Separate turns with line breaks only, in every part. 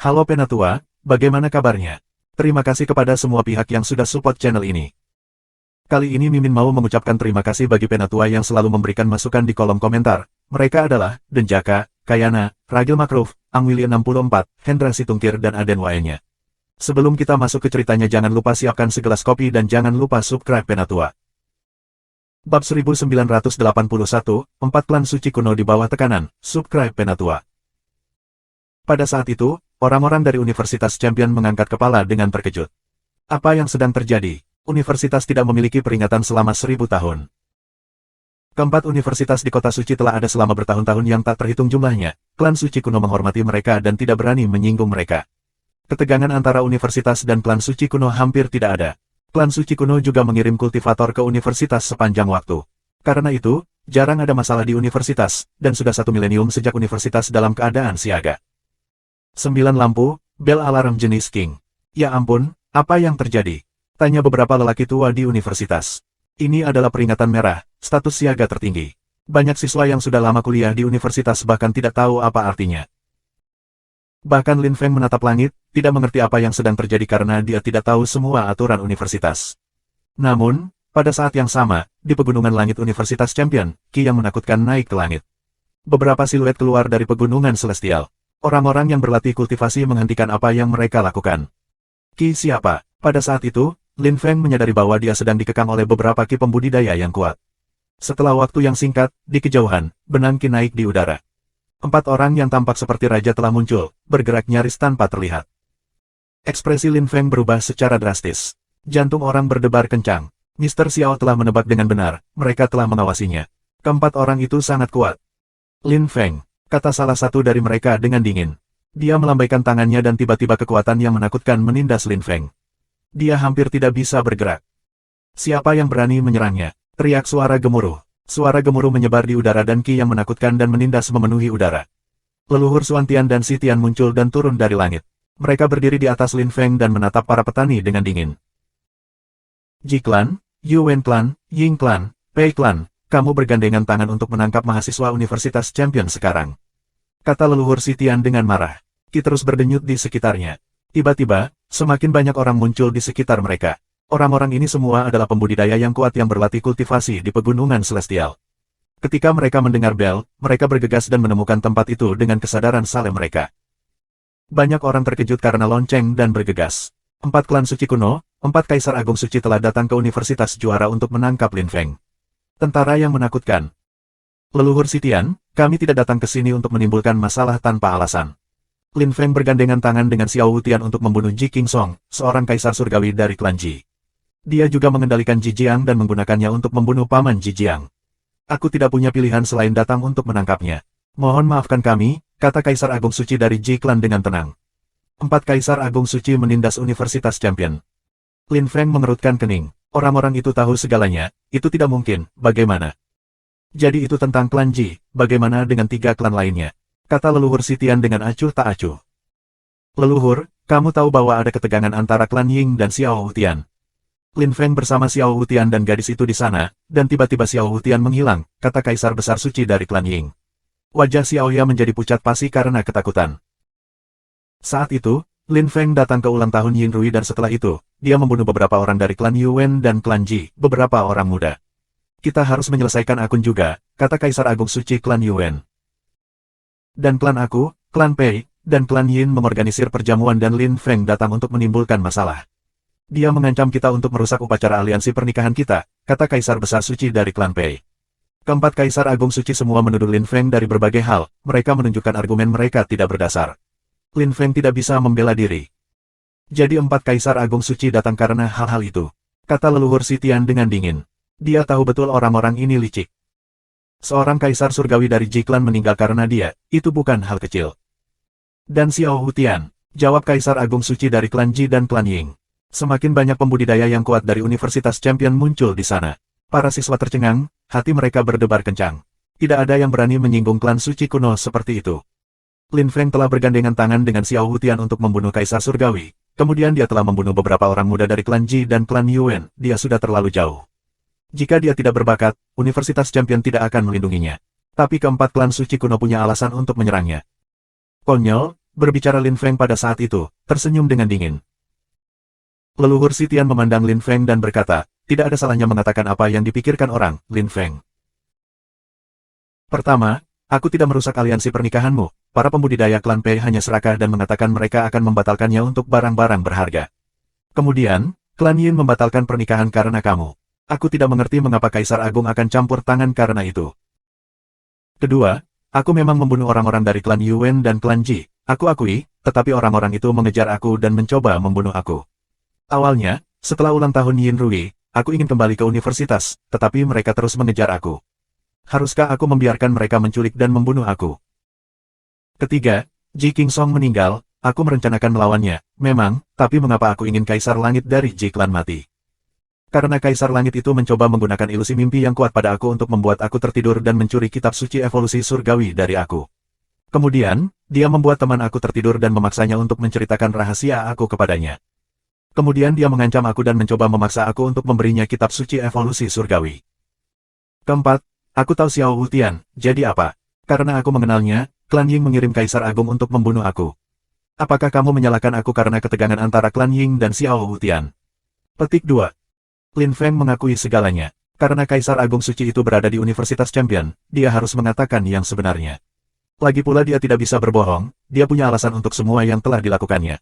Halo Penatua, bagaimana kabarnya? Terima kasih kepada semua pihak yang sudah support channel ini. Kali ini Mimin mau mengucapkan terima kasih bagi Penatua yang selalu memberikan masukan di kolom komentar. Mereka adalah Denjaka, Kayana, Ragil Makruf, Angwili 64, Hendra Situngkir dan Aden Waenya. Sebelum kita masuk ke ceritanya, jangan lupa siapkan segelas kopi dan jangan lupa subscribe Penatua. Bab 1981, 4 klan suci kuno di bawah tekanan, subscribe Penatua. Pada saat itu, orang-orang dari Universitas Champion mengangkat kepala dengan terkejut. Apa yang sedang terjadi? Universitas tidak memiliki peringatan selama 1000 tahun. Keempat universitas di kota suci telah ada selama bertahun-tahun yang tak terhitung jumlahnya. Klan suci kuno menghormati mereka dan tidak berani menyinggung mereka. Ketegangan antara universitas dan klan suci kuno hampir tidak ada. Klan suci kuno juga mengirim kultivator ke universitas sepanjang waktu. Karena itu, jarang ada masalah di universitas, dan sudah 1 milenium sejak universitas dalam keadaan siaga. 9 lampu, bel alarm jenis King. Ya ampun, apa yang terjadi? Tanya beberapa lelaki tua di universitas. Ini adalah peringatan merah, status siaga tertinggi. Banyak siswa yang sudah lama kuliah di universitas bahkan tidak tahu apa artinya. Bahkan Lin Feng menatap langit, tidak mengerti apa yang sedang terjadi karena dia tidak tahu semua aturan universitas. Namun, pada saat yang sama, di pegunungan langit Universitas Champion, Ki yang menakutkan naik ke langit. Beberapa siluet keluar dari pegunungan celestial. Orang-orang yang berlatih kultivasi menghentikan apa yang mereka lakukan. Ki siapa? Pada saat itu, Lin Feng menyadari bahwa dia sedang dikekang oleh beberapa Ki pembudidaya yang kuat. Setelah waktu yang singkat, di kejauhan, benang Ki naik di udara. 4 orang yang tampak seperti raja telah muncul, bergerak nyaris tanpa terlihat. Ekspresi Lin Feng berubah secara drastis. Jantung orang berdebar kencang. Mr. Xiao telah menebak dengan benar, mereka telah mengawasinya. Keempat orang itu sangat kuat. Lin Feng, kata salah satu dari mereka dengan dingin. Dia melambaikan tangannya dan tiba-tiba kekuatan yang menakutkan menindas Lin Feng. Dia hampir tidak bisa bergerak. Siapa yang berani menyerangnya? Teriak suara gemuruh. Suara gemuruh menyebar di udara dan Ki yang menakutkan dan menindas memenuhi udara. Leluhur Xuantian dan Sitian muncul dan turun dari langit. Mereka berdiri di atas Lin Feng dan menatap para petani dengan dingin. Ji Clan, Yuan Clan, Ying Clan, Pei Clan, kamu bergandengan tangan untuk menangkap mahasiswa Universitas Champion sekarang. Kata leluhur Sitian dengan marah. Ki terus berdenyut di sekitarnya. Tiba-tiba, semakin banyak orang muncul di sekitar mereka. Orang-orang ini semua adalah pembudidaya yang kuat yang berlatih kultivasi di pegunungan celestial. Ketika mereka mendengar bel, mereka bergegas dan menemukan tempat itu dengan kesadaran salah mereka. Banyak orang terkejut karena lonceng dan bergegas. 4 klan suci kuno, 4 kaisar agung suci telah datang ke Universitas Juara untuk menangkap Lin Feng. Tentara yang menakutkan. Leluhur Sitian, kami tidak datang ke sini untuk menimbulkan masalah tanpa alasan. Lin Feng bergandengan tangan dengan Xiao Wutian untuk membunuh Ji Qingsong, seorang kaisar surgawi dari klan Ji. Dia juga mengendalikan Ji Jiang dan menggunakannya untuk membunuh paman Ji Jiang. Aku tidak punya pilihan selain datang untuk menangkapnya. Mohon maafkan kami, kata Kaisar Agung Suci dari Ji Clan dengan tenang. 4 Kaisar Agung Suci menindas Universitas Champion. Lin Feng mengerutkan kening. Orang-orang itu tahu segalanya, itu tidak mungkin, bagaimana? Jadi itu tentang klan Ji, bagaimana dengan 3 klan lainnya? Kata leluhur Sitian dengan acuh tak acuh. Leluhur, kamu tahu bahwa ada ketegangan antara klan Ying dan Xiao Wutian. Lin Feng bersama Xiao Wutian dan gadis itu di sana, dan tiba-tiba Xiao Wutian menghilang, kata Kaisar Besar Suci dari klan Ying. Wajah Xiao Ya menjadi pucat pasi karena ketakutan. Saat itu, Lin Feng datang ke ulang tahun Yin Rui dan setelah itu, dia membunuh beberapa orang dari klan Yuan dan klan Ji, beberapa orang muda. Kita harus menyelesaikan akun juga, kata Kaisar Agung Suci klan Yuan. Dan klan aku, klan Pei, dan klan Yin mengorganisir perjamuan dan Lin Feng datang untuk menimbulkan masalah. Dia mengancam kita untuk merusak upacara aliansi pernikahan kita, kata Kaisar Besar Suci dari klan Pei. Keempat Kaisar Agung Suci semua menuduh Lin Feng dari berbagai hal, mereka menunjukkan argumen mereka tidak berdasar. Lin Feng tidak bisa membela diri. Jadi 4 Kaisar Agung Suci datang karena hal-hal itu, kata leluhur Sitian dengan dingin. Dia tahu betul orang-orang ini licik. Seorang Kaisar Surgawi dari Ji Clan meninggal karena dia, itu bukan hal kecil. Dan Xiao Wutian, jawab Kaisar Agung Suci dari klan Ji dan klan Ying. Semakin banyak pembudidaya yang kuat dari Universitas Champion muncul di sana. Para siswa tercengang, hati mereka berdebar kencang. Tidak ada yang berani menyinggung klan suci kuno seperti itu. Lin Feng telah bergandengan tangan dengan Xiao Wutian untuk membunuh Kaisar Surgawi. Kemudian dia telah membunuh beberapa orang muda dari klan Ji dan klan Yuan. Dia sudah terlalu jauh. Jika dia tidak berbakat, Universitas Champion tidak akan melindunginya. Tapi keempat klan suci kuno punya alasan untuk menyerangnya. Konyol, Berbicara Lin Feng pada saat itu, tersenyum dengan dingin. Leluhur Si Tian memandang Lin Feng dan berkata, tidak ada salahnya mengatakan apa yang dipikirkan orang, Lin Feng. Pertama, aku tidak merusak aliansi pernikahanmu. Para pembudidaya klan Pei hanya serakah dan mengatakan mereka akan membatalkannya untuk barang-barang berharga. Kemudian, klan Yin membatalkan pernikahan karena kamu. Aku tidak mengerti mengapa Kaisar Agung akan campur tangan karena itu. Kedua, aku memang membunuh orang-orang dari klan Yuan dan klan Ji. Aku akui, tetapi orang-orang itu mengejar aku dan mencoba membunuh aku. Awalnya, setelah ulang tahun Yin Rui, aku ingin kembali ke universitas, tetapi mereka terus mengejar aku. Haruskah aku membiarkan mereka menculik dan membunuh aku? Ketiga, Ji Qingsong meninggal, aku merencanakan melawannya, memang, tapi mengapa aku ingin Kaisar Langit dari Ji Klan mati? Karena Kaisar Langit itu mencoba menggunakan ilusi mimpi yang kuat pada aku untuk membuat aku tertidur dan mencuri kitab suci evolusi surgawi dari aku. Kemudian, dia membuat teman aku tertidur dan memaksanya untuk menceritakan rahasia aku kepadanya. Kemudian dia mengancam aku dan mencoba memaksa aku untuk memberinya kitab suci evolusi surgawi. Keempat, aku tahu Xiao Wutian, jadi apa? Karena aku mengenalnya, klan Ying mengirim Kaisar Agung untuk membunuh aku. Apakah kamu menyalahkan aku karena ketegangan antara klan Ying dan Xiao Wutian? Petik 2. Lin Feng mengakui segalanya. Karena Kaisar Agung Suci itu berada di Universitas Champion, dia harus mengatakan yang sebenarnya. Lagi pula dia tidak bisa berbohong, dia punya alasan untuk semua yang telah dilakukannya.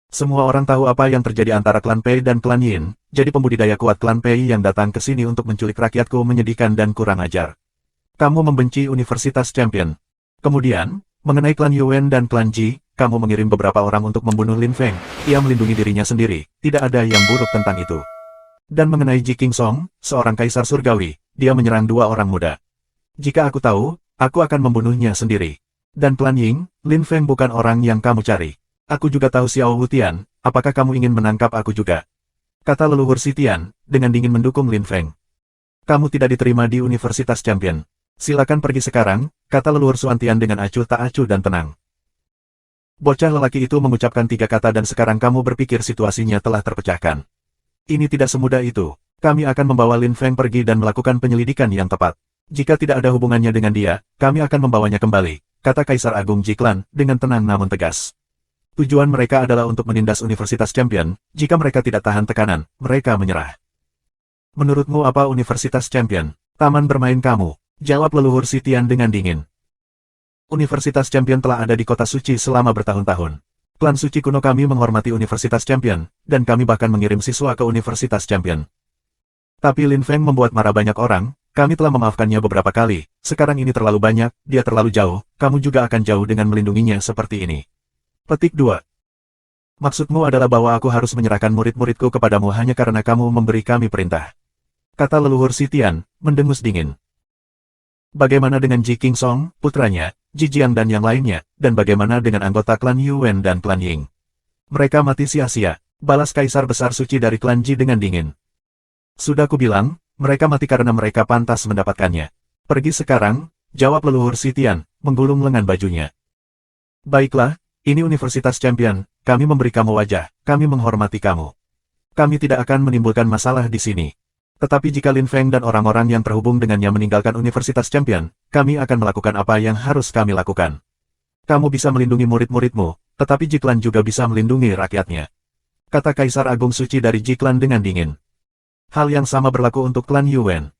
Semua orang tahu apa yang terjadi antara klan Pei dan klan Yin, jadi pembudidaya kuat klan Pei yang datang ke sini untuk menculik rakyatku menyedihkan dan kurang ajar. Kamu membenci Universitas Champion. Kemudian, mengenai klan Yuan dan klan Ji, kamu mengirim beberapa orang untuk membunuh Lin Feng. Ia melindungi dirinya sendiri, tidak ada yang buruk tentang itu. Dan mengenai Ji Qingsong, seorang kaisar surgawi, dia menyerang dua orang muda. Jika aku tahu, aku akan membunuhnya sendiri. Dan klan Ying, Lin Feng bukan orang yang kamu cari. Aku juga tahu Xiao Wutian, apakah kamu ingin menangkap aku juga? Kata leluhur Si Tian, dengan dingin mendukung Lin Feng. Kamu tidak diterima di Universitas Champion. Silakan pergi sekarang, kata leluhur Xuan Tian dengan acuh tak acuh dan tenang. Bocah lelaki itu mengucapkan 3 kata dan sekarang kamu berpikir situasinya telah terpecahkan. Ini tidak semudah itu. Kami akan membawa Lin Feng pergi dan melakukan penyelidikan yang tepat. Jika tidak ada hubungannya dengan dia, kami akan membawanya kembali, kata Kaisar Agung Ji Klan, dengan tenang namun tegas. Tujuan mereka adalah untuk menindas Universitas Champion, jika mereka tidak tahan tekanan, mereka menyerah. Menurutmu apa Universitas Champion? Taman bermain kamu, jawab leluhur Si Tian dengan dingin. Universitas Champion telah ada di kota suci selama bertahun-tahun. Klan suci kuno kami menghormati Universitas Champion, dan kami bahkan mengirim siswa ke Universitas Champion. Tapi Lin Feng membuat marah banyak orang, kami telah memaafkannya beberapa kali, sekarang ini terlalu banyak, dia terlalu jauh, kamu juga akan jauh dengan melindunginya seperti ini. Petik 2. Maksudmu adalah bahwa aku harus menyerahkan murid-muridku kepadamu hanya karena kamu memberi kami perintah. Kata leluhur Si Tian, mendengus dingin. Bagaimana dengan Ji Qingsong, putranya, Ji Jiang dan yang lainnya, dan bagaimana dengan anggota klan Yuan dan klan Ying? Mereka mati sia-sia, balas Kaisar Besar Suci dari klan Ji dengan dingin. Sudah kubilang, mereka mati karena mereka pantas mendapatkannya. Pergi sekarang, jawab leluhur Si Tian, menggulung lengan bajunya. Baiklah, ini Universitas Champion, kami memberi kamu wajah, kami menghormati kamu. Kami tidak akan menimbulkan masalah di sini. Tetapi jika Lin Feng dan orang-orang yang terhubung dengannya meninggalkan Universitas Champion, kami akan melakukan apa yang harus kami lakukan. Kamu bisa melindungi murid-muridmu, tetapi Ji Klan juga bisa melindungi rakyatnya. Kata Kaisar Agung Suci dari Ji Klan dengan dingin. Hal yang sama berlaku untuk klan Yuan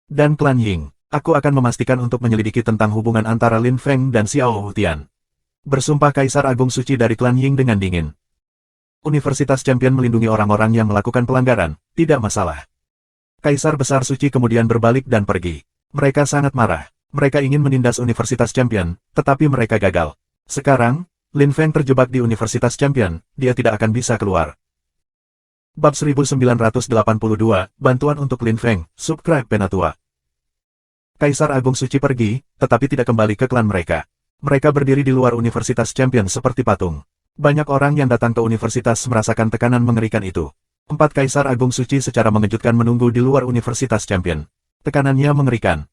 dan klan Ying. Aku akan memastikan untuk menyelidiki tentang hubungan antara Lin Feng dan Xiao Wutian. Bersumpah Kaisar Agung Suci dari klan Ying dengan dingin. Universitas Champion melindungi orang-orang yang melakukan pelanggaran, tidak masalah. Kaisar Besar Suci kemudian berbalik dan pergi. Mereka sangat marah. Mereka ingin menindas Universitas Champion, tetapi mereka gagal. Sekarang, Lin Feng terjebak di Universitas Champion, dia tidak akan bisa keluar. Bab 1982, Bantuan untuk Lin Feng, subscribe Penatua. Kaisar Agung Suci pergi, tetapi tidak kembali ke klan mereka. Mereka berdiri di luar Universitas Champion seperti patung. Banyak orang yang datang ke universitas merasakan tekanan mengerikan itu. 4 Kaisar Agung Suci secara mengejutkan menunggu di luar Universitas Champion. Tekanannya mengerikan.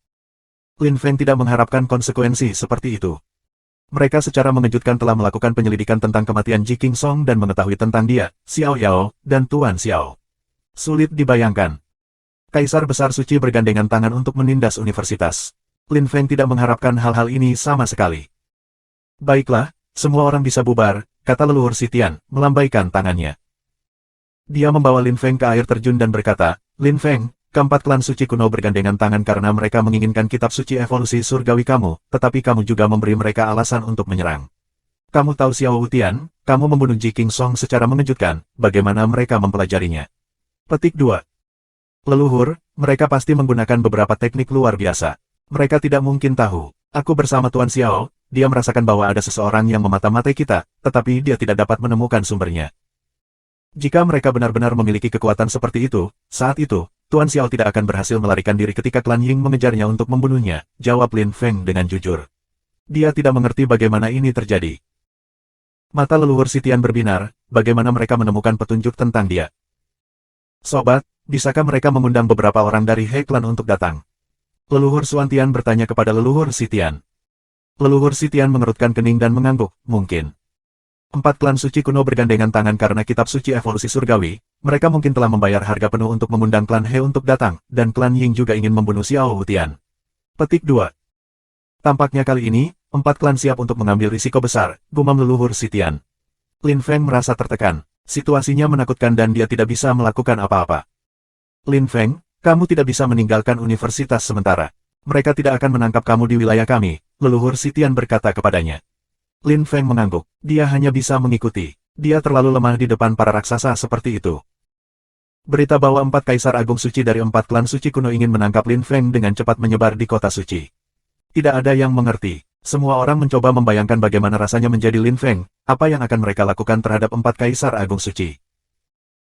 Lin Feng tidak mengharapkan konsekuensi seperti itu. Mereka secara mengejutkan telah melakukan penyelidikan tentang kematian Ji Qingsong dan mengetahui tentang dia, Xiao Yao, dan Tuan Xiao. Sulit dibayangkan. Kaisar Besar Suci bergandengan tangan untuk menindas universitas. Lin Feng tidak mengharapkan hal-hal ini sama sekali. Baiklah, semua orang bisa bubar, kata leluhur Sitian, melambaikan tangannya. Dia membawa Lin Feng ke air terjun dan berkata, Lin Feng, keempat klan suci kuno bergandengan tangan karena mereka menginginkan kitab suci evolusi surgawi kamu, tetapi kamu juga memberi mereka alasan untuk menyerang. Kamu tahu Xiao Wutian, kamu membunuh Ji King Song secara mengejutkan, bagaimana mereka mempelajarinya? Petik 2. Leluhur, mereka pasti menggunakan beberapa teknik luar biasa. Mereka tidak mungkin tahu. Aku bersama Tuan Xiao, dia merasakan bahwa ada seseorang yang memata-matai kita, tetapi dia tidak dapat menemukan sumbernya. Jika mereka benar-benar memiliki kekuatan seperti itu, saat itu, Tuan Xiao tidak akan berhasil melarikan diri ketika klan Ying mengejarnya untuk membunuhnya, jawab Lin Feng dengan jujur. Dia tidak mengerti bagaimana ini terjadi. Mata leluhur Sitian berbinar, bagaimana mereka menemukan petunjuk tentang dia. Sobat, bisakah mereka mengundang beberapa orang dari He Clan untuk datang? Leluhur Xuantian bertanya kepada leluhur Sitian. Leluhur Sitian mengerutkan kening dan mengangguk, mungkin. 4 klan suci kuno bergandengan tangan karena kitab suci evolusi surgawi, mereka mungkin telah membayar harga penuh untuk mengundang klan He untuk datang, dan klan Ying juga ingin membunuh Xiao Wutian. Petik 2. Tampaknya kali ini, 4 klan siap untuk mengambil risiko besar, gumam leluhur Sitian. Lin Feng merasa tertekan, situasinya menakutkan dan dia tidak bisa melakukan apa-apa. Lin Feng, kamu tidak bisa meninggalkan universitas sementara. Mereka tidak akan menangkap kamu di wilayah kami, leluhur Sitian berkata kepadanya. Lin Feng mengangguk, dia hanya bisa mengikuti. Dia terlalu lemah di depan para raksasa seperti itu. Berita bahwa 4 kaisar agung suci dari 4 klan suci kuno ingin menangkap Lin Feng dengan cepat menyebar di kota suci. Tidak ada yang mengerti. Semua orang mencoba membayangkan bagaimana rasanya menjadi Lin Feng, apa yang akan mereka lakukan terhadap 4 kaisar agung suci.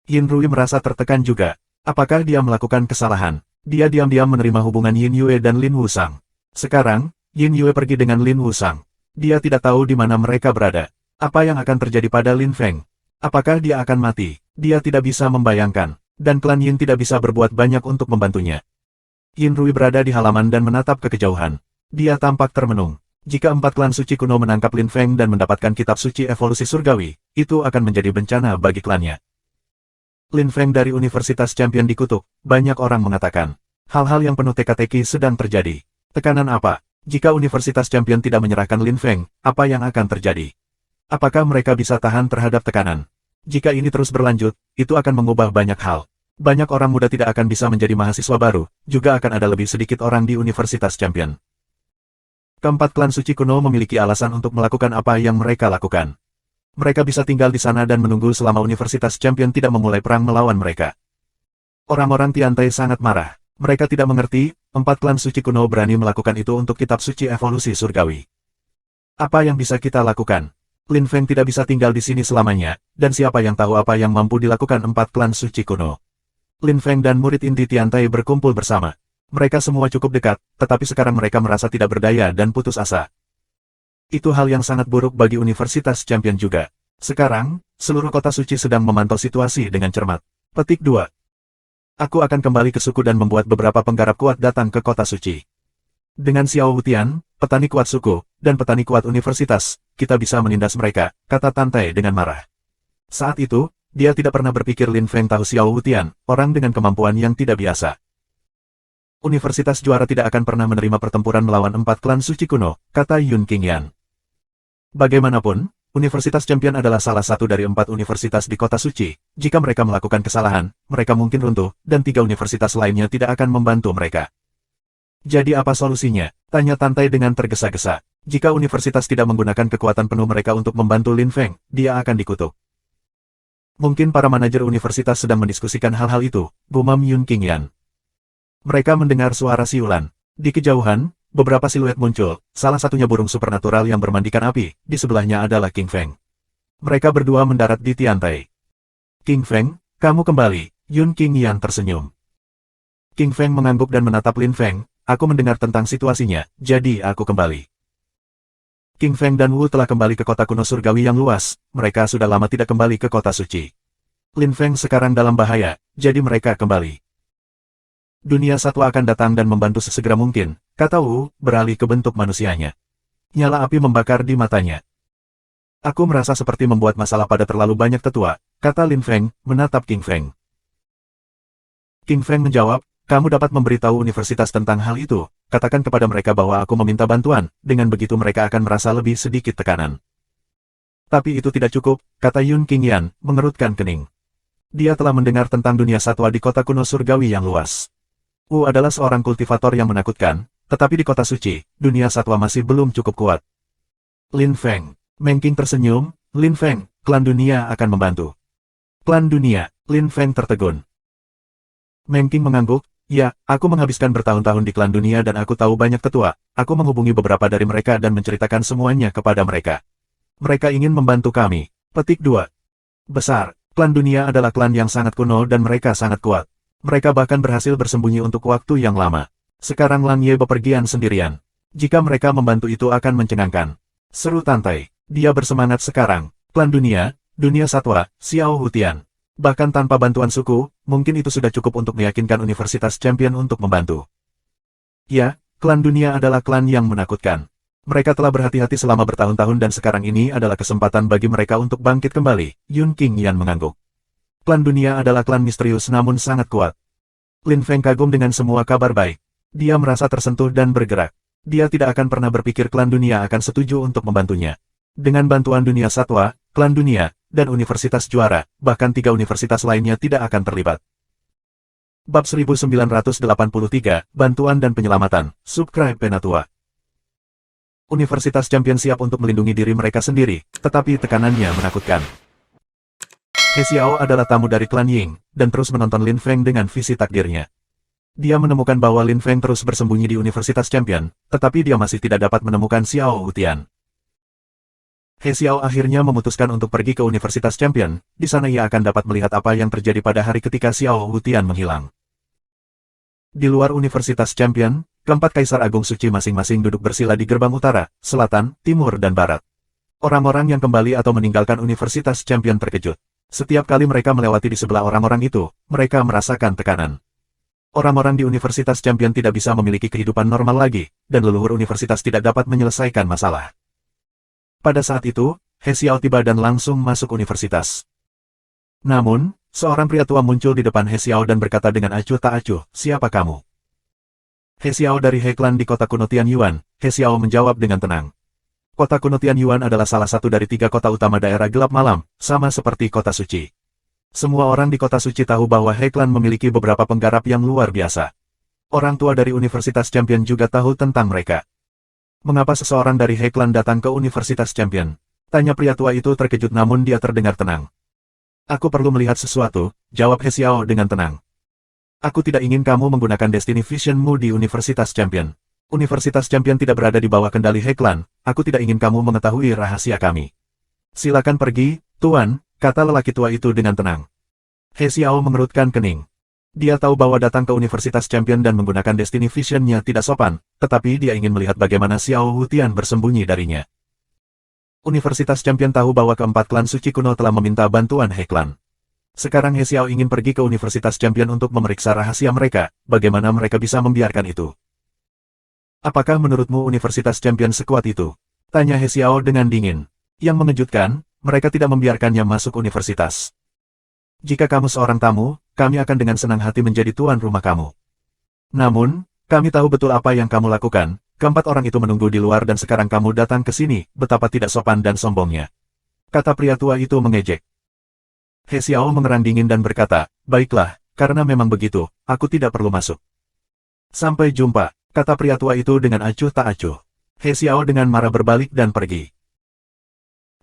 Yin Rui merasa tertekan juga. Apakah dia melakukan kesalahan? Dia diam-diam menerima hubungan Yin Yue dan Lin Wusang. Sekarang, Yin Yue pergi dengan Lin Wusang. Dia tidak tahu di mana mereka berada. Apa yang akan terjadi pada Lin Feng? Apakah dia akan mati? Dia tidak bisa membayangkan. Dan klan Yin tidak bisa berbuat banyak untuk membantunya. Yin Rui berada di halaman dan menatap ke kejauhan. Dia tampak termenung. Jika 4 klan suci kuno menangkap Lin Feng dan mendapatkan kitab suci evolusi surgawi, itu akan menjadi bencana bagi klannya. Lin Feng dari Universitas Champion dikutuk, banyak orang mengatakan. Hal-hal yang penuh teka-teki sedang terjadi. Tekanan apa? Jika Universitas Champion tidak menyerahkan Lin Feng, apa yang akan terjadi? Apakah mereka bisa tahan terhadap tekanan? Jika ini terus berlanjut, itu akan mengubah banyak hal. Banyak orang muda tidak akan bisa menjadi mahasiswa baru, juga akan ada lebih sedikit orang di Universitas Champion. Keempat klan suci kuno memiliki alasan untuk melakukan apa yang mereka lakukan. Mereka bisa tinggal di sana dan menunggu selama Universitas Champion tidak memulai perang melawan mereka. Orang-orang Tiantai sangat marah. Mereka tidak mengerti, 4 klan suci kuno berani melakukan itu untuk kitab suci evolusi surgawi. Apa yang bisa kita lakukan? Lin Feng tidak bisa tinggal di sini selamanya, dan siapa yang tahu apa yang mampu dilakukan 4 klan suci kuno. Lin Feng dan murid inti Tiantai berkumpul bersama. Mereka semua cukup dekat, tetapi sekarang mereka merasa tidak berdaya dan putus asa. Itu hal yang sangat buruk bagi Universitas Champion juga. Sekarang, seluruh kota suci sedang memantau situasi dengan cermat. Petik 2. Aku akan kembali ke suku dan membuat beberapa penggarap kuat datang ke kota suci. Dengan Xiao Wutian, petani kuat suku, dan petani kuat universitas, kita bisa menindas mereka, kata Tantai dengan marah. Saat itu, dia tidak pernah berpikir Lin Feng tahu Xiao Wutian, orang dengan kemampuan yang tidak biasa. Universitas juara tidak akan pernah menerima pertempuran melawan 4 klan suci kuno, kata Yun Qingyan. Bagaimanapun, Universitas Champion adalah salah satu dari 4 universitas di kota suci. Jika mereka melakukan kesalahan, mereka mungkin runtuh, dan 3 universitas lainnya tidak akan membantu mereka. Jadi apa solusinya? Tanya Tantai dengan tergesa-gesa. Jika universitas tidak menggunakan kekuatan penuh mereka untuk membantu Lin Feng, dia akan dikutuk. Mungkin para manajer universitas sedang mendiskusikan hal-hal itu, gumam Yun Qingyan. Mereka mendengar suara siulan. Di kejauhan, beberapa siluet muncul, salah satunya burung supernatural yang bermandikan api, di sebelahnya adalah King Feng. Mereka berdua mendarat di Tiantai. King Feng, kamu kembali, Yun Qingyan tersenyum. King Feng mengangguk dan menatap Lin Feng, aku mendengar tentang situasinya, jadi aku kembali. King Feng dan Wu telah kembali ke kota kuno surgawi yang luas, mereka sudah lama tidak kembali ke kota suci. Lin Feng sekarang dalam bahaya, jadi mereka kembali. Dunia satwa akan datang dan membantu sesegera mungkin, kata Wu, beralih ke bentuk manusianya. Nyala api membakar di matanya. Aku merasa seperti membuat masalah pada terlalu banyak tetua, kata Lin Feng, menatap King Feng. King Feng menjawab, Kamu dapat memberitahu universitas tentang hal itu, katakan kepada mereka bahwa aku meminta bantuan, dengan begitu mereka akan merasa lebih sedikit tekanan. Tapi itu tidak cukup, kata Yun Qingyan, mengerutkan kening. Dia telah mendengar tentang dunia satwa di kota kuno surgawi yang luas. Wu adalah seorang kultivator yang menakutkan, tetapi di kota suci, dunia satwa masih belum cukup kuat. Lin Feng. Meng Qing tersenyum, Lin Feng, klan dunia akan membantu. Klan dunia, Lin Feng tertegun. Meng Qing mengangguk, ya, aku menghabiskan bertahun-tahun di klan dunia dan aku tahu banyak tetua, aku menghubungi beberapa dari mereka dan menceritakan semuanya kepada mereka. Mereka ingin membantu kami. Petik 2. Besar, klan dunia adalah klan yang sangat kuno dan mereka sangat kuat. Mereka bahkan berhasil bersembunyi untuk waktu yang lama. Sekarang Lang Ye bepergian sendirian. Jika mereka membantu itu akan mencengangkan. Seru Tantai, dia bersemangat sekarang. Klan dunia, dunia satwa, Xiao Hutian. Bahkan tanpa bantuan suku, mungkin itu sudah cukup untuk meyakinkan Universitas Champion untuk membantu. Ya, klan dunia adalah klan yang menakutkan. Mereka telah berhati-hati selama bertahun-tahun dan sekarang ini adalah kesempatan bagi mereka untuk bangkit kembali, Yun Qingyan mengangguk. Klan dunia adalah klan misterius namun sangat kuat. Lin Feng kagum dengan semua kabar baik. Dia merasa tersentuh dan bergerak. Dia tidak akan pernah berpikir klan dunia akan setuju untuk membantunya. Dengan bantuan dunia satwa, klan dunia, dan universitas juara, bahkan 3 universitas lainnya tidak akan terlibat. Bab 1983, Bantuan dan Penyelamatan, Subscribe Penatua. Universitas Champion siap untuk melindungi diri mereka sendiri, tetapi tekanannya menakutkan. He Xiao adalah tamu dari klan Ying, dan terus menonton Lin Feng dengan visi takdirnya. Dia menemukan bahwa Lin Feng terus bersembunyi di Universitas Champion, tetapi dia masih tidak dapat menemukan Xiao Hutian. He Xiao akhirnya memutuskan untuk pergi ke Universitas Champion, di sana ia akan dapat melihat apa yang terjadi pada hari ketika Xiao Hutian menghilang. Di luar Universitas Champion, keempat Kaisar Agung Suci masing-masing duduk bersila di gerbang utara, selatan, timur dan barat. Orang-orang yang kembali atau meninggalkan Universitas Champion terkejut. Setiap kali mereka melewati di sebelah orang-orang itu, mereka merasakan tekanan. Orang-orang di Universitas Champion tidak bisa memiliki kehidupan normal lagi, dan leluhur universitas tidak dapat menyelesaikan masalah. Pada saat itu, He Xiao tiba dan langsung masuk universitas. Namun, seorang pria tua muncul di depan He Xiao dan berkata dengan acuh tak acuh, "Siapa kamu?" He Xiao dari He Clan di kota kuno Tianyuan. He Xiao menjawab dengan tenang. Kota kuno Tianyuan adalah salah satu dari 3 kota utama daerah gelap malam, sama seperti kota suci. Semua orang di kota suci tahu bahwa He Clan memiliki beberapa penggarap yang luar biasa. Orang tua dari Universitas Champion juga tahu tentang mereka. Mengapa seseorang dari He Clan datang ke Universitas Champion? Tanya pria tua itu terkejut namun dia terdengar tenang. Aku perlu melihat sesuatu, jawab He Xiao dengan tenang. Aku tidak ingin kamu menggunakan Destiny Vision-mu di Universitas Champion. Universitas Champion tidak berada di bawah kendali He Clan, aku tidak ingin kamu mengetahui rahasia kami. Silakan pergi, Tuan, kata lelaki tua itu dengan tenang. He Xiao mengerutkan kening. Dia tahu bahwa datang ke Universitas Champion dan menggunakan Destiny Vision-nya tidak sopan, tetapi dia ingin melihat bagaimana Xiao Hutian bersembunyi darinya. Universitas Champion tahu bahwa keempat klan suci kuno telah meminta bantuan He Clan. Sekarang He Xiao ingin pergi ke Universitas Champion untuk memeriksa rahasia mereka, bagaimana mereka bisa membiarkan itu. Apakah menurutmu Universitas Champion sekuat itu? Tanya He Xiao dengan dingin. Yang mengejutkan, mereka tidak membiarkannya masuk universitas. Jika kamu seorang tamu, kami akan dengan senang hati menjadi tuan rumah kamu. Namun, kami tahu betul apa yang kamu lakukan, keempat orang itu menunggu di luar dan sekarang kamu datang ke sini, betapa tidak sopan dan sombongnya. Kata pria tua itu mengejek. He Xiao mengerang dingin dan berkata, baiklah, karena memang begitu, aku tidak perlu masuk. Sampai jumpa, kata pria tua itu dengan acuh tak acuh. He Xiao dengan marah berbalik dan pergi.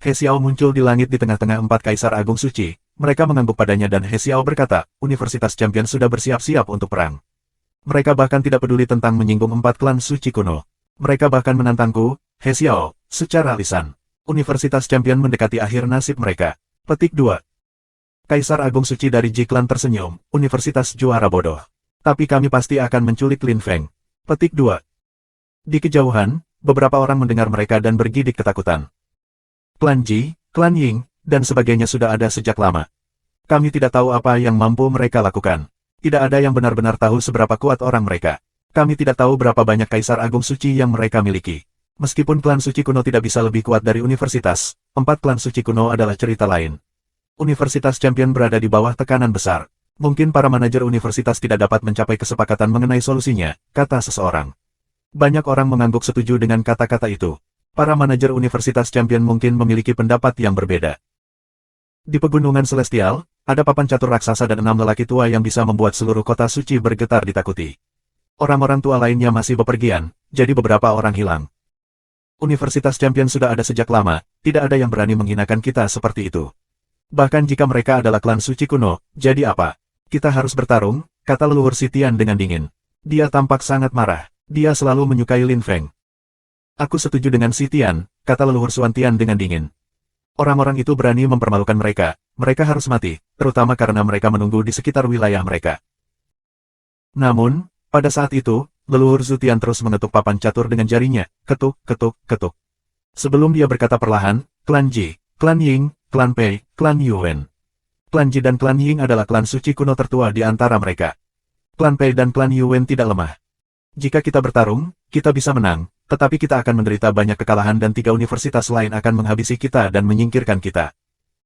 He Xiao muncul di langit di tengah-tengah 4 Kaisar Agung Suci. Mereka mengangguk padanya dan He Xiao berkata, Universitas Champion sudah bersiap-siap untuk perang. Mereka bahkan tidak peduli tentang menyinggung 4 klan suci kuno. Mereka bahkan menantangku, He Xiao, secara lisan. Universitas Champion mendekati akhir nasib mereka. Petik 2. Kaisar Agung Suci dari Ji Clan tersenyum, Universitas juara bodoh. Tapi kami pasti akan menculik Lin Feng. Petik 2. Di kejauhan, beberapa orang mendengar mereka dan bergidik ketakutan. Klan Ji, Klan Ying, dan sebagainya sudah ada sejak lama. Kami tidak tahu apa yang mampu mereka lakukan. Tidak ada yang benar-benar tahu seberapa kuat orang mereka. Kami tidak tahu berapa banyak Kaisar Agung Suci yang mereka miliki. Meskipun klan suci kuno tidak bisa lebih kuat dari universitas, 4 klan suci kuno adalah cerita lain. Universitas Champion berada di bawah tekanan besar. Mungkin para manajer universitas tidak dapat mencapai kesepakatan mengenai solusinya, kata seseorang. Banyak orang mengangguk setuju dengan kata-kata itu. Para manajer universitas champion mungkin memiliki pendapat yang berbeda. Di Pegunungan Celestial, ada papan catur raksasa dan 6 lelaki tua yang bisa membuat seluruh kota suci bergetar ditakuti. Orang-orang tua lainnya masih bepergian, jadi beberapa orang hilang. Universitas champion sudah ada sejak lama, tidak ada yang berani menghinakan kita seperti itu. Bahkan jika mereka adalah klan suci kuno, jadi apa? Kita harus bertarung, kata leluhur Sitian dengan dingin. Dia tampak sangat marah. Dia selalu menyukai Lin Feng. Aku setuju dengan Sitian, kata leluhur Xuantian dengan dingin. Orang-orang itu berani mempermalukan mereka. Mereka harus mati, terutama karena mereka menunggu di sekitar wilayah mereka. Namun, pada saat itu, leluhur Zutian terus mengetuk papan catur dengan jarinya, ketuk, ketuk, ketuk. Sebelum dia berkata perlahan, klan Ji, klan Ying, klan Pei, klan Yuan. Klan Ji dan klan Ying adalah klan suci kuno tertua di antara mereka. Klan Pei dan klan Yuan tidak lemah. Jika kita bertarung, kita bisa menang, tetapi kita akan menderita banyak kekalahan dan 3 universitas lain akan menghabisi kita dan menyingkirkan kita.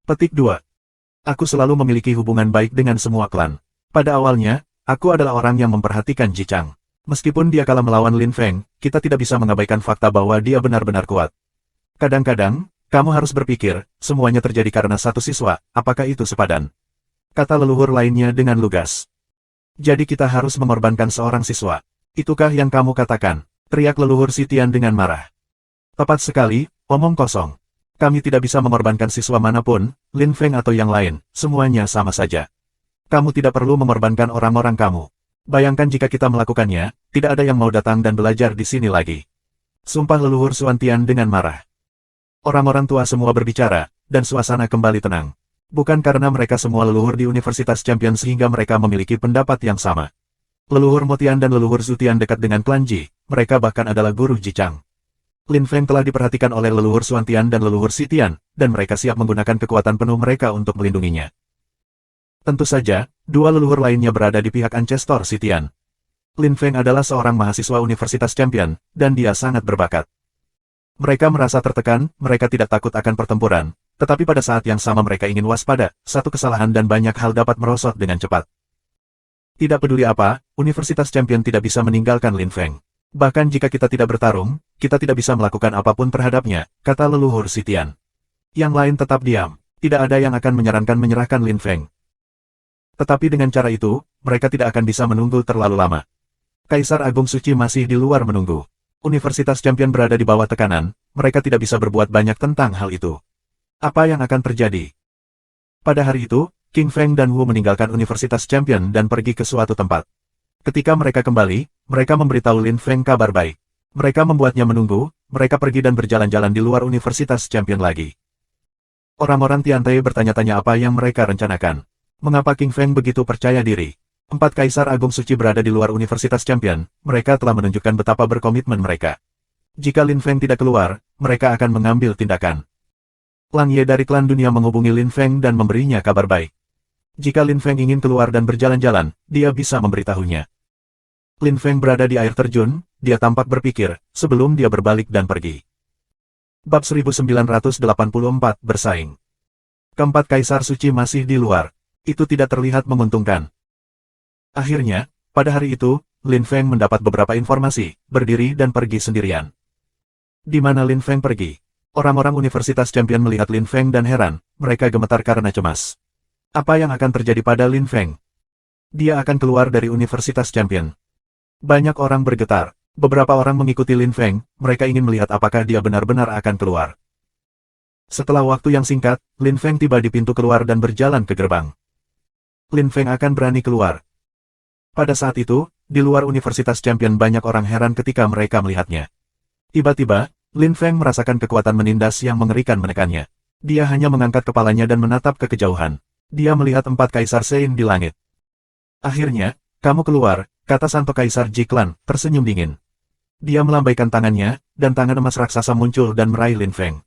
Petik 2. Aku selalu memiliki hubungan baik dengan semua klan. Pada awalnya, aku adalah orang yang memperhatikan Ji Chang. Meskipun dia kalah melawan Lin Feng, kita tidak bisa mengabaikan fakta bahwa dia benar-benar kuat. Kadang-kadang, kamu harus berpikir, semuanya terjadi karena satu siswa, apakah itu sepadan? Kata leluhur lainnya dengan lugas. Jadi kita harus mengorbankan seorang siswa. Itukah yang kamu katakan? Teriak leluhur Sitian dengan marah. Tepat sekali, omong kosong. Kami tidak bisa mengorbankan siswa manapun, Lin Feng atau yang lain, semuanya sama saja. Kamu tidak perlu mengorbankan orang-orang kamu. Bayangkan jika kita melakukannya, tidak ada yang mau datang dan belajar di sini lagi. Sumpah leluhur Xuantian dengan marah. Orang-orang tua semua berbicara, dan suasana kembali tenang. Bukan karena mereka semua leluhur di Universitas Champion sehingga mereka memiliki pendapat yang sama. Leluhur Motian dan leluhur Zutian dekat dengan klan Ji, mereka bahkan adalah guru Ji Chang. Lin Feng telah diperhatikan oleh leluhur Xuantian dan leluhur Sitian, dan mereka siap menggunakan kekuatan penuh mereka untuk melindunginya. Tentu saja, 2 leluhur lainnya berada di pihak Ancestor Sitian. Lin Feng adalah seorang mahasiswa Universitas Champion, dan dia sangat berbakat. Mereka merasa tertekan, mereka tidak takut akan pertempuran, tetapi pada saat yang sama mereka ingin waspada, satu kesalahan dan banyak hal dapat merosot dengan cepat. Tidak peduli apa, Universitas Champion tidak bisa meninggalkan Lin Feng. Bahkan jika kita tidak bertarung, kita tidak bisa melakukan apapun terhadapnya, kata leluhur Sitian. Yang lain tetap diam, tidak ada yang akan menyarankan menyerahkan Lin Feng. Tetapi dengan cara itu, mereka tidak akan bisa menunggu terlalu lama. Kaisar Agung Suci masih di luar menunggu. Universitas Champion berada di bawah tekanan, mereka tidak bisa berbuat banyak tentang hal itu. Apa yang akan terjadi? Pada hari itu, King Feng dan Wu meninggalkan Universitas Champion dan pergi ke suatu tempat. Ketika mereka kembali, mereka memberitahu Lin Feng kabar baik. Mereka membuatnya menunggu, mereka pergi dan berjalan-jalan di luar Universitas Champion lagi. Orang-orang Tiantai bertanya-tanya apa yang mereka rencanakan. Mengapa King Feng begitu percaya diri? 4 Kaisar Agung Suci berada di luar Universitas Champion, mereka telah menunjukkan betapa berkomitmen mereka. Jika Lin Feng tidak keluar, mereka akan mengambil tindakan. Lang Ye dari klan dunia menghubungi Lin Feng dan memberinya kabar baik. Jika Lin Feng ingin keluar dan berjalan-jalan, dia bisa memberitahunya. Lin Feng berada di air terjun, dia tampak berpikir, sebelum dia berbalik dan pergi. Bab 1984 bersaing. Keempat Kaisar Suci masih di luar. Itu tidak terlihat menguntungkan. Akhirnya, pada hari itu, Lin Feng mendapat beberapa informasi, berdiri dan pergi sendirian. Di mana Lin Feng pergi? Orang-orang Universitas Champion melihat Lin Feng dan heran, mereka gemetar karena cemas. Apa yang akan terjadi pada Lin Feng? Dia akan keluar dari Universitas Champion. Banyak orang bergetar, beberapa orang mengikuti Lin Feng, mereka ingin melihat apakah dia benar-benar akan keluar. Setelah waktu yang singkat, Lin Feng tiba di pintu keluar dan berjalan ke gerbang. Lin Feng akan berani keluar. Pada saat itu, di luar Universitas Champion banyak orang heran ketika mereka melihatnya. Tiba-tiba, Lin Feng merasakan kekuatan menindas yang mengerikan menekannya. Dia hanya mengangkat kepalanya dan menatap ke kejauhan. Dia melihat 4 Kaisar Sein di langit. Akhirnya, kamu keluar, kata Santo Kaisar Ji Clan, tersenyum dingin. Dia melambaikan tangannya, dan tangan emas raksasa muncul dan meraih Lin Feng.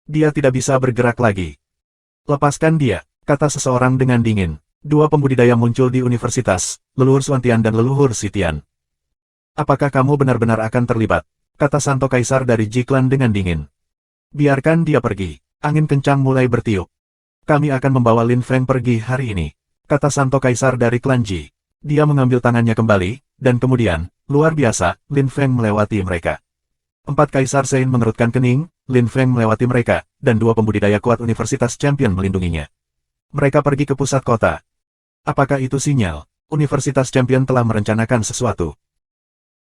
Dia tidak bisa bergerak lagi. Lepaskan dia, kata seseorang dengan dingin. 2 pembudidaya muncul di universitas, leluhur Xuantian dan leluhur Sitian. Apakah kamu benar-benar akan terlibat? Kata Santo Kaisar dari Ji Clan dengan dingin. Biarkan dia pergi. Angin kencang mulai bertiup. Kami akan membawa Lin Feng pergi hari ini. kata Santo Kaisar dari klan Ji. Dia mengambil tangannya kembali, dan kemudian, luar biasa, Lin Feng melewati mereka. 4 Kaisar Sein mengerutkan kening, Lin Feng melewati mereka, dan 2 pembudidaya kuat Universitas Champion melindunginya. Mereka pergi ke pusat kota. Apakah itu sinyal? Universitas Champion telah merencanakan sesuatu.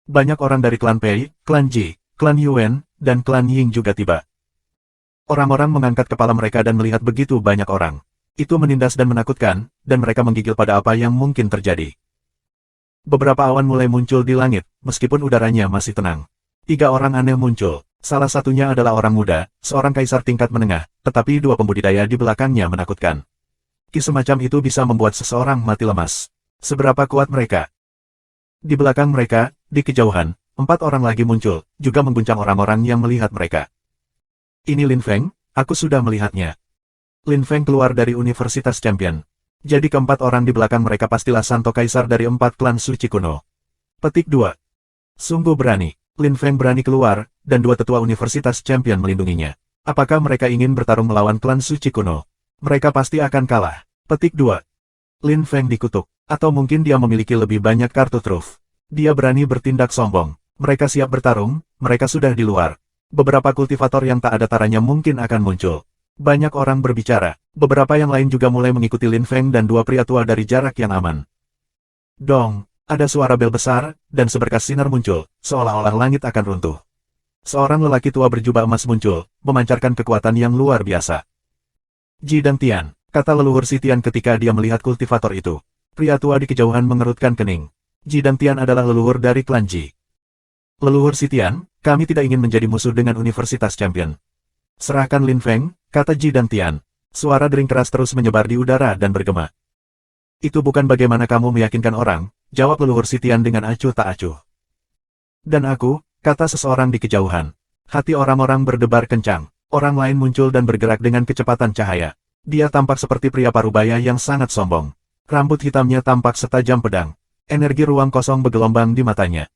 Banyak orang dari klan Pei, klan Ji, klan Yuan, dan klan Ying juga tiba. Orang-orang mengangkat kepala mereka dan melihat begitu banyak orang. Itu menindas dan menakutkan, dan mereka menggigil pada apa yang mungkin terjadi. Beberapa awan mulai muncul di langit, meskipun udaranya masih tenang. 3 orang aneh muncul. Salah satunya adalah orang muda, seorang kaisar tingkat menengah, tetapi 2 pembudidaya di belakangnya menakutkan. Ki semacam itu bisa membuat seseorang mati lemas. Seberapa kuat mereka? Di belakang mereka, di kejauhan, 4 orang lagi muncul, juga mengguncang orang-orang yang melihat mereka. Ini Lin Feng, aku sudah melihatnya. Lin Feng keluar dari Universitas Champion. Jadi keempat orang di belakang mereka pastilah Santo Kaisar dari 4 klan suci kuno. Petik 2. Sungguh berani. Lin Feng berani keluar, dan 2 tetua Universitas Champion melindunginya. Apakah mereka ingin bertarung melawan klan suci kuno? Mereka pasti akan kalah. Petik 2. Lin Feng dikutuk. Atau mungkin dia memiliki lebih banyak kartu truf. Dia berani bertindak sombong. Mereka siap bertarung, mereka sudah di luar. Beberapa kultivator yang tak ada taranya mungkin akan muncul. Banyak orang berbicara. Beberapa yang lain juga mulai mengikuti Lin Feng dan 2 pria tua dari jarak yang aman. Dong, ada suara bel besar, dan seberkas sinar muncul, seolah-olah langit akan runtuh. Seorang lelaki tua berjubah emas muncul, memancarkan kekuatan yang luar biasa. Ji dan Tian, kata leluhur si Tian ketika dia melihat kultivator itu. Pria tua di kejauhan mengerutkan kening. Ji dan Tian adalah leluhur dari klan Ji. Leluhur si Tian, kami tidak ingin menjadi musuh dengan Universitas Champion. Serahkan Lin Feng, kata Ji dan Tian. Suara dering keras terus menyebar di udara dan bergema. Itu bukan bagaimana kamu meyakinkan orang, jawab leluhur si Tian dengan acuh tak acuh. Dan aku, kata seseorang di kejauhan. Hati orang-orang berdebar kencang. Orang lain muncul dan bergerak dengan kecepatan cahaya. Dia tampak seperti pria parubaya yang sangat sombong. Rambut hitamnya tampak setajam pedang. Energi ruang kosong bergelombang di matanya.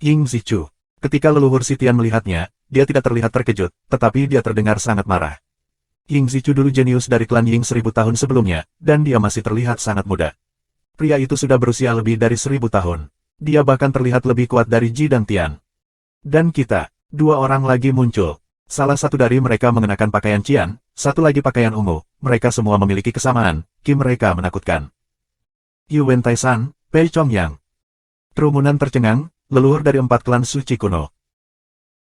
Ying Zichu. Ketika leluhur si Tian melihatnya, dia tidak terlihat terkejut, tetapi dia terdengar sangat marah. Ying Zichu dulu jenius dari klan Ying 1000 tahun sebelumnya, dan dia masih terlihat sangat muda. Pria itu sudah berusia lebih dari 1000 tahun. Dia bahkan terlihat lebih kuat dari Ji dan Tian. Dan kita, 2 orang lagi muncul. Salah satu dari mereka mengenakan pakaian Qian, satu lagi pakaian ungu. Mereka semua memiliki kesamaan, ki mereka menakutkan. Yuan Taisan, Pei Chongyang. Kerumunan tercengang, leluhur dari 4 klan suci kuno.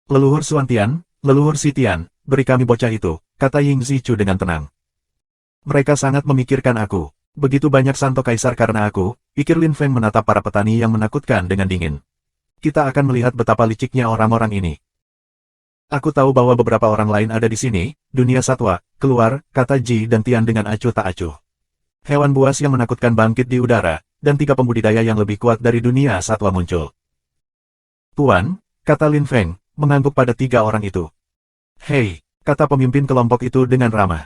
Leluhur Xuantian, leluhur Sitian, beri kami bocah itu, kata Ying Zichu dengan tenang. Mereka sangat memikirkan aku. Begitu banyak Santo Kaisar karena aku, pikir Lin Feng menatap para petani yang menakutkan dengan dingin. Kita akan melihat betapa liciknya orang-orang ini. Aku tahu bahwa beberapa orang lain ada di sini, dunia satwa, keluar, kata Ji dan Tian dengan acuh tak acuh. Hewan buas yang menakutkan bangkit di udara, dan 3 pembudidaya yang lebih kuat dari dunia satwa muncul. Tuan, kata Lin Feng, mengangguk pada 3 orang itu. Hei, kata pemimpin kelompok itu dengan ramah.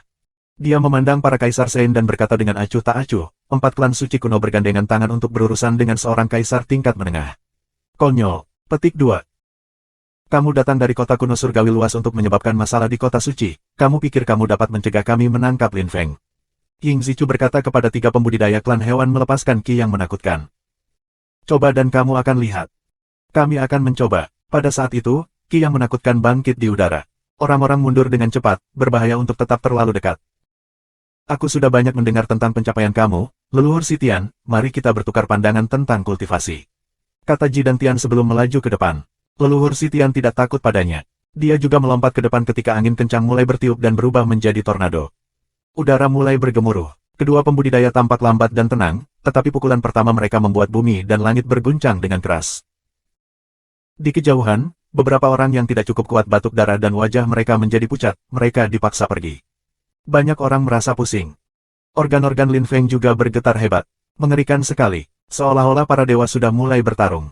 Dia memandang para kaisar Sein dan berkata dengan acuh tak acuh, 4 klan suci kuno bergandengan tangan untuk berurusan dengan seorang kaisar tingkat menengah. Konyol. Petik 2. Kamu datang dari kota kuno surgawi luas untuk menyebabkan masalah di kota suci. Kamu pikir kamu dapat mencegah kami menangkap Lin Feng? Ying Zichu berkata kepada 3 pembudidaya klan hewan melepaskan ki yang menakutkan. Coba dan kamu akan lihat. Kami akan mencoba. Pada saat itu, ki yang menakutkan bangkit di udara. Orang-orang mundur dengan cepat, berbahaya untuk tetap terlalu dekat. Aku sudah banyak mendengar tentang pencapaian kamu, leluhur Sitian, mari kita bertukar pandangan tentang kultivasi. Kata Ji dan Tian sebelum melaju ke depan. Leluhur Sitian tidak takut padanya. Dia juga melompat ke depan ketika angin kencang mulai bertiup dan berubah menjadi tornado. Udara mulai bergemuruh. Kedua pembudidaya tampak lambat dan tenang, tetapi pukulan pertama mereka membuat bumi dan langit berguncang dengan keras. Di kejauhan, beberapa orang yang tidak cukup kuat batuk darah dan wajah mereka menjadi pucat, mereka dipaksa pergi. Banyak orang merasa pusing. Organ-organ Lin Feng juga bergetar hebat. Mengerikan sekali, seolah-olah para dewa sudah mulai bertarung.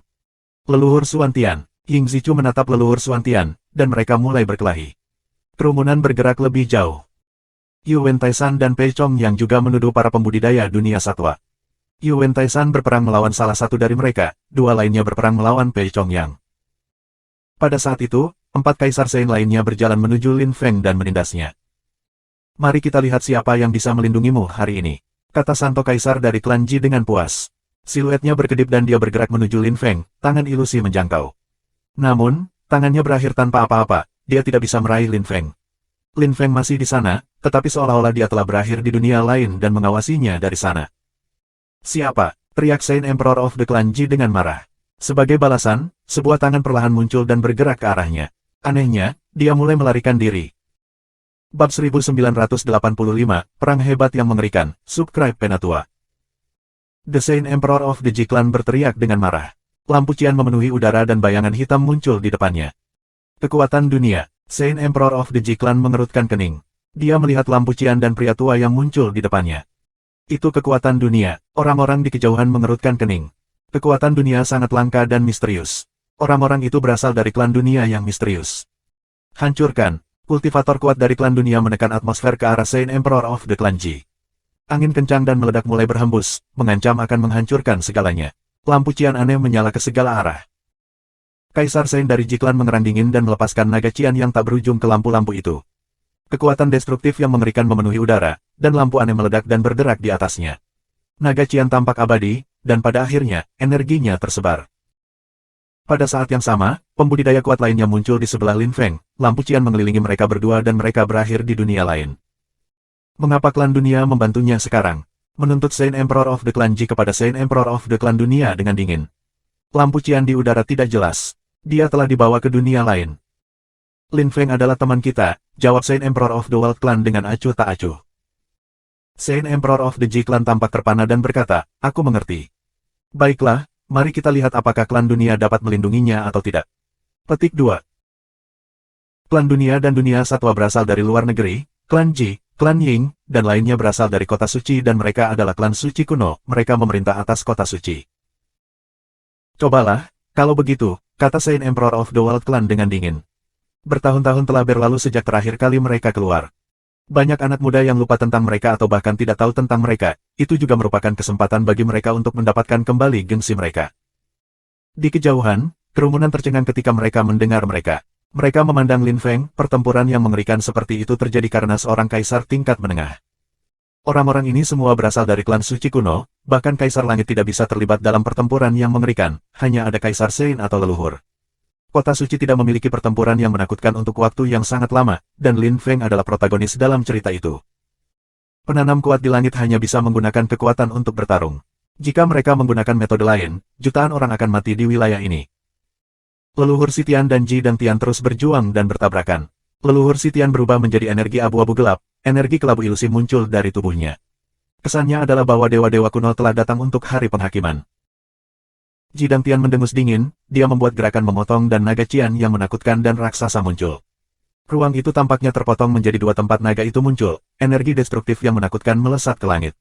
Leluhur Xuantian. Ying Zichu menatap leluhur Xuantian, dan mereka mulai berkelahi. Kerumunan bergerak lebih jauh. Yuan Taisan dan Pei Chong yang juga menuduh para pembudidaya dunia satwa. Yuan Taisan berperang melawan salah satu dari mereka, 2 lainnya berperang melawan Pei Chongyang. Pada saat itu, 4 kaisar Sein lainnya berjalan menuju Lin Feng dan menindasnya. Mari kita lihat siapa yang bisa melindungimu hari ini. kata Santo Kaisar dari klan Ji dengan puas. Siluetnya berkedip dan dia bergerak menuju Lin Feng, tangan ilusi menjangkau. Namun, tangannya berakhir tanpa apa-apa, dia tidak bisa meraih Lin Feng. Lin Feng masih di sana, tetapi seolah-olah dia telah berakhir di dunia lain dan mengawasinya dari sana. Siapa? Teriak Saint Emperor of the Clan Ji dengan marah. Sebagai balasan, sebuah tangan perlahan muncul dan bergerak ke arahnya. Anehnya, dia mulai melarikan diri. Bab 1985, Perang Hebat yang Mengerikan, Subscribe Penatua. The Saint Emperor of the Ji Clan berteriak dengan marah. Lampu cian memenuhi udara dan bayangan hitam muncul di depannya. Kekuatan dunia. Saint Emperor of the Ji Clan mengerutkan kening. Dia melihat lampu cian dan pria tua yang muncul di depannya. Itu kekuatan dunia. Orang-orang di kejauhan mengerutkan kening. Kekuatan dunia sangat langka dan misterius. Orang-orang itu berasal dari klan dunia yang misterius. Hancurkan. Kultivator kuat dari klan dunia menekan atmosfer ke arah Saint Emperor of the Clan Ji. Angin kencang dan meledak mulai berhembus, mengancam akan menghancurkan segalanya. Lampu cian aneh menyala ke segala arah. Kaisar Saint dari Ji Clan mengerang dingin dan melepaskan naga cian yang tak berujung ke lampu-lampu itu. Kekuatan destruktif yang mengerikan memenuhi udara, dan lampu aneh meledak dan bergerak di atasnya. Naga cian tampak abadi, dan pada akhirnya, energinya tersebar. Pada saat yang sama, pembudidaya kuat lainnya muncul di sebelah Lin Feng, lampu cian mengelilingi mereka berdua dan mereka berakhir di dunia lain. Mengapa klan dunia membantunya sekarang? Menuntut Saint Emperor of the Clan Ji kepada Saint Emperor of the Clan dunia dengan dingin. Lampu cian di udara tidak jelas. Dia telah dibawa ke dunia lain. Lin Feng adalah teman kita, jawab Saint Emperor of the World Clan dengan acuh tak acuh. Saint Emperor of the Ji Clan tampak terpana dan berkata, aku mengerti. Baiklah, mari kita lihat apakah klan dunia dapat melindunginya atau tidak. Petik 2. Klan dunia dan dunia satwa berasal dari luar negeri, klan Ji, klan Ying, dan lainnya berasal dari kota suci dan mereka adalah klan suci kuno, mereka memerintah atas kota suci. Cobalah, kalau begitu, kata Saint Emperor of the World Clan dengan dingin. Bertahun-tahun telah berlalu sejak terakhir kali mereka keluar. Banyak anak muda yang lupa tentang mereka atau bahkan tidak tahu tentang mereka, itu juga merupakan kesempatan bagi mereka untuk mendapatkan kembali gengsi mereka. Di kejauhan, kerumunan tercengang ketika mereka mendengar mereka. Mereka memandang Lin Feng, pertempuran yang mengerikan seperti itu terjadi karena seorang kaisar tingkat menengah. Orang-orang ini semua berasal dari klan suci kuno, bahkan Kaisar Langit tidak bisa terlibat dalam pertempuran yang mengerikan, hanya ada Kaisar Saint atau leluhur. Kota suci tidak memiliki pertempuran yang menakutkan untuk waktu yang sangat lama, dan Lin Feng adalah protagonis dalam cerita itu. Penanam kuat di langit hanya bisa menggunakan kekuatan untuk bertarung. Jika mereka menggunakan metode lain, jutaan orang akan mati di wilayah ini. Leluhur Sitian dan Ji dan Tian terus berjuang dan bertabrakan. Leluhur Sitian berubah menjadi energi abu-abu gelap, energi kelabu ilusi muncul dari tubuhnya. Kesannya adalah bahwa dewa-dewa kuno telah datang untuk hari penghakiman. Ji dan Tian mendengus dingin, dia membuat gerakan memotong dan naga cian yang menakutkan dan raksasa muncul. Ruang itu tampaknya terpotong menjadi dua tempat naga itu muncul, energi destruktif yang menakutkan melesat ke langit.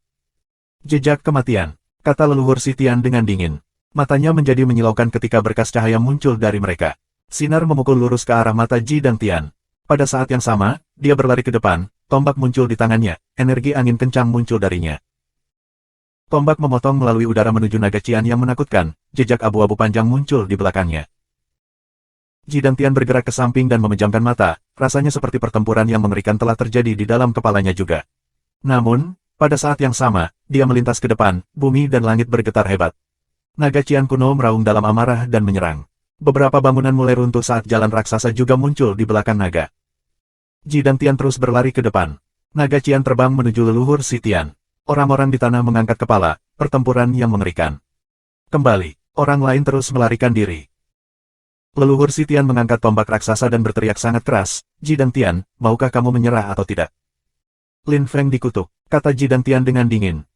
Jejak kematian, kata leluhur Sitian dengan dingin. Matanya menjadi menyilaukan ketika berkas cahaya muncul dari mereka. Sinar memukul lurus ke arah mata Ji dan Tian. Pada saat yang sama, dia berlari ke depan, tombak muncul di tangannya, energi angin kencang muncul darinya. Tombak memotong melalui udara menuju naga cian yang menakutkan, jejak abu-abu panjang muncul di belakangnya. Ji dan Tian bergerak ke samping dan memejamkan mata, rasanya seperti pertempuran yang mengerikan telah terjadi di dalam kepalanya juga. Namun, pada saat yang sama, dia melintas ke depan, bumi dan langit bergetar hebat. Naga cian kuno meraung dalam amarah dan menyerang. Beberapa bangunan mulai runtuh saat jalan raksasa juga muncul di belakang naga. Ji dan Tian terus berlari ke depan. Naga cian terbang menuju leluhur Sitian. Orang-orang di tanah mengangkat kepala, pertempuran yang mengerikan. Kembali, orang lain terus melarikan diri. Leluhur Sitian mengangkat tombak raksasa dan berteriak sangat keras, Ji dan Tian, maukah kamu menyerah atau tidak? Lin Feng dikutuk, kata Ji dan Tian dengan dingin.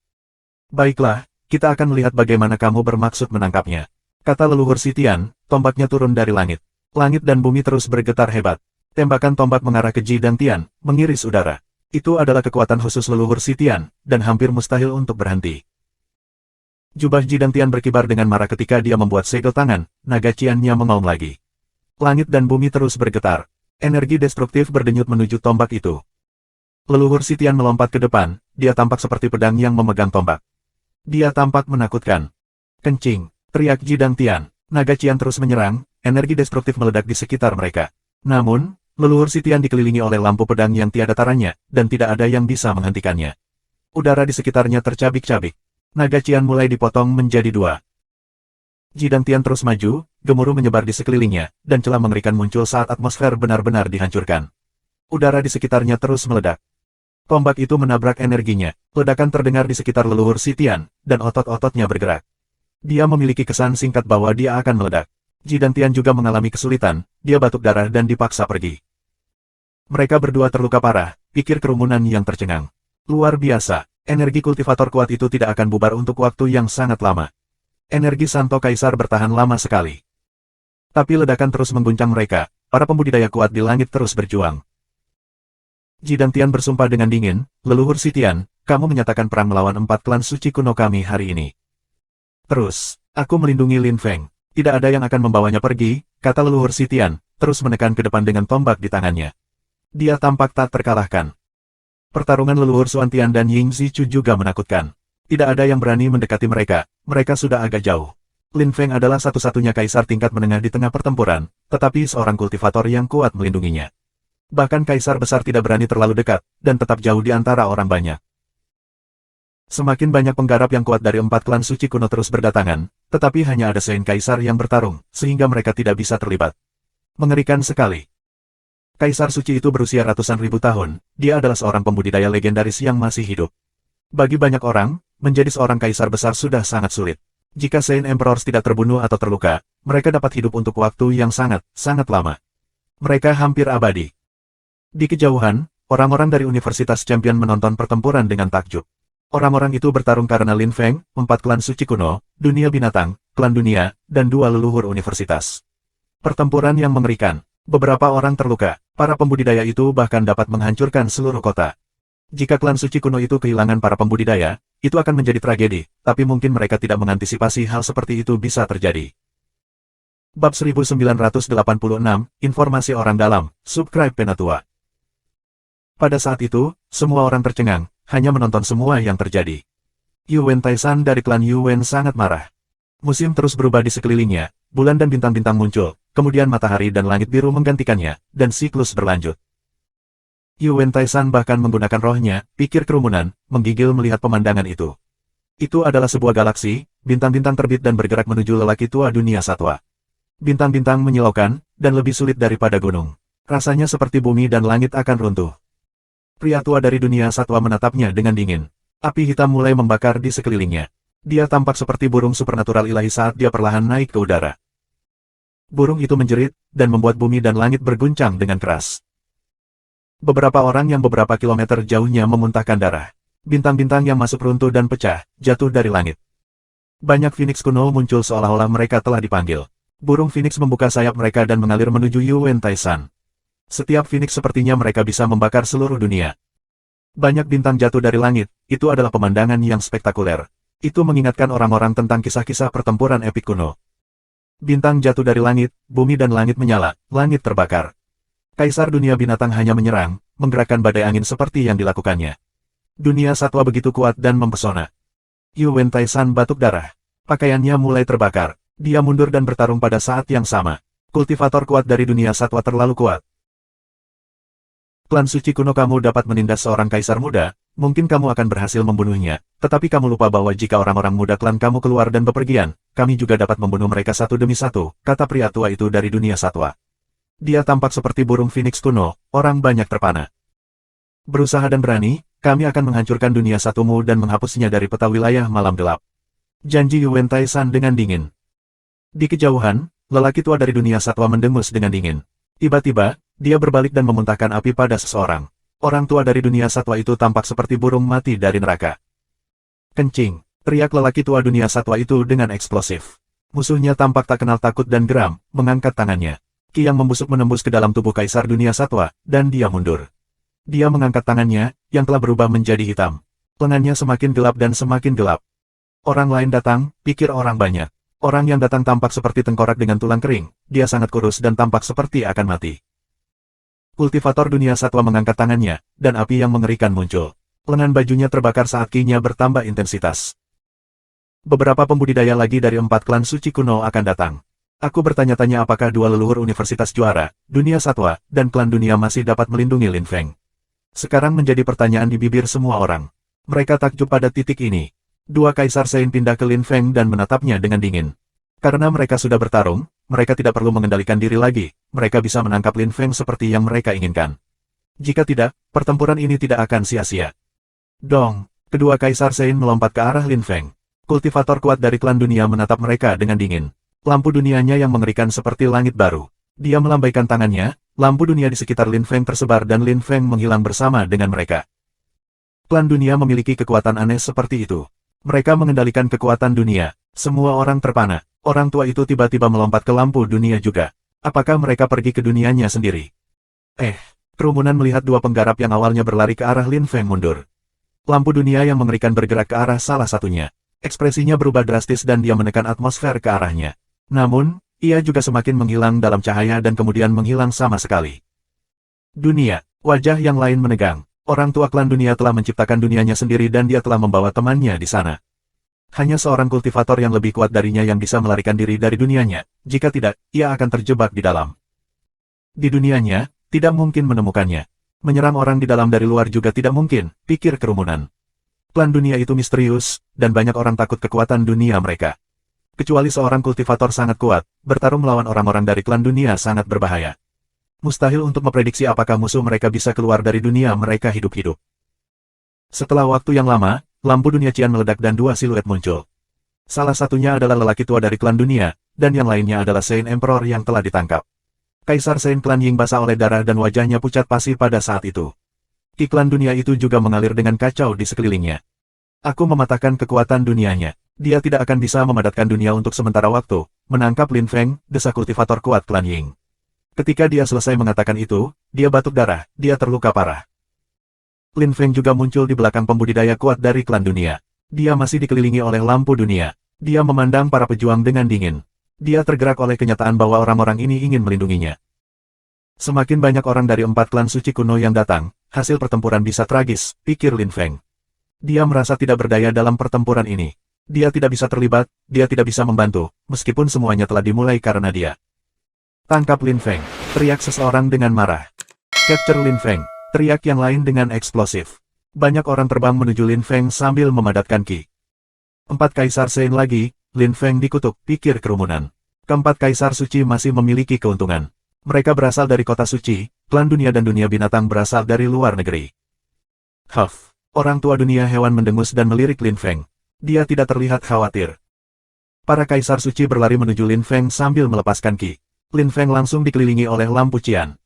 Baiklah, kita akan melihat bagaimana kamu bermaksud menangkapnya. Kata leluhur Sitian, tombaknya turun dari langit. Langit dan bumi terus bergetar hebat. Tembakan tombak mengarah ke Ji dan Tian, mengiris udara. Itu adalah kekuatan khusus leluhur Sitian, dan hampir mustahil untuk berhenti. Jubah Ji dan Tian berkibar dengan marah ketika dia membuat segel tangan, naga ciannya mengaum lagi. Langit dan bumi terus bergetar. Energi destruktif berdenyut menuju tombak itu. Leluhur Sitian melompat ke depan, dia tampak seperti pedang yang memegang tombak. Dia tampak menakutkan. Kencing, teriak Ji dan Tian. Naga cian terus menyerang, energi destruktif meledak di sekitar mereka. Namun, leluhur Sitian dikelilingi oleh lampu pedang yang tiada taranya, dan tidak ada yang bisa menghentikannya. Udara di sekitarnya tercabik-cabik. Naga Qian mulai dipotong menjadi dua. Ji dan Tian terus maju, gemuruh menyebar di sekelilingnya, dan celah mengerikan muncul saat atmosfer benar-benar dihancurkan. Udara di sekitarnya terus meledak. Tombak itu menabrak energinya, ledakan terdengar di sekitar leluhur si Tian, dan otot-ototnya bergerak. Dia memiliki kesan singkat bahwa dia akan meledak. Ji dan Tian juga mengalami kesulitan, dia batuk darah dan dipaksa pergi. Mereka berdua terluka parah, pikir kerumunan yang tercengang. Luar biasa, energi kultivator kuat itu tidak akan bubar untuk waktu yang sangat lama. Energi Santo Kaisar bertahan lama sekali. Tapi ledakan terus mengguncang mereka, para pembudidaya kuat di langit terus berjuang. Ji dan Tian bersumpah dengan dingin, leluhur si Tian, kamu menyatakan perang melawan 4 klan suci kuno kami hari ini. Terus, aku melindungi Lin Feng. Tidak ada yang akan membawanya pergi, kata leluhur si Tian, terus menekan ke depan dengan tombak di tangannya. Dia tampak tak terkalahkan. Pertarungan leluhur Xuan Tian dan Ying Zichu juga menakutkan. Tidak ada yang berani mendekati mereka, mereka sudah agak jauh. Lin Feng adalah satu-satunya kaisar tingkat menengah di tengah pertempuran, tetapi seorang kultivator yang kuat melindunginya. Bahkan kaisar besar tidak berani terlalu dekat, dan tetap jauh di antara orang banyak. Semakin banyak penggarap yang kuat dari 4 klan suci kuno terus berdatangan, tetapi hanya ada Sein kaisar yang bertarung, sehingga mereka tidak bisa terlibat. Mengerikan sekali. Kaisar suci itu berusia ratusan ribu tahun, dia adalah seorang pembudidaya legendaris yang masih hidup. Bagi banyak orang, menjadi seorang kaisar besar sudah sangat sulit. Jika Saint Emperors tidak terbunuh atau terluka, mereka dapat hidup untuk waktu yang sangat lama. Mereka hampir abadi. Di kejauhan, orang-orang dari Universitas Champion menonton pertempuran dengan takjub. Orang-orang itu bertarung karena Lin Feng, 4 klan suci kuno, dunia binatang, klan dunia, dan 2 leluhur universitas. Pertempuran yang mengerikan. Beberapa orang terluka, para pembudidaya itu bahkan dapat menghancurkan seluruh kota. Jika klan suci kuno itu kehilangan para pembudidaya, itu akan menjadi tragedi, tapi mungkin mereka tidak mengantisipasi hal seperti itu bisa terjadi. Bab 1986, Informasi Orang Dalam, Subscribe Penatua. Pada saat itu, semua orang tercengang, hanya menonton semua yang terjadi. Yuwen Taisan dari klan Yuwen sangat marah. Musim terus berubah di sekelilingnya, bulan dan bintang-bintang muncul, kemudian matahari dan langit biru menggantikannya, dan siklus berlanjut. Yuwen Taisan bahkan menggunakan rohnya, pikir kerumunan, menggigil melihat pemandangan itu. Itu adalah sebuah galaksi, bintang-bintang terbit dan bergerak menuju lelaki tua dunia satwa. Bintang-bintang menyilaukan, dan lebih sulit daripada gunung. Rasanya seperti bumi dan langit akan runtuh. Pria tua dari dunia satwa menatapnya dengan dingin. Api hitam mulai membakar di sekelilingnya. Dia tampak seperti burung supernatural ilahi saat dia perlahan naik ke udara. Burung itu menjerit, dan membuat bumi dan langit berguncang dengan keras. Beberapa orang yang beberapa kilometer jauhnya memuntahkan darah. Bintang-bintang yang masuk runtuh dan pecah, jatuh dari langit. Banyak Phoenix kuno muncul seolah-olah mereka telah dipanggil. Burung Phoenix membuka sayap mereka dan mengalir menuju Yuwen Taisan. Setiap Phoenix sepertinya mereka bisa membakar seluruh dunia. Banyak bintang jatuh dari langit, itu adalah pemandangan yang spektakuler. Itu mengingatkan orang-orang tentang kisah-kisah pertempuran epik kuno. Bintang jatuh dari langit, bumi dan langit menyala, langit terbakar. Kaisar dunia binatang hanya menyerang, menggerakkan badai angin seperti yang dilakukannya. Dunia satwa begitu kuat dan mempesona. Yuwen Taisan batuk darah. Pakaiannya mulai terbakar. Dia mundur dan bertarung pada saat yang sama. Kultivator kuat dari dunia satwa terlalu kuat. Klan suci kuno kamu dapat menindas seorang kaisar muda, mungkin kamu akan berhasil membunuhnya, tetapi kamu lupa bahwa jika orang-orang muda klan kamu keluar dan bepergian, kami juga dapat membunuh mereka satu demi satu, kata pria tua itu dari dunia satwa. Dia tampak seperti burung Phoenix kuno, orang banyak terpana. Berusaha dan berani, kami akan menghancurkan dunia satumu dan menghapusnya dari peta wilayah malam gelap. Janji Yuwen Taisan dengan dingin. Di kejauhan, lelaki tua dari dunia satwa mendengus dengan dingin. Tiba-tiba, dia berbalik dan memuntahkan api pada seseorang. Orang tua dari dunia satwa itu tampak seperti burung mati dari neraka. Kencing, teriak lelaki tua dunia satwa itu dengan eksplosif. Musuhnya tampak tak kenal takut dan geram, mengangkat tangannya. Ki yang membusuk menembus ke dalam tubuh kaisar dunia satwa, dan dia mundur. Dia mengangkat tangannya, yang telah berubah menjadi hitam. Lengannya semakin gelap dan semakin gelap. Orang lain datang, pikir orang banyak. Orang yang datang tampak seperti tengkorak dengan tulang kering, dia sangat kurus dan tampak seperti akan mati. Kultivator dunia satwa mengangkat tangannya, dan api yang mengerikan muncul. Lengan bajunya terbakar saat ki-nya bertambah intensitas. Beberapa pembudidaya lagi dari 4 klan suci kuno akan datang. Aku bertanya-tanya apakah 2 leluhur universitas juara, dunia satwa, dan klan dunia masih dapat melindungi Lin Feng. Sekarang menjadi pertanyaan di bibir semua orang. Mereka takjub pada titik ini. Dua Kaisar Sein pindah ke Lin Feng dan menatapnya dengan dingin. Karena mereka sudah bertarung, mereka tidak perlu mengendalikan diri lagi, mereka bisa menangkap Lin Feng seperti yang mereka inginkan. Jika tidak, pertempuran ini tidak akan sia-sia. Dong, kedua Kaisar Sein melompat ke arah Lin Feng. Kultivator kuat dari klan dunia menatap mereka dengan dingin. Lampu dunianya yang mengerikan seperti langit baru. Dia melambaikan tangannya, lampu dunia di sekitar Lin Feng tersebar dan Lin Feng menghilang bersama dengan mereka. Klan dunia memiliki kekuatan aneh seperti itu. Mereka mengendalikan kekuatan dunia. Semua orang terpana. Orang tua itu tiba-tiba melompat ke lampu dunia juga. Apakah mereka pergi ke dunianya sendiri? Kerumunan melihat dua penggarap yang awalnya berlari ke arah Lin Feng mundur. Lampu dunia yang mengerikan bergerak ke arah salah satunya. Ekspresinya berubah drastis dan dia menekan atmosfer ke arahnya. Namun, ia juga semakin menghilang dalam cahaya dan kemudian menghilang sama sekali. Dunia, wajah yang lain menegang. Orang tua klan dunia telah menciptakan dunianya sendiri dan dia telah membawa temannya di sana. Hanya seorang kultivator yang lebih kuat darinya yang bisa melarikan diri dari dunianya. Jika tidak, ia akan terjebak di dalam. Di dunianya, tidak mungkin menemukannya. Menyerang orang di dalam dari luar juga tidak mungkin, pikir kerumunan. Klan dunia itu misterius, dan banyak orang takut kekuatan dunia mereka. Kecuali seorang kultivator sangat kuat, bertarung melawan orang-orang dari klan dunia sangat berbahaya. Mustahil untuk memprediksi apakah musuh mereka bisa keluar dari dunia mereka hidup-hidup. Setelah waktu yang lama, lampu dunia Qian meledak dan dua siluet muncul. Salah satunya adalah lelaki tua dari klan dunia, dan yang lainnya adalah Sein Emperor yang telah ditangkap. Kaisar Sein klan Ying basah oleh darah dan wajahnya pucat pasi pada saat itu. Ki klan dunia itu juga mengalir dengan kacau di sekelilingnya. Aku mematahkan kekuatan dunianya. Dia tidak akan bisa memadatkan dunia untuk sementara waktu. Menangkap Lin Feng, desa kultivator kuat klan Ying. Ketika dia selesai mengatakan itu, dia batuk darah, dia terluka parah. Lin Feng juga muncul di belakang pembudidaya kuat dari klan dunia. Dia masih dikelilingi oleh lampu dunia. Dia memandang para pejuang dengan dingin. Dia tergerak oleh kenyataan bahwa orang-orang ini ingin melindunginya. Semakin banyak orang dari 4 klan suci kuno yang datang, hasil pertempuran bisa tragis, pikir Lin Feng. Dia merasa tidak berdaya dalam pertempuran ini. Dia tidak bisa terlibat, dia tidak bisa membantu, meskipun semuanya telah dimulai karena dia. Tangkap Lin Feng, teriak seseorang dengan marah. Capture Lin Feng, teriak yang lain dengan eksplosif. Banyak orang terbang menuju Lin Feng sambil memadatkan ki. 4 Kaisar Sein lagi, Lin Feng dikutuk, pikir kerumunan. Keempat Kaisar Suci masih memiliki keuntungan. Mereka berasal dari kota suci, klan dunia dan dunia binatang berasal dari luar negeri. Huff, orang tua dunia hewan mendengus dan melirik Lin Feng. Dia tidak terlihat khawatir. Para Kaisar Suci berlari menuju Lin Feng sambil melepaskan ki. Lin Feng langsung dikelilingi oleh lampu Qian.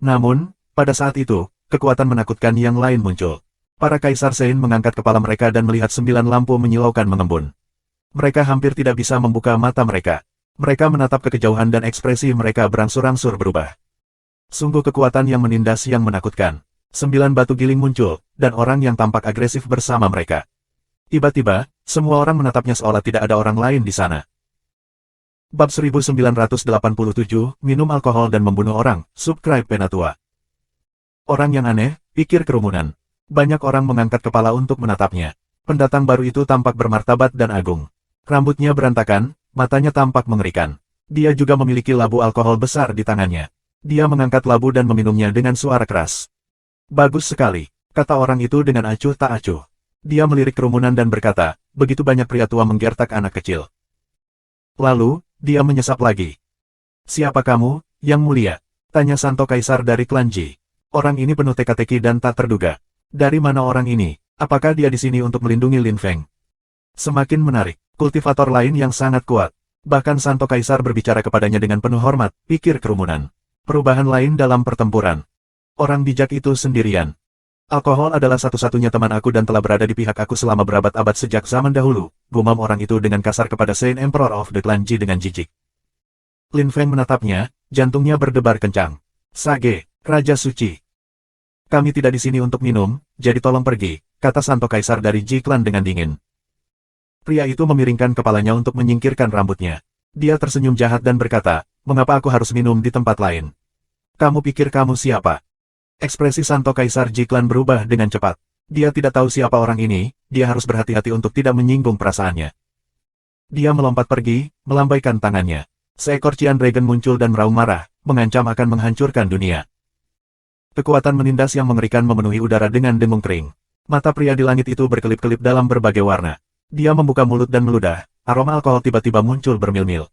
Namun, pada saat itu, kekuatan menakutkan yang lain muncul. Para Kaisar Sein mengangkat kepala mereka dan melihat 9 lampu menyilaukan mengembun. Mereka hampir tidak bisa membuka mata mereka. Mereka menatap ke kejauhan dan ekspresi mereka berangsur-angsur berubah. Sungguh kekuatan yang menindas yang menakutkan. 9 batu giling muncul, dan orang yang tampak agresif bersama mereka. Tiba-tiba, semua orang menatapnya seolah tidak ada orang lain di sana. Bab 1987, minum alkohol dan membunuh orang, subscribe Penatua. Orang yang aneh, pikir kerumunan. Banyak orang mengangkat kepala untuk menatapnya. Pendatang baru itu tampak bermartabat dan agung. Rambutnya berantakan, matanya tampak mengerikan. Dia juga memiliki labu alkohol besar di tangannya. Dia mengangkat labu dan meminumnya dengan suara keras. Bagus sekali, kata orang itu dengan acuh tak acuh. Dia melirik kerumunan dan berkata, begitu banyak pria tua menggertak anak kecil. Lalu, dia menyesap lagi. Siapa kamu, Yang Mulia? Tanya Santo Kaisar dari klan Ji. Orang ini penuh teka-teki dan tak terduga. Dari mana orang ini? Apakah dia di sini untuk melindungi Lin Feng? Semakin menarik, kultivator lain yang sangat kuat. Bahkan Santo Kaisar berbicara kepadanya dengan penuh hormat, pikir kerumunan. Perubahan lain dalam pertempuran. Orang bijak itu sendirian. Alkohol adalah satu-satunya teman aku dan telah berada di pihak aku selama berabad-abad sejak zaman dahulu, gumam orang itu dengan kasar kepada Sein Emperor of the Clan Ji dengan jijik. Lin Feng menatapnya, jantungnya berdebar kencang. Sage, Raja Suci. Kami tidak di sini untuk minum, jadi tolong pergi, kata Santo Kaisar dari Ji Clan dengan dingin. Pria itu memiringkan kepalanya untuk menyingkirkan rambutnya. Dia tersenyum jahat dan berkata, mengapa aku harus minum di tempat lain? Kamu pikir kamu siapa? Ekspresi Santo Kaisar Ji Clan berubah dengan cepat. Dia tidak tahu siapa orang ini, dia harus berhati-hati untuk tidak menyinggung perasaannya. Dia melompat pergi, melambaikan tangannya. Seekor Qian Dragon muncul dan meraung marah, mengancam akan menghancurkan dunia. Kekuatan menindas yang mengerikan memenuhi udara dengan dengung kering. Mata pria di langit itu berkelip-kelip dalam berbagai warna. Dia membuka mulut dan meludah, aroma alkohol tiba-tiba muncul bermil-mil.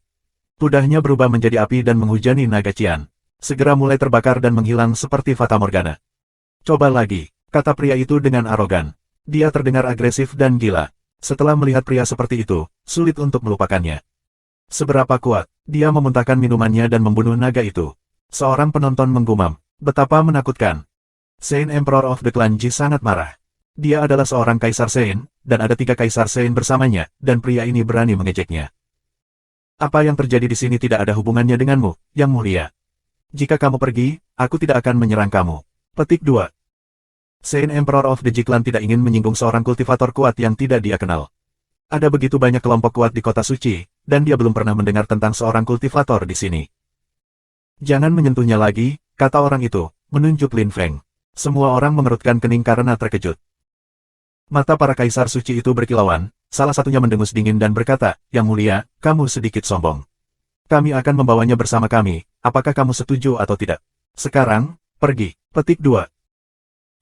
Ludahnya berubah menjadi api dan menghujani naga cian. Segera mulai terbakar dan menghilang seperti fata morgana. Coba lagi, kata pria itu dengan arogan. Dia terdengar agresif dan gila. Setelah melihat pria seperti itu, sulit untuk melupakannya. Seberapa kuat, dia memuntahkan minumannya dan membunuh naga itu. Seorang penonton menggumam, betapa menakutkan. Saint Emperor of the Clan Ji sangat marah. Dia adalah seorang kaisar Saint, dan ada 3 kaisar Saint bersamanya, dan pria ini berani mengejeknya. Apa yang terjadi di sini tidak ada hubungannya denganmu, Yang Mulia. Jika kamu pergi, aku tidak akan menyerang kamu. Petik 2. Saint Emperor of the Ji Clan tidak ingin menyinggung seorang kultivator kuat yang tidak dia kenal. Ada begitu banyak kelompok kuat di kota suci, dan dia belum pernah mendengar tentang seorang kultivator di sini. Jangan menyentuhnya lagi, kata orang itu, menunjuk Lin Feng. Semua orang mengerutkan kening karena terkejut. Mata para kaisar suci itu berkilauan, salah satunya mendengus dingin dan berkata, Yang Mulia, kamu sedikit sombong. Kami akan membawanya bersama kami, apakah kamu setuju atau tidak? Sekarang, pergi. Petik 2.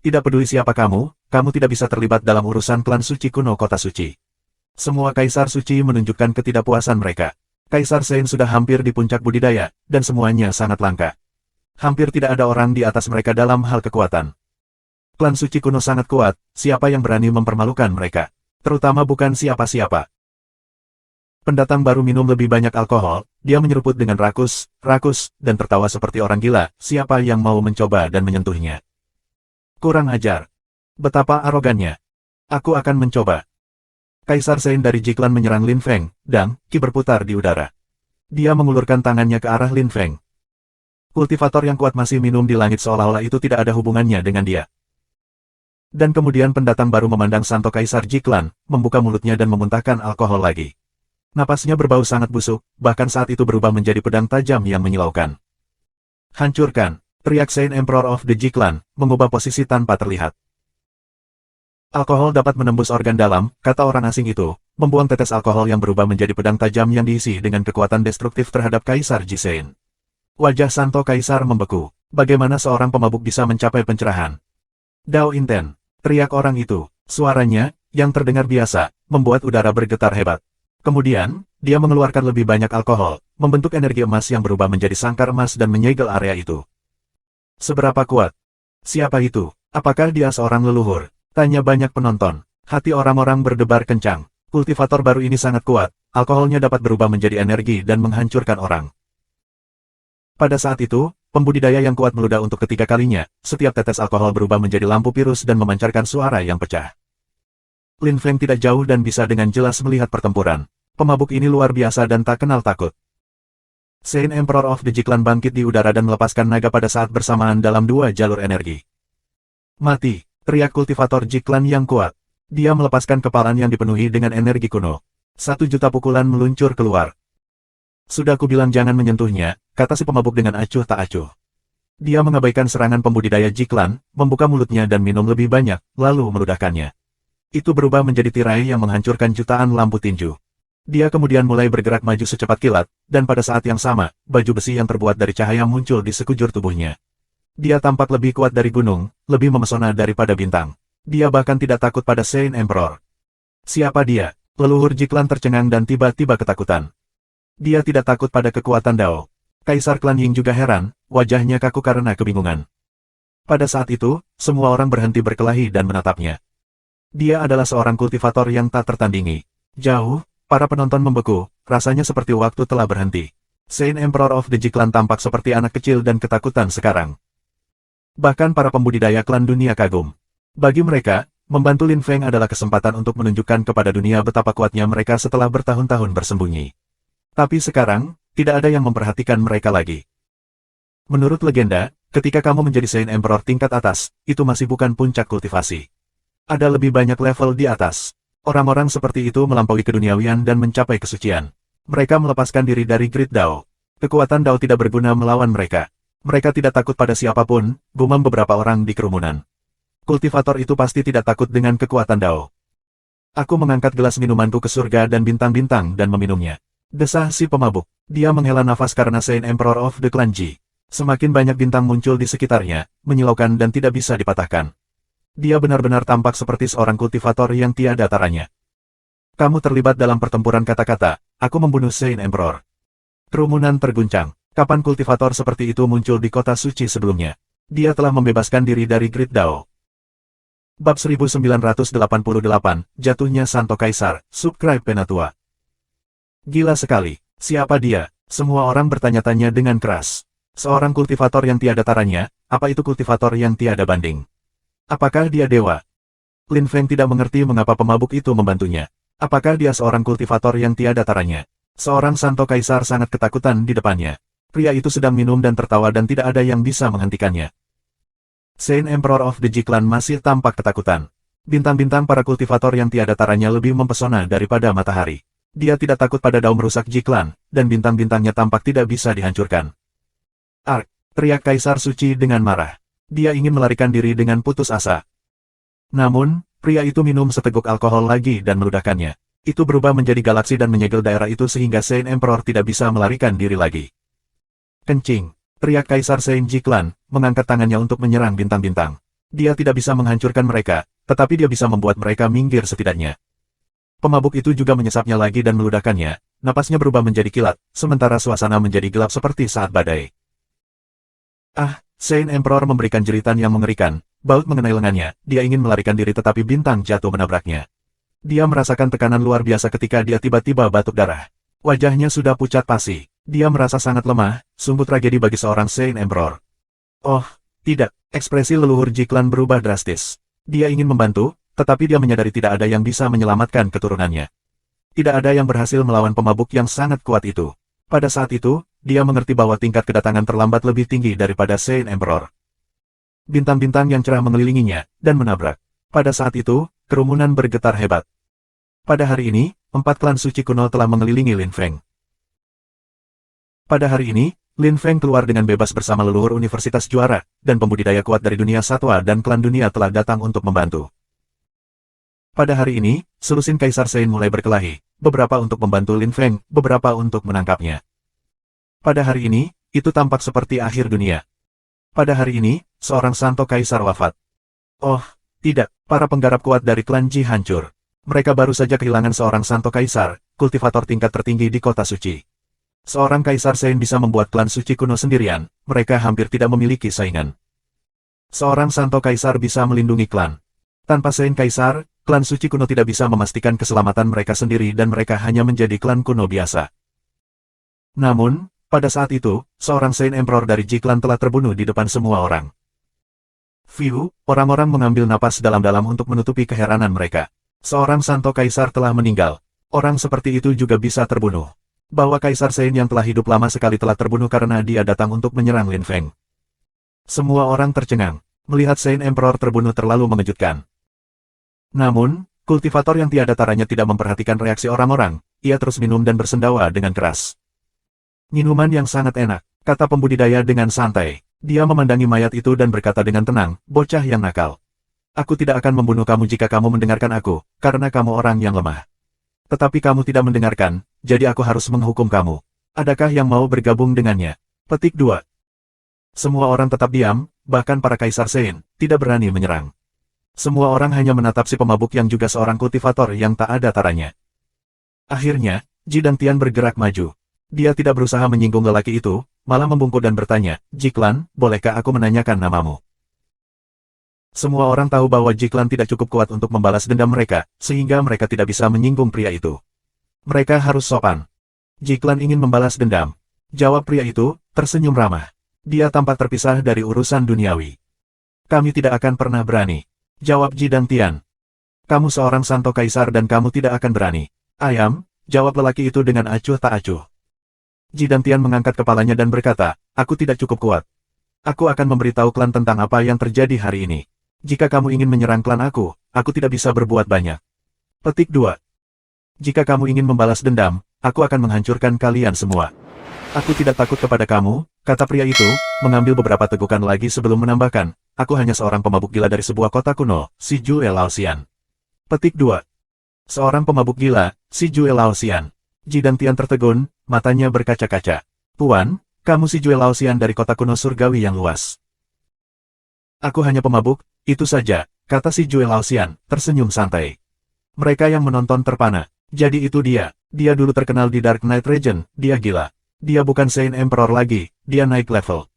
Tidak peduli siapa kamu tidak bisa terlibat dalam urusan klan suci kuno kota suci. Semua kaisar suci menunjukkan ketidakpuasan mereka. Kaisar Saint sudah hampir di puncak budidaya, dan semuanya sangat langka. Hampir tidak ada orang di atas mereka dalam hal kekuatan. Klan suci kuno sangat kuat, siapa yang berani mempermalukan mereka? Terutama bukan siapa-siapa. Pendatang baru minum lebih banyak alkohol, dia menyeruput dengan rakus, dan tertawa seperti orang gila, siapa yang mau mencoba dan menyentuhnya? Kurang ajar. Betapa arogannya. Aku akan mencoba. Kaisar Saint dari Ji Clan menyerang Lin Feng, dan ki berputar di udara. Dia mengulurkan tangannya ke arah Lin Feng. Kultivator yang kuat masih minum di langit seolah-olah itu tidak ada hubungannya dengan dia. Dan kemudian pendatang baru memandang Santo Kaisar Ji Clan, membuka mulutnya dan memuntahkan alkohol lagi. Napasnya berbau sangat busuk, bahkan saat itu berubah menjadi pedang tajam yang menyilaukan. Hancurkan, teriak Saint Emperor of the Ji Clan, mengubah posisi tanpa terlihat. Alkohol dapat menembus organ dalam, kata orang asing itu, membuang tetes alkohol yang berubah menjadi pedang tajam yang diisi dengan kekuatan destruktif terhadap Kaisar Ji Saint. Wajah Santo Kaisar membeku. Bagaimana seorang pemabuk bisa mencapai pencerahan? Dao Inten, teriak orang itu. Suaranya, yang terdengar biasa, membuat udara bergetar hebat. Kemudian, dia mengeluarkan lebih banyak alkohol, membentuk energi emas yang berubah menjadi sangkar emas dan menyegel area itu. Seberapa kuat? Siapa itu? Apakah dia seorang leluhur? Tanya banyak penonton. Hati orang-orang berdebar kencang. Kultivator baru ini sangat kuat, alkoholnya dapat berubah menjadi energi dan menghancurkan orang. Pada saat itu, pembudidaya yang kuat meludah untuk ketiga kalinya, setiap tetes alkohol berubah menjadi lampu virus dan memancarkan suara yang pecah. Lin Feng tidak jauh dan bisa dengan jelas melihat pertempuran. Pemabuk ini luar biasa dan tak kenal takut. Saint Emperor of the Ji Clan bangkit di udara dan melepaskan naga pada saat bersamaan dalam 2 jalur energi. Mati, teriak kultivator Ji Clan yang kuat. Dia melepaskan kepalan yang dipenuhi dengan energi kuno. 1 juta pukulan meluncur keluar. Sudah aku bilang jangan menyentuhnya, kata si pemabuk dengan acuh tak acuh. Dia mengabaikan serangan pembudidaya Ji Clan, membuka mulutnya dan minum lebih banyak, lalu meludahkannya. Itu berubah menjadi tirai yang menghancurkan jutaan lampu tinju. Dia kemudian mulai bergerak maju secepat kilat, dan pada saat yang sama, baju besi yang terbuat dari cahaya muncul di sekujur tubuhnya. Dia tampak lebih kuat dari gunung, lebih memesona daripada bintang. Dia bahkan tidak takut pada Saint Emperor. Siapa dia? Leluhur Ji Clan tercengang dan tiba-tiba ketakutan. Dia tidak takut pada kekuatan Dao. Kaisar Klan Ying juga heran, wajahnya kaku karena kebingungan. Pada saat itu, semua orang berhenti berkelahi dan menatapnya. Dia adalah seorang kultivator yang tak tertandingi. Jauh, para penonton membeku, rasanya seperti waktu telah berhenti. Saint Emperor of the Ji Clan tampak seperti anak kecil dan ketakutan sekarang. Bahkan para pembudidaya klan dunia kagum. Bagi mereka, membantu Lin Feng adalah kesempatan untuk menunjukkan kepada dunia betapa kuatnya mereka setelah bertahun-tahun bersembunyi. Tapi sekarang, tidak ada yang memperhatikan mereka lagi. Menurut legenda, ketika kamu menjadi Saint Emperor tingkat atas, itu masih bukan puncak kultivasi. Ada lebih banyak level di atas. Orang-orang seperti itu melampaui keduniawian dan mencapai kesucian. Mereka melepaskan diri dari Great Dao. Kekuatan Dao tidak berguna melawan mereka. Mereka tidak takut pada siapapun, gumam beberapa orang di kerumunan. Kultivator itu pasti tidak takut dengan kekuatan Dao. Aku mengangkat gelas minumanku ke surga dan bintang-bintang dan meminumnya. Desah si pemabuk. Dia menghela nafas karena Saint Emperor of the Clan Ji. Semakin banyak bintang muncul di sekitarnya, menyilaukan dan tidak bisa dipatahkan. Dia benar-benar tampak seperti seorang kultivator yang tiada taranya. Kamu terlibat dalam pertempuran kata-kata, aku membunuh Saint Emperor. Kerumunan terguncang. Kapan kultivator seperti itu muncul di kota suci sebelumnya? Dia telah membebaskan diri dari Great Dao. Bab 1988, Jatuhnya Santo Kaisar, Subscribe Penatua. Gila sekali, siapa dia? Semua orang bertanya-tanya dengan keras. Seorang kultivator yang tiada taranya, apa itu kultivator yang tiada banding? Apakah dia dewa? Lin Feng tidak mengerti mengapa pemabuk itu membantunya. Apakah dia seorang kultivator yang tiada taranya? Seorang Santo Kaisar sangat ketakutan di depannya. Pria itu sedang minum dan tertawa dan tidak ada yang bisa menghentikannya. Saint Emperor of the Ji Clan masih tampak ketakutan. Bintang-bintang para kultivator yang tiada taranya lebih mempesona daripada matahari. Dia tidak takut pada Dao merusak Ji Clan, dan bintang-bintangnya tampak tidak bisa dihancurkan. Ark! Teriak Kaisar Suci dengan marah. Dia ingin melarikan diri dengan putus asa. Namun, pria itu minum seteguk alkohol lagi dan meledakkannya. Itu berubah menjadi galaksi dan menyegel daerah itu sehingga Saint Emperor tidak bisa melarikan diri lagi. Kencing! Teriak Kaisar Saint Ji Clan, mengangkat tangannya untuk menyerang bintang-bintang. Dia tidak bisa menghancurkan mereka, tetapi dia bisa membuat mereka minggir setidaknya. Pemabuk itu juga menyesapnya lagi dan meludahkannya, napasnya berubah menjadi kilat, sementara suasana menjadi gelap seperti saat badai. Ah, Saint Emperor memberikan jeritan yang mengerikan, baut mengenai lengannya, dia ingin melarikan diri tetapi bintang jatuh menabraknya. Dia merasakan tekanan luar biasa ketika dia tiba-tiba batuk darah. Wajahnya sudah pucat pasi. Dia merasa sangat lemah, sungguh tragedi bagi seorang Saint Emperor. Oh, tidak, ekspresi leluhur Ji Clan berubah drastis. Dia ingin membantu, tetapi dia menyadari tidak ada yang bisa menyelamatkan keturunannya. Tidak ada yang berhasil melawan pemabuk yang sangat kuat itu. Pada saat itu, dia mengerti bahwa tingkat kedatangan terlambat lebih tinggi daripada Saint Emperor. Bintang-bintang yang cerah mengelilinginya, dan menabrak. Pada saat itu, kerumunan bergetar hebat. Pada hari ini, 4 klan suci kuno telah mengelilingi Lin Feng. Pada hari ini, Lin Feng keluar dengan bebas bersama leluhur universitas juara, dan pembudidaya kuat dari dunia satwa dan klan dunia telah datang untuk membantu. Pada hari ini, selusin Kaisar Saint mulai berkelahi, beberapa untuk membantu Lin Feng, beberapa untuk menangkapnya. Pada hari ini, itu tampak seperti akhir dunia. Pada hari ini, seorang Santo Kaisar wafat. Oh, tidak, para penggarap kuat dari klan Ji hancur. Mereka baru saja kehilangan seorang Santo Kaisar, kultivator tingkat tertinggi di kota suci. Seorang Kaisar Saint bisa membuat klan suci kuno sendirian, mereka hampir tidak memiliki saingan. Seorang Santo Kaisar bisa melindungi klan. Tanpa Saint Kaisar, klan suci kuno tidak bisa memastikan keselamatan mereka sendiri dan mereka hanya menjadi klan kuno biasa. Namun, pada saat itu, seorang Saint Emperor dari Ji Clan telah terbunuh di depan semua orang. Fiu, orang-orang mengambil napas dalam-dalam untuk menutupi keheranan mereka. Seorang Santo Kaisar telah meninggal. Orang seperti itu juga bisa terbunuh. Bahwa Kaisar Saint yang telah hidup lama sekali telah terbunuh karena dia datang untuk menyerang Lin Feng. Semua orang tercengang. Melihat Saint Emperor terbunuh terlalu mengejutkan. Namun, kultivator yang tiada taranya tidak memperhatikan reaksi orang-orang. Ia terus minum dan bersendawa dengan keras. Minuman yang sangat enak, kata pembudidaya dengan santai. Dia memandangi mayat itu dan berkata dengan tenang, bocah yang nakal. Aku tidak akan membunuh kamu jika kamu mendengarkan aku, karena kamu orang yang lemah. Tetapi kamu tidak mendengarkan, jadi aku harus menghukum kamu. Adakah yang mau bergabung dengannya? Petik 2. Semua orang tetap diam, bahkan para Kaisar Saint, tidak berani menyerang. Semua orang hanya menatap si pemabuk yang juga seorang kultivator yang tak ada taranya. Akhirnya, Ji Dangtian bergerak maju. Dia tidak berusaha menyinggung lelaki itu, malah membungkuk dan bertanya, Ji Clan, bolehkah aku menanyakan namamu? Semua orang tahu bahwa Ji Clan tidak cukup kuat untuk membalas dendam mereka, sehingga mereka tidak bisa menyinggung pria itu. Mereka harus sopan. Ji Clan ingin membalas dendam. Jawab pria itu, tersenyum ramah. Dia tampak terpisah dari urusan duniawi. Kami tidak akan pernah berani. Jawab Ji Dangtian. Kamu seorang Santo Kaisar dan kamu tidak akan berani. Ayam, jawab lelaki itu dengan acuh tak acuh. Ji Dangtian mengangkat kepalanya dan berkata, aku tidak cukup kuat. Aku akan memberitahu klan tentang apa yang terjadi hari ini. Jika kamu ingin menyerang klan aku tidak bisa berbuat banyak. Petik 2. Jika kamu ingin membalas dendam, aku akan menghancurkan kalian semua. Aku tidak takut kepada kamu, kata pria itu, mengambil beberapa tegukan lagi sebelum menambahkan, aku hanya seorang pemabuk gila dari sebuah kota kuno, si Zhuge Laoxian. Petik 2. Seorang pemabuk gila, si Zhuge Laoxian. Ji Dangtian tertegun, matanya berkaca-kaca. Tuan, kamu si Zhuge Laoxian dari kota kuno surgawi yang luas. Aku hanya pemabuk, itu saja, kata si Jue Laoxian, tersenyum santai. Mereka yang menonton terpana. Jadi itu dia. Dia dulu terkenal di Dark Knight Region, dia gila. Dia bukan Saint Emperor lagi, dia naik level.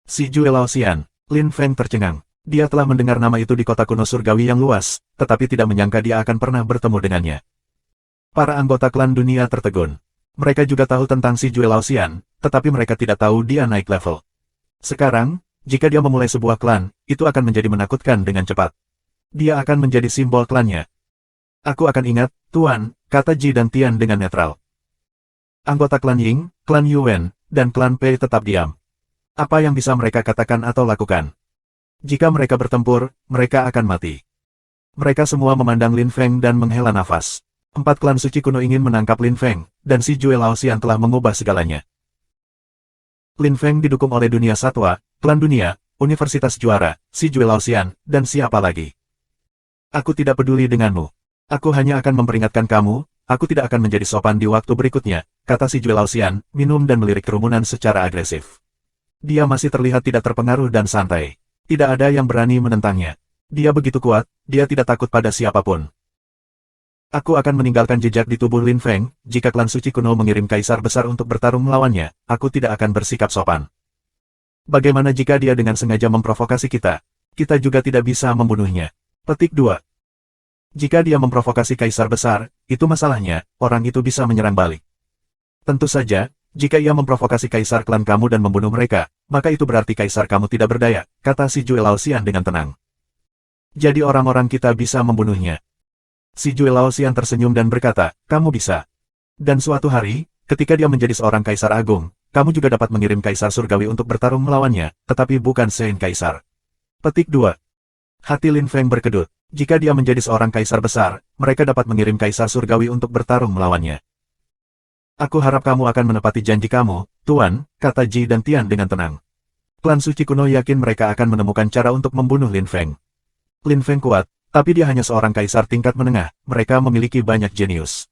Si Jue Laoxian, Lin Feng tercengang. Dia telah mendengar nama itu di kota kuno surgawi yang luas, tetapi tidak menyangka dia akan pernah bertemu dengannya. Para anggota klan dunia tertegun. Mereka juga tahu tentang si Jue Laoxian, tetapi mereka tidak tahu dia naik level. Sekarang, jika dia memulai sebuah klan, itu akan menjadi menakutkan dengan cepat. Dia akan menjadi simbol klannya. Aku akan ingat, Tuan, kata Ji dan Tian dengan netral. Anggota klan Ying, klan Yuan, dan klan Pei tetap diam. Apa yang bisa mereka katakan atau lakukan? Jika mereka bertempur, mereka akan mati. Mereka semua memandang Lin Feng dan menghela nafas. 4 klan suci kuno ingin menangkap Lin Feng, dan si Jue Laoxian telah mengubah segalanya. Lin Feng didukung oleh dunia satwa, klan dunia, universitas juara, si Jue Laoxian, dan siapa lagi. Aku tidak peduli denganmu. Aku hanya akan memperingatkan kamu, aku tidak akan menjadi sopan di waktu berikutnya, kata si Jue Laoxian, minum dan melirik kerumunan secara agresif. Dia masih terlihat tidak terpengaruh dan santai. Tidak ada yang berani menentangnya. Dia begitu kuat, dia tidak takut pada siapapun. Aku akan meninggalkan jejak di tubuh Lin Feng, jika klan suci kuno mengirim kaisar besar untuk bertarung melawannya, aku tidak akan bersikap sopan. Bagaimana jika dia dengan sengaja memprovokasi kita? Kita juga tidak bisa membunuhnya. Petik 2. Jika dia memprovokasi kaisar besar, itu masalahnya, orang itu bisa menyerang balik. Tentu saja, jika ia memprovokasi kaisar klan kamu dan membunuh mereka, maka itu berarti kaisar kamu tidak berdaya, kata si Jue Laoxian dengan tenang. Jadi orang-orang kita bisa membunuhnya. Si Jue Laoxian tersenyum dan berkata, kamu bisa. Dan suatu hari, ketika dia menjadi seorang kaisar agung, kamu juga dapat mengirim kaisar surgawi untuk bertarung melawannya, tetapi bukan Saint Kaisar. Petik 2. Hati Lin Feng berkedut. Jika dia menjadi seorang kaisar besar, mereka dapat mengirim kaisar surgawi untuk bertarung melawannya. Aku harap kamu akan menepati janji kamu, Tuan, kata Ji dan Tian dengan tenang. Klan suci kuno yakin mereka akan menemukan cara untuk membunuh Lin Feng. Lin Feng kuat, tapi dia hanya seorang kaisar tingkat menengah, mereka memiliki banyak jenius.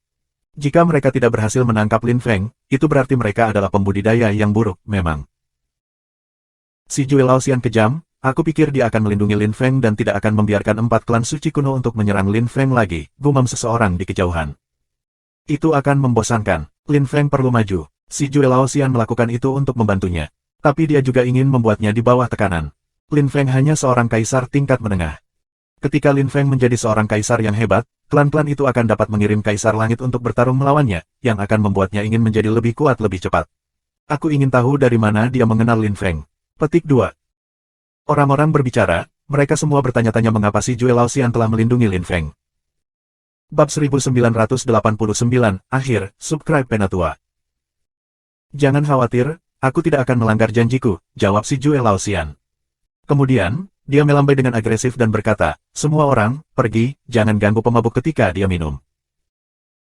Jika mereka tidak berhasil menangkap Lin Feng, itu berarti mereka adalah pembudidaya yang buruk, memang. Si Jue Laoxian kejam, aku pikir dia akan melindungi Lin Feng dan tidak akan membiarkan 4 klan suci kuno untuk menyerang Lin Feng lagi, gumam seseorang di kejauhan. Itu akan membosankan. Lin Feng perlu maju. Si Jue Laoxian melakukan itu untuk membantunya. Tapi dia juga ingin membuatnya di bawah tekanan. Lin Feng hanya seorang kaisar tingkat menengah. Ketika Lin Feng menjadi seorang kaisar yang hebat, klan-klan itu akan dapat mengirim kaisar langit untuk bertarung melawannya, yang akan membuatnya ingin menjadi lebih kuat lebih cepat. Aku ingin tahu dari mana dia mengenal Lin Feng. Petik 2. Orang-orang berbicara, mereka semua bertanya-tanya mengapa si Jue Laoxian telah melindungi Lin Feng. Bab 1989, akhir, subscribe Penatua. Jangan khawatir, aku tidak akan melanggar janjiku, jawab si Jue Laoxian. Kemudian, dia melambai dengan agresif dan berkata, semua orang, pergi, jangan ganggu pemabuk ketika dia minum.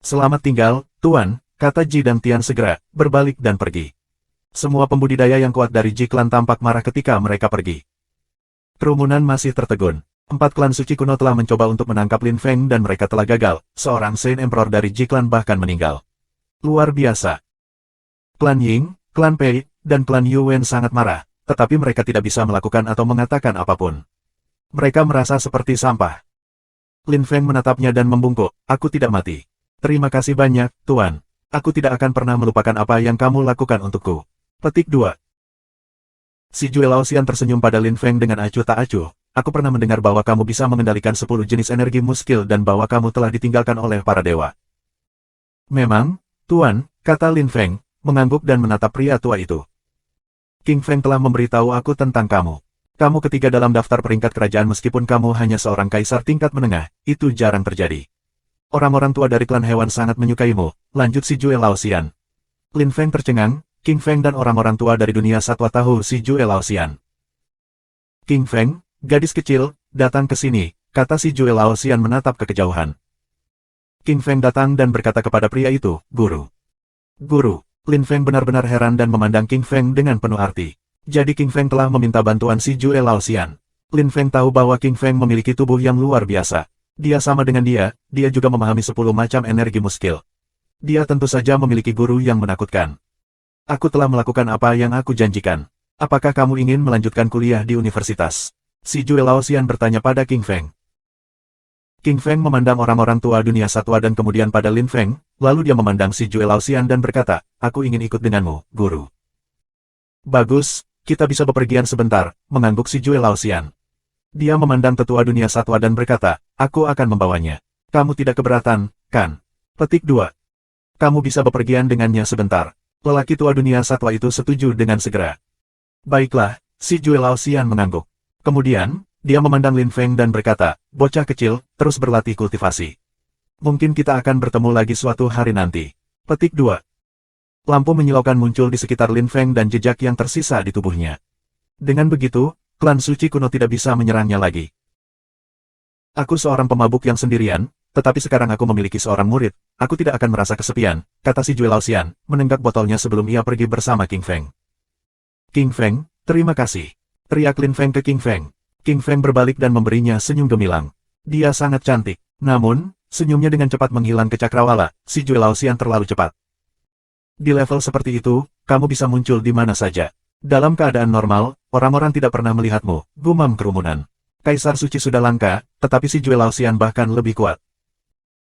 Selamat tinggal, Tuan, kata Ji dan Tian segera, berbalik dan pergi. Semua pembudidaya yang kuat dari Ji klan tampak marah ketika mereka pergi. Kerumunan masih tertegun. 4 klan suci kuno telah mencoba untuk menangkap Lin Feng dan mereka telah gagal, seorang Saint Emperor dari Ji klan bahkan meninggal. Luar biasa. Klan Ying, klan Pei, dan klan Yuan sangat marah, tetapi mereka tidak bisa melakukan atau mengatakan apapun. Mereka merasa seperti sampah. Lin Feng menatapnya dan membungkuk, aku tidak mati. Terima kasih banyak, Tuan. Aku tidak akan pernah melupakan apa yang kamu lakukan untukku. Petik 2. Si Jue Laoxian tersenyum pada Lin Feng dengan acuh tak acuh. Aku pernah mendengar bahwa kamu bisa mengendalikan 10 jenis energi muskil dan bahwa kamu telah ditinggalkan oleh para dewa. Memang, Tuan, kata Lin Feng, mengangguk dan menatap pria tua itu. King Feng telah memberitahu aku tentang kamu. Kamu ketiga dalam daftar peringkat kerajaan meskipun kamu hanya seorang kaisar tingkat menengah, itu jarang terjadi. Orang-orang tua dari klan hewan sangat menyukaimu, lanjut si Jue Laoxian. Lin Feng tercengang, King Feng dan orang-orang tua dari dunia satwa tahu si Jue Laoxian. King Feng, gadis kecil, datang ke sini, kata si Jue Laoxian menatap ke kejauhan. King Feng datang dan berkata kepada pria itu, Guru. Guru, Lin Feng benar-benar heran dan memandang King Feng dengan penuh arti. Jadi King Feng telah meminta bantuan si Jue Laoxian. Lin Feng tahu bahwa King Feng memiliki tubuh yang luar biasa. Dia sama dengan dia juga memahami 10 macam energi muskil. Dia tentu saja memiliki guru yang menakutkan. Aku telah melakukan apa yang aku janjikan. Apakah kamu ingin melanjutkan kuliah di universitas? Si Jue Laoxian bertanya pada King Feng. King Feng memandang orang-orang tua dunia satwa dan kemudian pada Lin Feng, lalu dia memandang si Jue Laoxian dan berkata, aku ingin ikut denganmu, guru. Bagus, kita bisa bepergian sebentar, mengangguk si Jue Laoxian. Dia memandang tetua dunia satwa dan berkata, aku akan membawanya. Kamu tidak keberatan, kan? Petik 2. Kamu bisa bepergian dengannya sebentar. Lelaki tua dunia satwa itu setuju dengan segera. Baiklah, si Jue Laoxian mengangguk. Kemudian, dia memandang Lin Feng dan berkata, bocah kecil, terus berlatih kultivasi. Mungkin kita akan bertemu lagi suatu hari nanti. Petik 2. Lampu menyilaukan muncul di sekitar Lin Feng dan jejak yang tersisa di tubuhnya. Dengan begitu, klan suci kuno tidak bisa menyerangnya lagi. Aku seorang pemabuk yang sendirian, tetapi sekarang aku memiliki seorang murid. Aku tidak akan merasa kesepian, kata si Jue Laoxian, menenggak botolnya sebelum ia pergi bersama King Feng. King Feng, terima kasih. Teriak Lin Feng ke King Feng. King Feng berbalik dan memberinya senyum gemilang. Dia sangat cantik. Namun, senyumnya dengan cepat menghilang ke cakrawala, si Jue Laoxian terlalu cepat. Di level seperti itu, kamu bisa muncul di mana saja. Dalam keadaan normal, orang-orang tidak pernah melihatmu, gumam kerumunan. Kaisar suci sudah langka, tetapi si Jue Laoxian bahkan lebih kuat.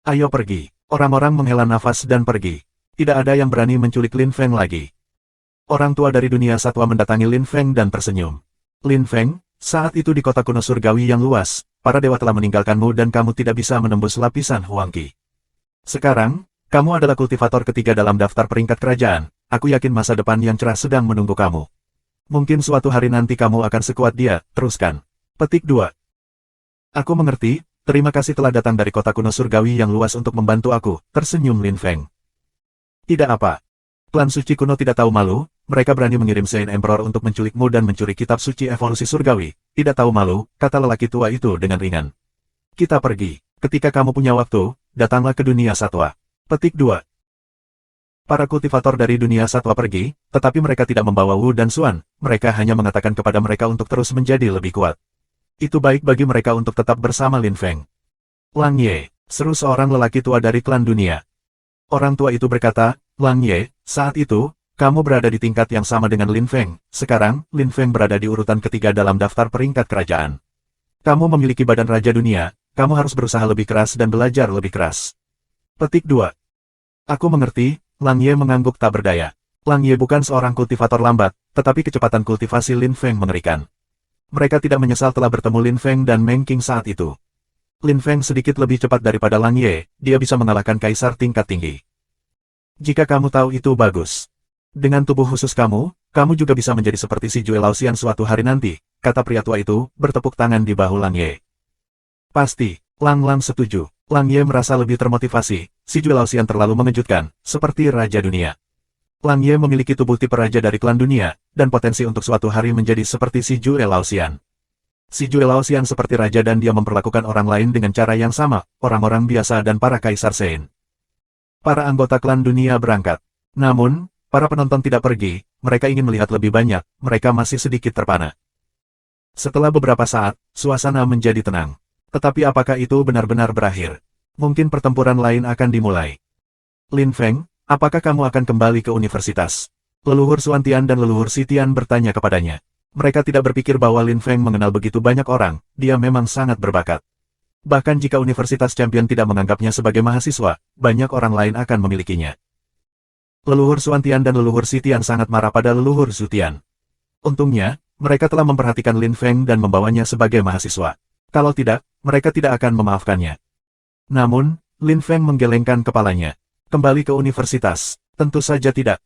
Ayo pergi. Orang-orang menghela nafas dan pergi. Tidak ada yang berani menculik Lin Feng lagi. Orang tua dari dunia satwa mendatangi Lin Feng dan tersenyum. Lin Feng, saat itu di kota kuno surgawi yang luas, para dewa telah meninggalkanmu dan kamu tidak bisa menembus lapisan Huangqi. Sekarang, kamu adalah kultivator ketiga dalam daftar peringkat kerajaan. Aku yakin masa depan yang cerah sedang menunggu kamu. Mungkin suatu hari nanti kamu akan sekuat dia, teruskan. Petik 2. Aku mengerti, terima kasih telah datang dari kota kuno surgawi yang luas untuk membantu aku, tersenyum Lin Feng. Tidak apa. Klan suci kuno tidak tahu malu, mereka berani mengirim Saint Emperor untuk menculikmu dan mencuri kitab suci evolusi surgawi. Tidak tahu malu, kata lelaki tua itu dengan ringan. Kita pergi. Ketika kamu punya waktu, datanglah ke dunia satwa. Petik 2. Para kultivator dari dunia satwa pergi, tetapi mereka tidak membawa Wu dan Xuan, mereka hanya mengatakan kepada mereka untuk terus menjadi lebih kuat. Itu baik bagi mereka untuk tetap bersama Lin Feng. Lang Ye, seru seorang lelaki tua dari klan dunia. Orang tua itu berkata, Lang Ye, saat itu, kamu berada di tingkat yang sama dengan Lin Feng. Sekarang, Lin Feng berada di urutan ketiga dalam daftar peringkat kerajaan. Kamu memiliki badan raja dunia, kamu harus berusaha lebih keras dan belajar lebih keras. Petik 2. Aku mengerti, Lang Ye mengangguk tak berdaya. Lang Ye bukan seorang kultivator lambat, tetapi kecepatan kultivasi Lin Feng mengerikan. Mereka tidak menyesal telah bertemu Lin Feng dan Meng Qing saat itu. Lin Feng sedikit lebih cepat daripada Lang Ye, dia bisa mengalahkan kaisar tingkat tinggi. Jika kamu tahu itu bagus. Dengan tubuh khusus kamu, kamu juga bisa menjadi seperti si Jue Laoxian suatu hari nanti, kata pria tua itu, bertepuk tangan di bahu Lang Ye. Pasti, Lang Lang setuju. Lang Ye merasa lebih termotivasi, si Jue Laoxian terlalu mengejutkan, seperti raja dunia. Lang Ye memiliki tubuh tipe raja dari klan dunia, dan potensi untuk suatu hari menjadi seperti si Jue Laoxian. Si Jue Laoxian seperti raja dan dia memperlakukan orang lain dengan cara yang sama, orang-orang biasa dan para kaisar Sein. Para anggota klan dunia berangkat. Namun, para penonton tidak pergi, mereka ingin melihat lebih banyak, mereka masih sedikit terpana. Setelah beberapa saat, suasana menjadi tenang. Tetapi apakah itu benar-benar berakhir? Mungkin pertempuran lain akan dimulai. Lin Feng, apakah kamu akan kembali ke universitas? Leluhur Xuantian dan leluhur Sitian bertanya kepadanya. Mereka tidak berpikir bahwa Lin Feng mengenal begitu banyak orang, dia memang sangat berbakat. Bahkan jika Universitas Champion tidak menganggapnya sebagai mahasiswa, banyak orang lain akan memilikinya. Leluhur Xuantian dan leluhur Sitian sangat marah pada leluhur Zutian. Untungnya, mereka telah memperhatikan Lin Feng dan membawanya sebagai mahasiswa. Kalau tidak, mereka tidak akan memaafkannya. Namun, Lin Feng menggelengkan kepalanya. Kembali ke universitas, tentu saja tidak.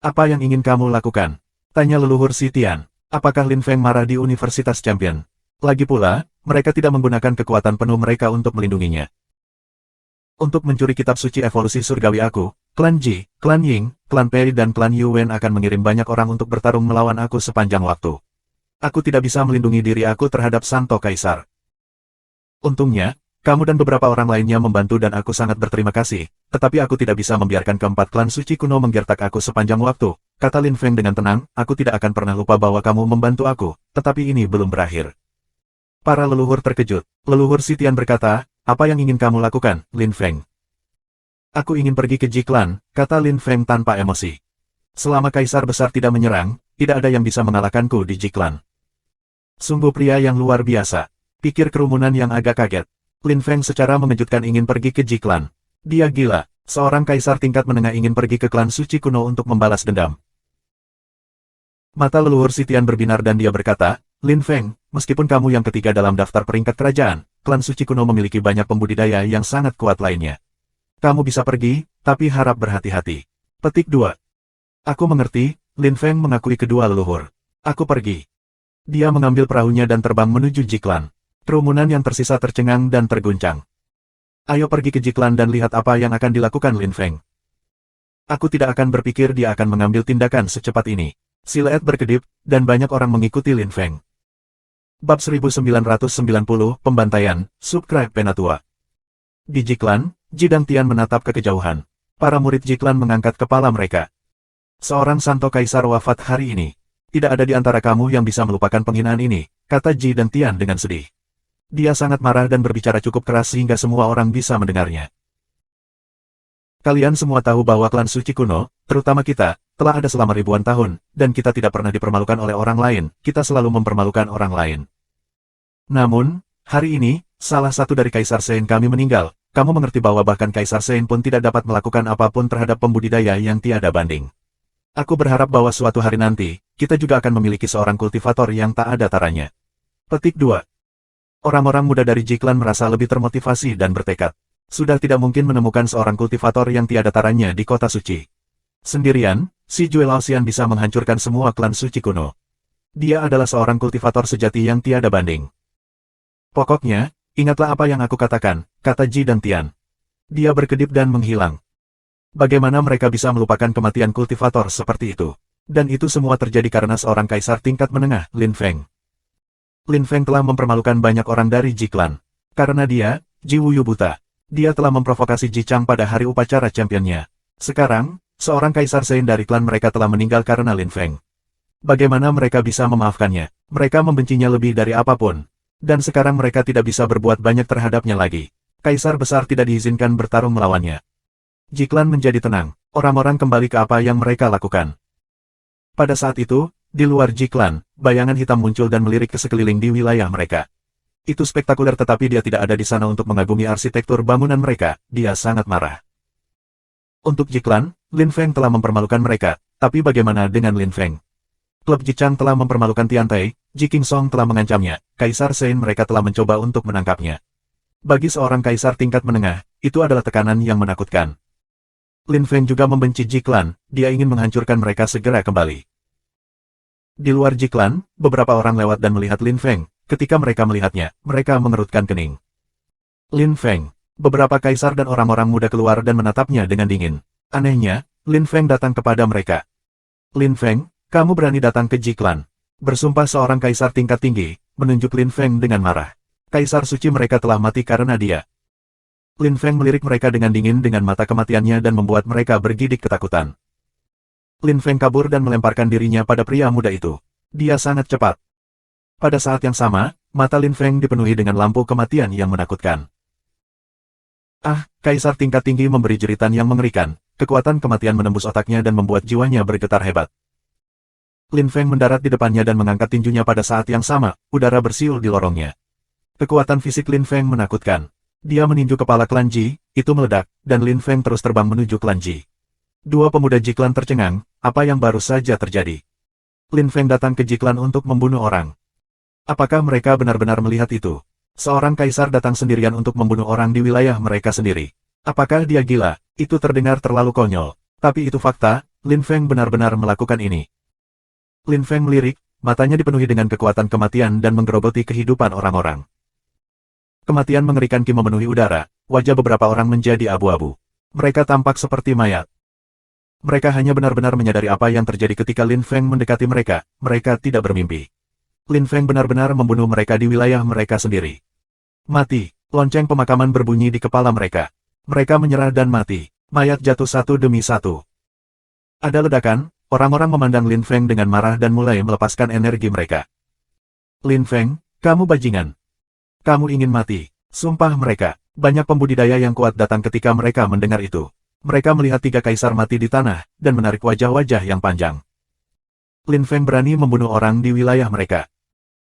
Apa yang ingin kamu lakukan? Tanya leluhur Sitian. Apakah Lin Feng marah di Universitas Champion? Lagi pula, mereka tidak menggunakan kekuatan penuh mereka untuk melindunginya. Untuk mencuri kitab suci evolusi surgawi aku, klan Ji, klan Ying, klan Pei dan klan Yuwen akan mengirim banyak orang untuk bertarung melawan aku sepanjang waktu. Aku tidak bisa melindungi diri aku terhadap Santo Kaisar. Untungnya, kamu dan beberapa orang lainnya membantu dan aku sangat berterima kasih, tetapi aku tidak bisa membiarkan keempat klan suci kuno menggertak aku sepanjang waktu, kata Lin Feng dengan tenang, aku tidak akan pernah lupa bahwa kamu membantu aku, tetapi ini belum berakhir. Para leluhur terkejut. Leluhur Sitian berkata, apa yang ingin kamu lakukan, Lin Feng? Aku ingin pergi ke Ji Clan, kata Lin Feng tanpa emosi. Selama kaisar besar tidak menyerang, tidak ada yang bisa mengalahkanku di Ji Clan. Sungguh pria yang luar biasa. Pikir kerumunan yang agak kaget. Lin Feng secara mengejutkan ingin pergi ke Ji Clan. Dia gila, seorang kaisar tingkat menengah ingin pergi ke klan suci kuno untuk membalas dendam. Mata leluhur Sitian berbinar dan dia berkata, Lin Feng, meskipun kamu yang ketiga dalam daftar peringkat kerajaan, klan suci kuno memiliki banyak pembudidaya yang sangat kuat lainnya. Kamu bisa pergi, tapi harap berhati-hati. Petik 2. Aku mengerti, Lin Feng mengakui kedua leluhur. Aku pergi. Dia mengambil perahunya dan terbang menuju Ji Clan. Kerumunan yang tersisa tercengang dan terguncang. Ayo pergi ke Ji Clan dan lihat apa yang akan dilakukan Lin Feng. Aku tidak akan berpikir dia akan mengambil tindakan secepat ini. Siluet berkedip, dan banyak orang mengikuti Lin Feng. Bab 1990, Pembantaian, Subscribe Penatua. Di Ji Clan, Ji Dangtian menatap ke kejauhan. Para murid Ji Clan mengangkat kepala mereka. Seorang Santo Kaisar wafat hari ini. Tidak ada di antara kamu yang bisa melupakan penghinaan ini, kata Ji Dangtian dengan sedih. Dia sangat marah dan berbicara cukup keras sehingga semua orang bisa mendengarnya. Kalian semua tahu bahwa klan suci kuno, terutama kita, telah ada selama ribuan tahun, dan kita tidak pernah dipermalukan oleh orang lain, kita selalu mempermalukan orang lain. Namun, hari ini, salah satu dari Kaisar Sein kami meninggal, kamu mengerti bahwa bahkan Kaisar Sein pun tidak dapat melakukan apapun terhadap pembudidaya yang tiada banding. Aku berharap bahwa suatu hari nanti, kita juga akan memiliki seorang kultivator yang tak ada taranya. Petik 2. Orang-orang muda dari Ji Clan merasa lebih termotivasi dan bertekad. Sudah tidak mungkin menemukan seorang kultivator yang tiada taranya di kota suci. Sendirian, si Jue Laoxian bisa menghancurkan semua klan suci kuno. Dia adalah seorang kultivator sejati yang tiada banding. Pokoknya, ingatlah apa yang aku katakan, kata Ji Dangtian. Dia berkedip dan menghilang. Bagaimana mereka bisa melupakan kematian kultivator seperti itu? Dan itu semua terjadi karena seorang kaisar tingkat menengah, Lin Feng. Lin Feng telah mempermalukan banyak orang dari Ji Clan. Karena dia, Ji Wuyu buta. Dia telah memprovokasi Ji Chang pada hari upacara championnya. Sekarang, seorang kaisar Sein dari klan mereka telah meninggal karena Lin Feng. Bagaimana mereka bisa memaafkannya? Mereka membencinya lebih dari apapun. Dan sekarang mereka tidak bisa berbuat banyak terhadapnya lagi. Kaisar besar tidak diizinkan bertarung melawannya. Ji Clan menjadi tenang. Orang-orang kembali ke apa yang mereka lakukan. Pada saat itu, di luar Ji Clan, bayangan hitam muncul dan melirik ke sekeliling di wilayah mereka. Itu spektakuler tetapi dia tidak ada di sana untuk mengagumi arsitektur bangunan mereka, dia sangat marah. Untuk Ji Clan, Lin Feng telah mempermalukan mereka, tapi bagaimana dengan Lin Feng? Klub Ji Chang telah mempermalukan Tiantai, Ji King Song telah mengancamnya, Kaisar Sein mereka telah mencoba untuk menangkapnya. Bagi seorang kaisar tingkat menengah, itu adalah tekanan yang menakutkan. Lin Feng juga membenci Ji Clan, dia ingin menghancurkan mereka segera kembali. Di luar Ji Clan, beberapa orang lewat dan melihat Lin Feng. Ketika mereka melihatnya, mereka mengerutkan kening. Lin Feng. Beberapa kaisar dan orang-orang muda keluar dan menatapnya dengan dingin. Anehnya, Lin Feng datang kepada mereka. Lin Feng, kamu berani datang ke Ji Clan. Bersumpah seorang kaisar tingkat tinggi, menunjuk Lin Feng dengan marah. Kaisar suci mereka telah mati karena dia. Lin Feng melirik mereka dengan dingin dengan mata kematiannya dan membuat mereka bergidik ketakutan. Lin Feng kabur dan melemparkan dirinya pada pria muda itu. Dia sangat cepat. Pada saat yang sama, mata Lin Feng dipenuhi dengan lampu kematian yang menakutkan. Ah, kaisar tingkat tinggi memberi jeritan yang mengerikan. Kekuatan kematian menembus otaknya dan membuat jiwanya bergetar hebat. Lin Feng mendarat di depannya dan mengangkat tinjunya pada saat yang sama, udara bersiul di lorongnya. Kekuatan fisik Lin Feng menakutkan. Dia meninju kepala klan Ji, itu meledak, dan Lin Feng terus terbang menuju klan Ji. Dua pemuda Ji Clan tercengang, apa yang baru saja terjadi? Lin Feng datang ke Ji Clan untuk membunuh orang. Apakah mereka benar-benar melihat itu? Seorang kaisar datang sendirian untuk membunuh orang di wilayah mereka sendiri. Apakah dia gila? Itu terdengar terlalu konyol. Tapi itu fakta, Lin Feng benar-benar melakukan ini. Lin Feng melirik, matanya dipenuhi dengan kekuatan kematian dan menggerogoti kehidupan orang-orang. Kematian mengerikan memenuhi udara, wajah beberapa orang menjadi abu-abu. Mereka tampak seperti mayat. Mereka hanya benar-benar menyadari apa yang terjadi ketika Lin Feng mendekati mereka, mereka tidak bermimpi. Lin Feng benar-benar membunuh mereka di wilayah mereka sendiri. Mati, lonceng pemakaman berbunyi di kepala mereka. Mereka menyerah dan mati, mayat jatuh satu demi satu. Ada ledakan, orang-orang memandang Lin Feng dengan marah dan mulai melepaskan energi mereka. Lin Feng, kamu bajingan. Kamu ingin mati. Sumpah mereka. Banyak pembudidaya yang kuat datang ketika mereka mendengar itu. Mereka melihat tiga kaisar mati di tanah, dan menarik wajah-wajah yang panjang. Lin Feng berani membunuh orang di wilayah mereka.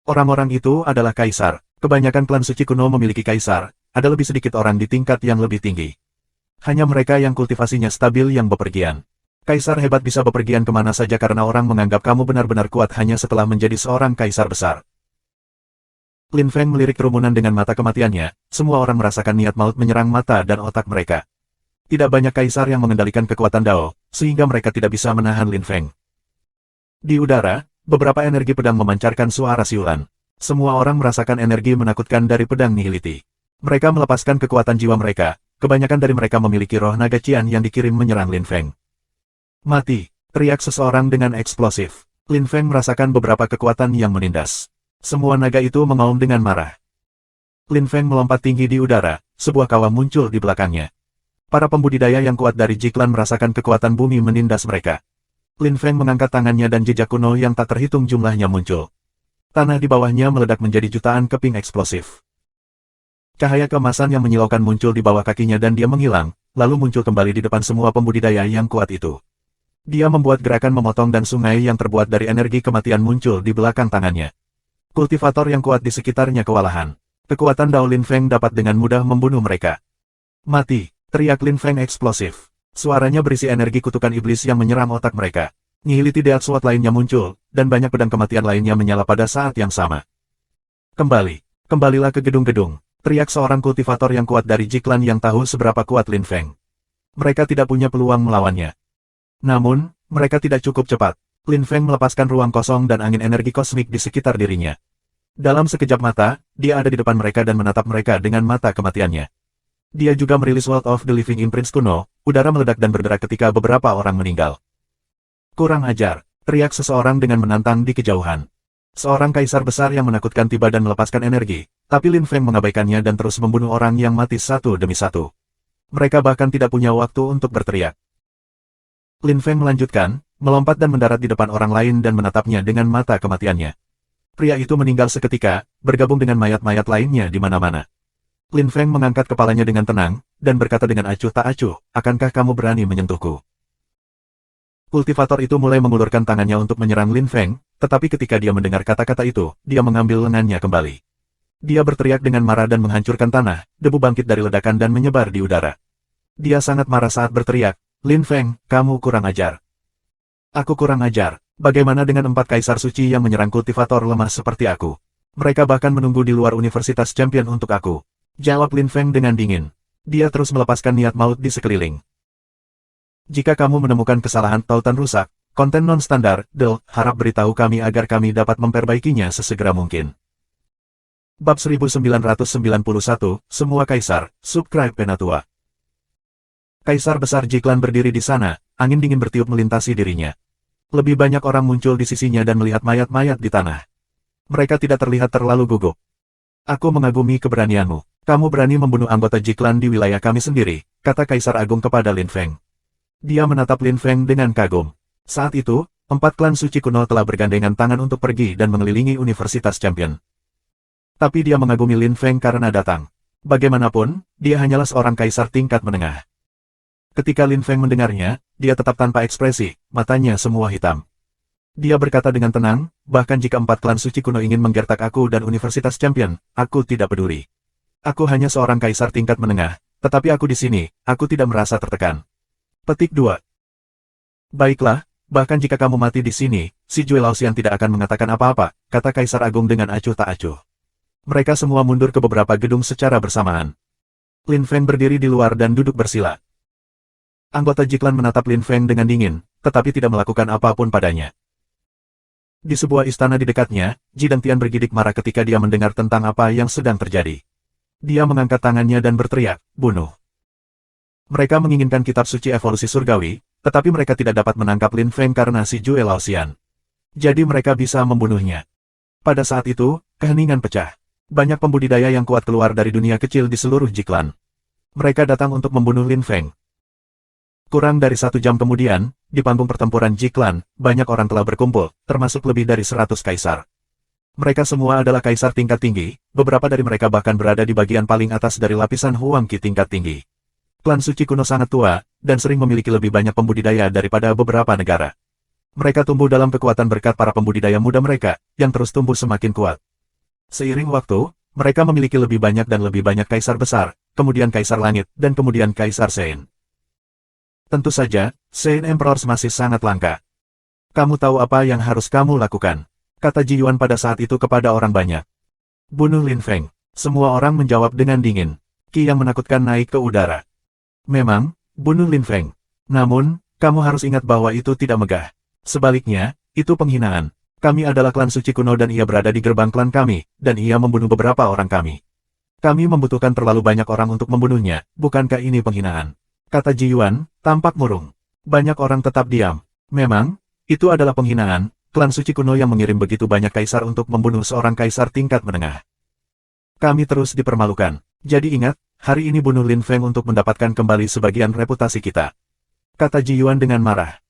Orang-orang itu adalah kaisar. Kebanyakan klan suci kuno memiliki kaisar. ada lebih sedikit orang di tingkat yang lebih tinggi. Hanya mereka yang kultivasinya stabil yang bepergian. Kaisar hebat bisa bepergian kemana saja karena orang menganggap kamu benar-benar kuat hanya setelah menjadi seorang kaisar besar. Lin Feng melirik kerumunan dengan mata kematiannya, semua orang merasakan niat maut menyerang mata dan otak mereka. Tidak banyak kaisar yang mengendalikan kekuatan Dao, sehingga mereka tidak bisa menahan Lin Feng. Di udara, beberapa energi pedang memancarkan suara siulan. Semua orang merasakan energi menakutkan dari pedang nihiliti. Mereka melepaskan kekuatan jiwa mereka, kebanyakan dari mereka memiliki roh naga Qian yang dikirim menyerang Lin Feng. Mati, teriak seseorang dengan eksplosif. Lin Feng merasakan beberapa kekuatan yang menindas. Semua naga itu mengaum dengan marah. Lin Feng melompat tinggi di udara, sebuah kawah muncul di belakangnya. Para pembudidaya yang kuat dari Jiklan merasakan kekuatan bumi menindas mereka. Lin Feng mengangkat tangannya dan jejak kuno yang tak terhitung jumlahnya muncul. Tanah di bawahnya meledak menjadi jutaan keping eksplosif. Cahaya keemasan yang menyilaukan muncul di bawah kakinya dan dia menghilang, lalu muncul kembali di depan semua pembudidaya yang kuat itu. Dia membuat gerakan memotong dan sungai yang terbuat dari energi kematian muncul di belakang tangannya. Kultivator yang kuat di sekitarnya kewalahan. Kekuatan Dao Lin Feng dapat dengan mudah membunuh mereka. Mati, teriak Lin Feng eksplosif. Suaranya berisi energi kutukan iblis yang menyerang otak mereka. Nihility Death Sword lainnya muncul, dan banyak pedang kematian lainnya menyala pada saat yang sama. Kembalilah ke gedung-gedung, teriak seorang kultivator yang kuat dari Jiklan yang tahu seberapa kuat Lin Feng. Mereka tidak punya peluang melawannya. Namun, mereka tidak cukup cepat. Lin Feng melepaskan ruang kosong dan angin energi kosmik di sekitar dirinya. Dalam sekejap mata, dia ada di depan mereka dan menatap mereka dengan mata kematiannya. Dia juga merilis World of the Living Imprints kuno, udara meledak dan berderak ketika beberapa orang meninggal. Kurang ajar, teriak seseorang dengan menantang di kejauhan. Seorang kaisar besar yang menakutkan tiba dan melepaskan energi, tapi Lin Feng mengabaikannya dan terus membunuh orang yang mati satu demi satu. Mereka bahkan tidak punya waktu untuk berteriak. Lin Feng melanjutkan, melompat dan mendarat di depan orang lain dan menatapnya dengan mata kematiannya. Pria itu meninggal seketika, bergabung dengan mayat-mayat lainnya di mana-mana. Lin Feng mengangkat kepalanya dengan tenang, dan berkata dengan acuh tak acuh, akankah kamu berani menyentuhku? Kultivator itu mulai mengulurkan tangannya untuk menyerang Lin Feng, tetapi ketika dia mendengar kata-kata itu, dia mengambil lengannya kembali. Dia berteriak dengan marah dan menghancurkan tanah, debu bangkit dari ledakan dan menyebar di udara. Dia sangat marah saat berteriak, Lin Feng, kamu kurang ajar. Aku kurang ajar, bagaimana dengan 4 kaisar suci yang menyerang kultivator lemah seperti aku? Mereka bahkan menunggu di luar Universitas Champion untuk aku. Jawab Lin Feng dengan dingin. Dia terus melepaskan niat maut di sekeliling. Jika kamu menemukan kesalahan tautan rusak, konten non-standar, harap beritahu kami agar kami dapat memperbaikinya sesegera mungkin. Bab 1991, Semua Kaisar, Subscribe Penatua. Kaisar besar Jiklan berdiri di sana, angin dingin bertiup melintasi dirinya. Lebih banyak orang muncul di sisinya dan melihat mayat-mayat di tanah. Mereka tidak terlihat terlalu gugup. Aku mengagumi keberanianmu. Kamu berani membunuh anggota Jiklan di wilayah kami sendiri, kata Kaisar Agung kepada Lin Feng. Dia menatap Lin Feng dengan kagum. Saat itu, 4 klan suci kuno telah bergandengan tangan untuk pergi dan mengelilingi Universitas Champion. Tapi dia mengagumi Lin Feng karena datang. Bagaimanapun, dia hanyalah seorang kaisar tingkat menengah. Ketika Lin Feng mendengarnya, dia tetap tanpa ekspresi, matanya semua hitam. Dia berkata dengan tenang, bahkan jika 4 klan suci kuno ingin menggertak aku dan Universitas Champion, aku tidak peduli. Aku hanya seorang kaisar tingkat menengah, tetapi aku di sini, aku tidak merasa tertekan. Petik 2. Baiklah, bahkan jika kamu mati di sini, si Jue Laoxian tidak akan mengatakan apa-apa, kata Kaisar Agung dengan acuh tak acuh. Mereka semua mundur ke beberapa gedung secara bersamaan. Lin Feng berdiri di luar dan duduk bersila. Anggota Jiklan menatap Lin Feng dengan dingin, tetapi tidak melakukan apapun padanya. Di sebuah istana di dekatnya, Ji Dangtian bergidik marah ketika dia mendengar tentang apa yang sedang terjadi. Dia mengangkat tangannya dan berteriak, bunuh. Mereka menginginkan kitab suci evolusi surgawi, tetapi mereka tidak dapat menangkap Lin Feng karena si Jue Laoxian. Jadi mereka bisa membunuhnya. Pada saat itu, keheningan pecah. Banyak pembudidaya yang kuat keluar dari dunia kecil di seluruh Jiklan. Mereka datang untuk membunuh Lin Feng. Kurang dari 1 jam kemudian, di panggung pertempuran Jiklan, banyak orang telah berkumpul, termasuk lebih dari 100 kaisar. Mereka semua adalah kaisar tingkat tinggi, beberapa dari mereka bahkan berada di bagian paling atas dari lapisan Huangqi tingkat tinggi. Klan suci kuno sangat tua, dan sering memiliki lebih banyak pembudidaya daripada beberapa negara. Mereka tumbuh dalam kekuatan berkat para pembudidaya muda mereka, yang terus tumbuh semakin kuat. Seiring waktu, Mereka memiliki lebih banyak dan lebih banyak kaisar besar, kemudian kaisar langit, dan kemudian kaisar Sein. Tentu saja, Sein Emperors masih sangat langka. Kamu tahu apa yang harus kamu lakukan? Kata Ji Yuan pada saat itu kepada orang banyak. Bunuh Lin Feng. Semua orang menjawab dengan dingin. Ki yang menakutkan naik ke udara. Memang, bunuh Lin Feng. Namun, kamu harus ingat bahwa itu tidak megah. Sebaliknya, itu penghinaan. Kami adalah klan suci kuno dan ia berada di gerbang klan kami, dan ia membunuh beberapa orang kami. Kami membutuhkan terlalu banyak orang untuk membunuhnya, bukankah ini penghinaan? Kata Ji Yuan, tampak murung. Banyak orang tetap diam. Memang, itu adalah penghinaan, klan suci kuno yang mengirim begitu banyak kaisar untuk membunuh seorang kaisar tingkat menengah. Kami terus dipermalukan. Jadi ingat, hari ini bunuh Lin Feng untuk mendapatkan kembali sebagian reputasi kita. Kata Ji Yuan dengan marah.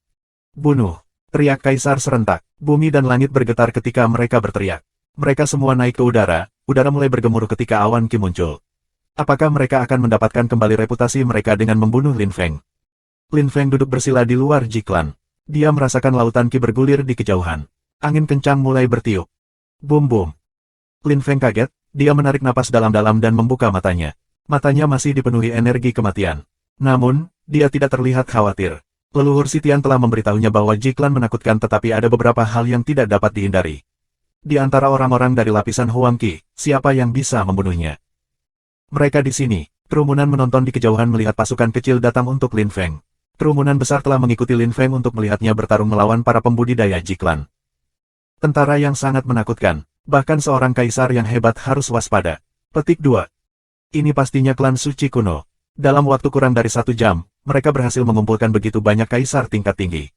Bunuh. Teriak kaisar serentak. Bumi dan langit bergetar ketika mereka berteriak. Mereka semua naik ke udara mulai bergemuruh ketika awan Ki muncul. Apakah mereka akan mendapatkan kembali reputasi mereka dengan membunuh Lin Feng? Lin Feng duduk bersila di luar Ji Klan. Dia merasakan lautan Ki bergulir di kejauhan. Angin kencang mulai bertiup. Bum bum. Lin Feng kaget, dia menarik napas dalam-dalam dan membuka matanya. Matanya masih dipenuhi energi kematian. Namun, dia tidak terlihat khawatir. Leluhur Sitian telah memberitahunya bahwa Ji Klan menakutkan tetapi ada beberapa hal yang tidak dapat dihindari. Di antara orang-orang dari lapisan Huang Qi, siapa yang bisa membunuhnya? Mereka di sini. Kerumunan menonton di kejauhan melihat pasukan kecil datang untuk Lin Feng. Kerumunan besar telah mengikuti Lin Feng untuk melihatnya bertarung melawan para pembudidaya Ji Klan. Tentara yang sangat menakutkan. Bahkan seorang kaisar yang hebat harus waspada. Petik 2. Ini pastinya klan suci kuno. Dalam waktu kurang dari 1 jam, mereka berhasil mengumpulkan begitu banyak kaisar tingkat tinggi.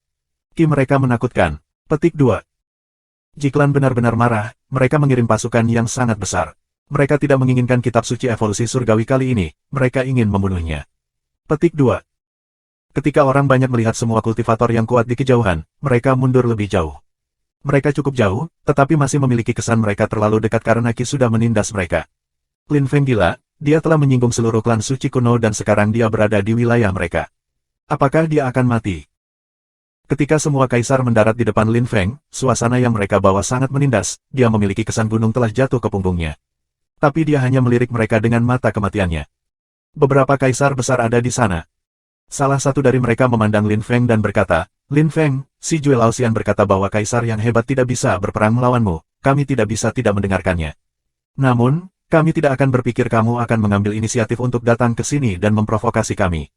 Ki mereka menakutkan. Petik 2. Ji Klan benar-benar marah, mereka mengirim pasukan yang sangat besar. Mereka tidak menginginkan kitab suci evolusi surgawi kali ini, mereka ingin membunuhnya. Petik 2. Ketika orang banyak melihat semua kultivator yang kuat di kejauhan, mereka mundur lebih jauh. Mereka cukup jauh, tetapi masih memiliki kesan mereka terlalu dekat karena Ki sudah menindas mereka. Lin Feng gila, dia telah menyinggung seluruh klan suci kuno dan sekarang dia berada di wilayah mereka. Apakah dia akan mati? Ketika semua kaisar mendarat di depan Lin Feng, suasana yang mereka bawa sangat menindas, dia memiliki kesan gunung telah jatuh ke punggungnya. Tapi dia hanya melirik mereka dengan mata kematiannya. Beberapa kaisar besar ada di sana. Salah satu dari mereka memandang Lin Feng dan berkata, Lin Feng, si Jue Laoxian berkata bahwa kaisar yang hebat tidak bisa berperang melawanmu, kami tidak bisa tidak mendengarkannya. Namun, kami tidak akan berpikir kamu akan mengambil inisiatif untuk datang ke sini dan memprovokasi kami.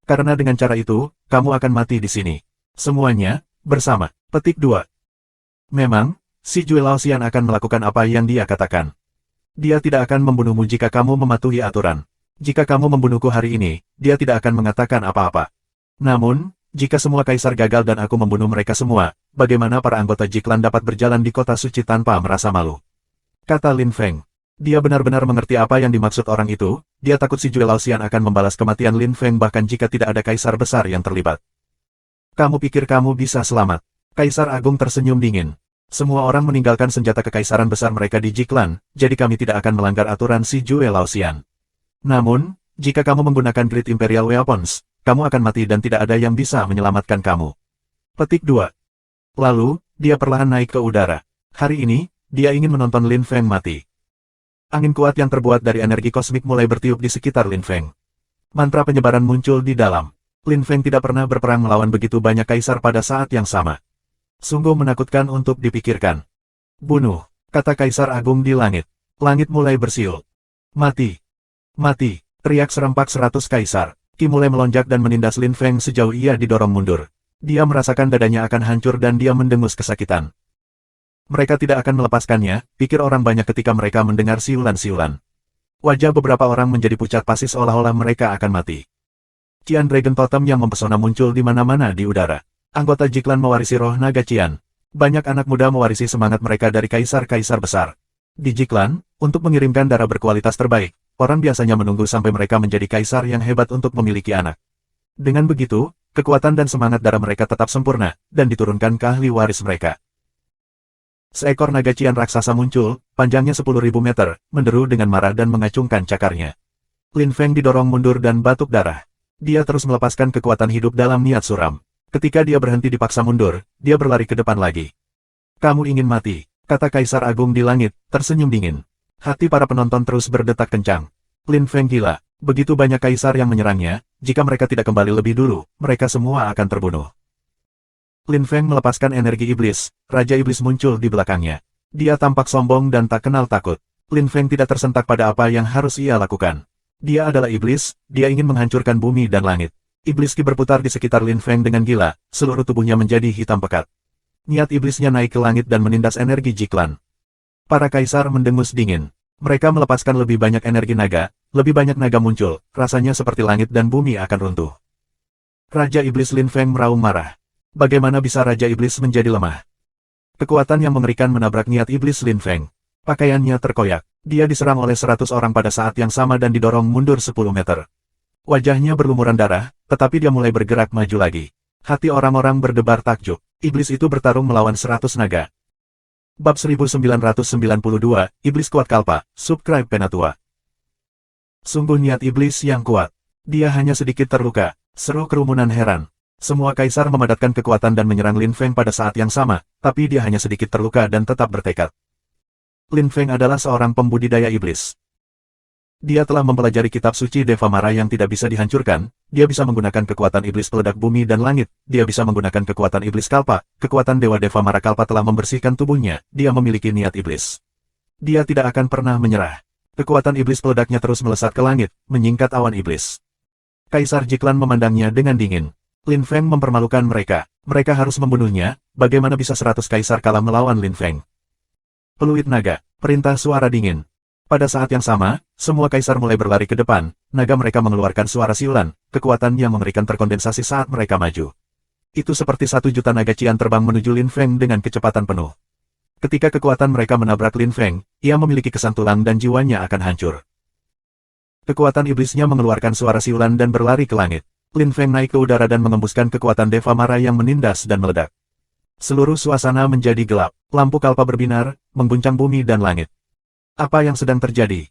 Karena dengan cara itu, kamu akan mati di sini. Semuanya, bersama. Petik 2. Memang, si Jue Laoxian akan melakukan apa yang dia katakan. Dia tidak akan membunuhmu jika kamu mematuhi aturan. Jika kamu membunuhku hari ini, dia tidak akan mengatakan apa-apa. Namun, jika semua kaisar gagal dan aku membunuh mereka semua, bagaimana para anggota Ji Klan dapat berjalan di kota suci tanpa merasa malu? Kata Lin Feng. Dia benar-benar mengerti apa yang dimaksud orang itu, dia takut si Jue Laoxian akan membalas kematian Lin Feng bahkan jika tidak ada kaisar besar yang terlibat. Kamu pikir kamu bisa selamat? Kaisar Agung tersenyum dingin. Semua orang meninggalkan senjata kekaisaran besar mereka di Ji Klan, jadi kami tidak akan melanggar aturan si Jue Laoxian. Namun, jika kamu menggunakan Great Imperial Weapons, kamu akan mati dan tidak ada yang bisa menyelamatkan kamu. Petik 2. Lalu, dia perlahan naik ke udara. Hari ini, dia ingin menonton Lin Feng mati. Angin kuat yang terbuat dari energi kosmik mulai bertiup di sekitar Lin Feng. Mantra penyebaran muncul di dalam. Lin Feng tidak pernah berperang melawan begitu banyak kaisar pada saat yang sama. Sungguh menakutkan untuk dipikirkan. Bunuh, kata Kaisar Agung di langit. Langit mulai bersiul. Mati. Mati, teriak serempak 100 kaisar. Ki mulai melonjak dan menindas Lin Feng sejauh ia didorong mundur. Dia merasakan dadanya akan hancur dan dia mendengus kesakitan. Mereka tidak akan melepaskannya, pikir orang banyak ketika mereka mendengar siulan-siulan. Wajah beberapa orang menjadi pucat pasi seolah-olah mereka akan mati. Qian Dragon Totem yang mempesona muncul di mana-mana di udara. Anggota Ji Klan mewarisi roh naga Qian. Banyak anak muda mewarisi semangat mereka dari kaisar-kaisar besar. Di Ji Klan, untuk mengirimkan darah berkualitas terbaik, orang biasanya menunggu sampai mereka menjadi kaisar yang hebat untuk memiliki anak. Dengan begitu, kekuatan dan semangat darah mereka tetap sempurna, dan diturunkan ke ahli waris mereka. Seekor naga Qian raksasa muncul, panjangnya 10.000 meter, menderu dengan marah dan mengacungkan cakarnya. Lin Feng didorong mundur dan batuk darah. Dia terus melepaskan kekuatan hidup dalam niat suram. Ketika dia berhenti dipaksa mundur, dia berlari ke depan lagi. Kamu ingin mati, kata Kaisar Agung di langit, tersenyum dingin. Hati para penonton terus berdetak kencang. Lin Feng gila. Begitu banyak kaisar yang menyerangnya, jika mereka tidak kembali lebih dulu, mereka semua akan terbunuh. Lin Feng melepaskan energi iblis, Raja Iblis muncul di belakangnya. Dia tampak sombong dan tak kenal takut. Lin Feng tidak tersentak pada apa yang harus ia lakukan. Dia adalah iblis, dia ingin menghancurkan bumi dan langit. Iblis Qi berputar di sekitar Lin Feng dengan gila, seluruh tubuhnya menjadi hitam pekat. Niat iblisnya naik ke langit dan menindas energi Jiklan. Para kaisar mendengus dingin. Mereka melepaskan lebih banyak energi naga, lebih banyak naga muncul, rasanya seperti langit dan bumi akan runtuh. Raja Iblis Lin Feng meraung marah. Bagaimana bisa Raja Iblis menjadi lemah? Kekuatan yang mengerikan menabrak niat iblis Lin Feng. Pakaiannya terkoyak. Dia diserang oleh 100 orang pada saat yang sama dan didorong mundur 10 meter. Wajahnya berlumuran darah, tetapi dia mulai bergerak maju lagi. Hati orang-orang berdebar takjub. Iblis itu bertarung melawan 100 naga. Bab 1992, Iblis Kuat Kalpa, Subscribe Penatua. Sungguh niat iblis yang kuat. Dia hanya sedikit terluka, seru kerumunan heran. Semua kaisar memadatkan kekuatan dan menyerang Lin Feng pada saat yang sama, tapi dia hanya sedikit terluka dan tetap bertekad. Lin Feng adalah seorang pembudidaya iblis. Dia telah mempelajari kitab suci Deva Mara yang tidak bisa dihancurkan, dia bisa menggunakan kekuatan iblis peledak bumi dan langit, dia bisa menggunakan kekuatan iblis kalpa, kekuatan Dewa Deva Mara Kalpa telah membersihkan tubuhnya, dia memiliki niat iblis. Dia tidak akan pernah menyerah. Kekuatan iblis peledaknya terus melesat ke langit, menyingkat awan iblis. Kaisar Jiklan memandangnya dengan dingin. Lin Feng mempermalukan mereka, mereka harus membunuhnya, bagaimana bisa 100 kaisar kalah melawan Lin Feng? Peluit naga, perintah suara dingin. Pada saat yang sama, semua kaisar mulai berlari ke depan, naga mereka mengeluarkan suara siulan, kekuatan yang mengerikan terkondensasi saat mereka maju. Itu seperti 1 juta naga cian terbang menuju Lin Feng dengan kecepatan penuh. Ketika kekuatan mereka menabrak Lin Feng, ia memiliki kesan tulang dan jiwanya akan hancur. Kekuatan iblisnya mengeluarkan suara siulan dan berlari ke langit. Lin Feng naik ke udara dan mengembuskan kekuatan Deva Mara yang menindas dan meledak. Seluruh suasana menjadi gelap, lampu kalpa berbinar, mengguncang bumi dan langit. Apa yang sedang terjadi?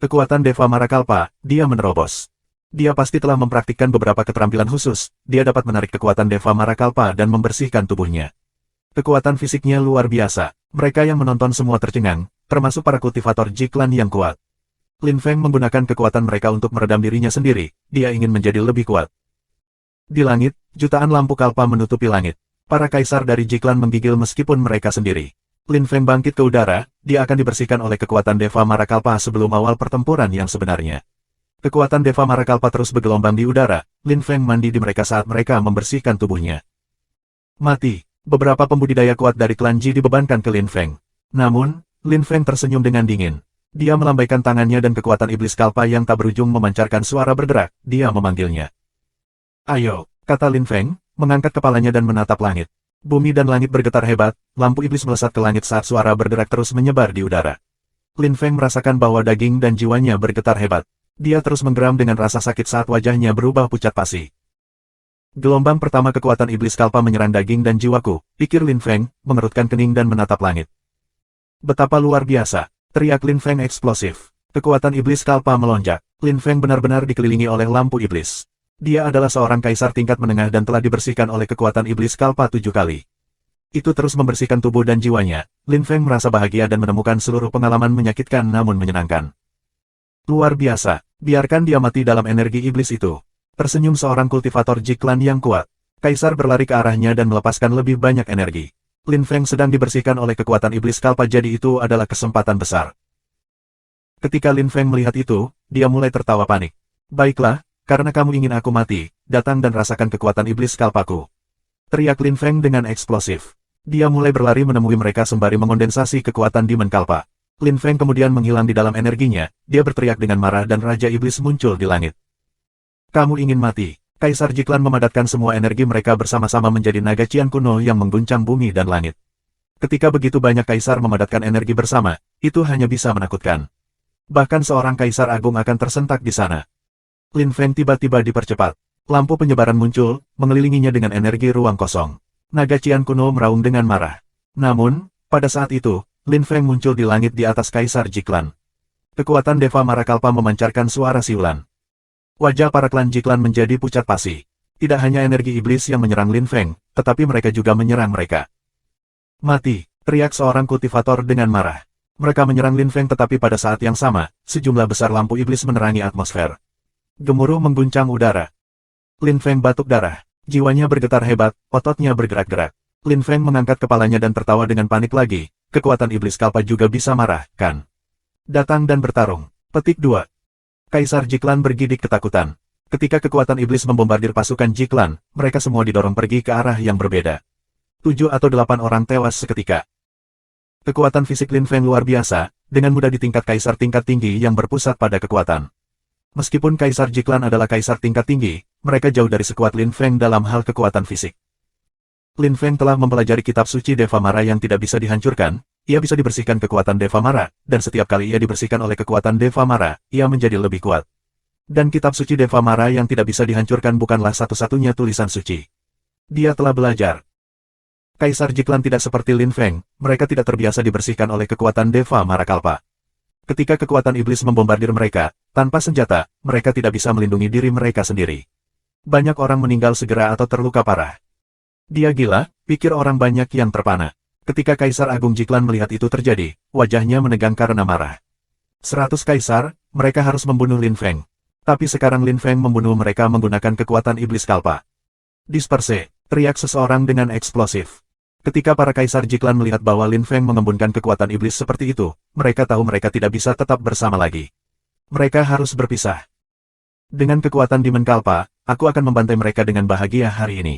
Kekuatan Deva Mara Kalpa, dia menerobos. Dia pasti telah mempraktikkan beberapa keterampilan khusus, dia dapat menarik kekuatan Deva Mara Kalpa dan membersihkan tubuhnya. Kekuatan fisiknya luar biasa, mereka yang menonton semua tercengang, termasuk para kultivator Jiklan yang kuat. Lin Feng menggunakan kekuatan mereka untuk meredam dirinya sendiri, dia ingin menjadi lebih kuat. Di langit, jutaan lampu kalpa menutupi langit. Para kaisar dari Jiklan menggigil meskipun mereka sendiri. Lin Feng bangkit ke udara, dia akan dibersihkan oleh kekuatan Deva Mara Kalpa sebelum awal pertempuran yang sebenarnya. Kekuatan Deva Mara Kalpa terus bergelombang di udara, Lin Feng mandi di mereka saat mereka membersihkan tubuhnya. Mati, beberapa pembudidaya kuat dari klan Ji dibebankan ke Lin Feng. Namun, Lin Feng tersenyum dengan dingin. Dia melambaikan tangannya dan kekuatan iblis kalpa yang tak berujung memancarkan suara bergerak, dia memanggilnya. Ayo, kata Lin Feng, mengangkat kepalanya dan menatap langit. Bumi dan langit bergetar hebat, lampu iblis melesat ke langit saat suara bergerak terus menyebar di udara. Lin Feng merasakan bahwa daging dan jiwanya bergetar hebat. Dia terus menggeram dengan rasa sakit saat wajahnya berubah pucat pasi. Gelombang pertama kekuatan iblis kalpa menyerang daging dan jiwaku, pikir Lin Feng, mengerutkan kening dan menatap langit. Betapa luar biasa, teriak Lin Feng eksplosif. Kekuatan iblis kalpa melonjak. Lin Feng benar-benar dikelilingi oleh lampu iblis. Dia adalah seorang kaisar tingkat menengah dan telah dibersihkan oleh kekuatan iblis kalpa 7 kali. Itu terus membersihkan tubuh dan jiwanya. Lin Feng merasa bahagia dan menemukan seluruh pengalaman menyakitkan namun menyenangkan. Luar biasa, biarkan dia mati dalam energi iblis itu. Tersenyum seorang kultivator Jiklan yang kuat. Kaisar berlari ke arahnya dan melepaskan lebih banyak energi. Lin Feng sedang dibersihkan oleh kekuatan iblis kalpa, jadi itu adalah kesempatan besar. Ketika Lin Feng melihat itu, dia mulai tertawa panik. Baiklah, karena kamu ingin aku mati, datang dan rasakan kekuatan iblis kalpaku. Teriak Lin Feng dengan eksplosif. Dia mulai berlari menemui mereka sembari mengondensasi kekuatan Demon Kalpa. Lin Feng kemudian menghilang di dalam energinya, dia berteriak dengan marah dan Raja Iblis muncul di langit. Kamu ingin mati? Kaisar Jiklan memadatkan semua energi mereka bersama-sama menjadi naga cian kuno yang mengguncang bumi dan langit. Ketika begitu banyak kaisar memadatkan energi bersama, itu hanya bisa menakutkan. Bahkan seorang kaisar agung akan tersentak di sana. Lin Feng tiba-tiba dipercepat. Lampu penyebaran muncul, mengelilinginya dengan energi ruang kosong. Naga cian kuno meraung dengan marah. Namun, pada saat itu, Lin Feng muncul di langit di atas Kaisar Jiklan. Kekuatan Deva Mara Kalpa memancarkan suara siulan. Wajah para klan Jiklan menjadi pucat pasi. Tidak hanya energi iblis yang menyerang Lin Feng, tetapi mereka juga menyerang mereka. Mati, teriak seorang kultivator dengan marah. Mereka menyerang Lin Feng tetapi pada saat yang sama, sejumlah besar lampu iblis menerangi atmosfer. Gemuruh mengguncang udara. Lin Feng batuk darah. Jiwanya bergetar hebat, ototnya bergerak-gerak. Lin Feng mengangkat kepalanya dan tertawa dengan panik lagi. Kekuatan iblis Kalpa juga bisa marah, kan? Datang dan bertarung. Petik 2. Kaisar Jiklan bergidik ketakutan. Ketika kekuatan iblis membombardir pasukan Jiklan, mereka semua didorong pergi ke arah yang berbeda. 7 atau 8 orang tewas seketika. Kekuatan fisik Lin Feng luar biasa, dengan mudah di tingkat kaisar tingkat tinggi yang berpusat pada kekuatan. Meskipun kaisar Jiklan adalah kaisar tingkat tinggi, mereka jauh dari sekuat Lin Feng dalam hal kekuatan fisik. Lin Feng telah mempelajari kitab suci Deva Mara yang tidak bisa dihancurkan, ia bisa dibersihkan kekuatan Deva Mara, dan setiap kali ia dibersihkan oleh kekuatan Deva Mara, ia menjadi lebih kuat. Dan kitab suci Deva Mara yang tidak bisa dihancurkan bukanlah satu-satunya tulisan suci. Dia telah belajar. Kaisar Jiklan tidak seperti Lin Feng, mereka tidak terbiasa dibersihkan oleh kekuatan Deva Mara Kalpa. Ketika kekuatan iblis membombardir mereka, tanpa senjata, mereka tidak bisa melindungi diri mereka sendiri. Banyak orang meninggal segera atau terluka parah. Dia gila, pikir orang banyak yang terpana. Ketika Kaisar Agung Jiklan melihat itu terjadi, wajahnya menegang karena marah. 100 kaisar, mereka harus membunuh Lin Feng. Tapi sekarang Lin Feng membunuh mereka menggunakan kekuatan iblis Kalpa. Disperse, teriak seseorang dengan eksplosif. Ketika para kaisar Jiklan melihat bahwa Lin Feng mengembunkan kekuatan iblis seperti itu, mereka tahu mereka tidak bisa tetap bersama lagi. Mereka harus berpisah. Dengan kekuatan Demon Kalpa, aku akan membantai mereka dengan bahagia hari ini.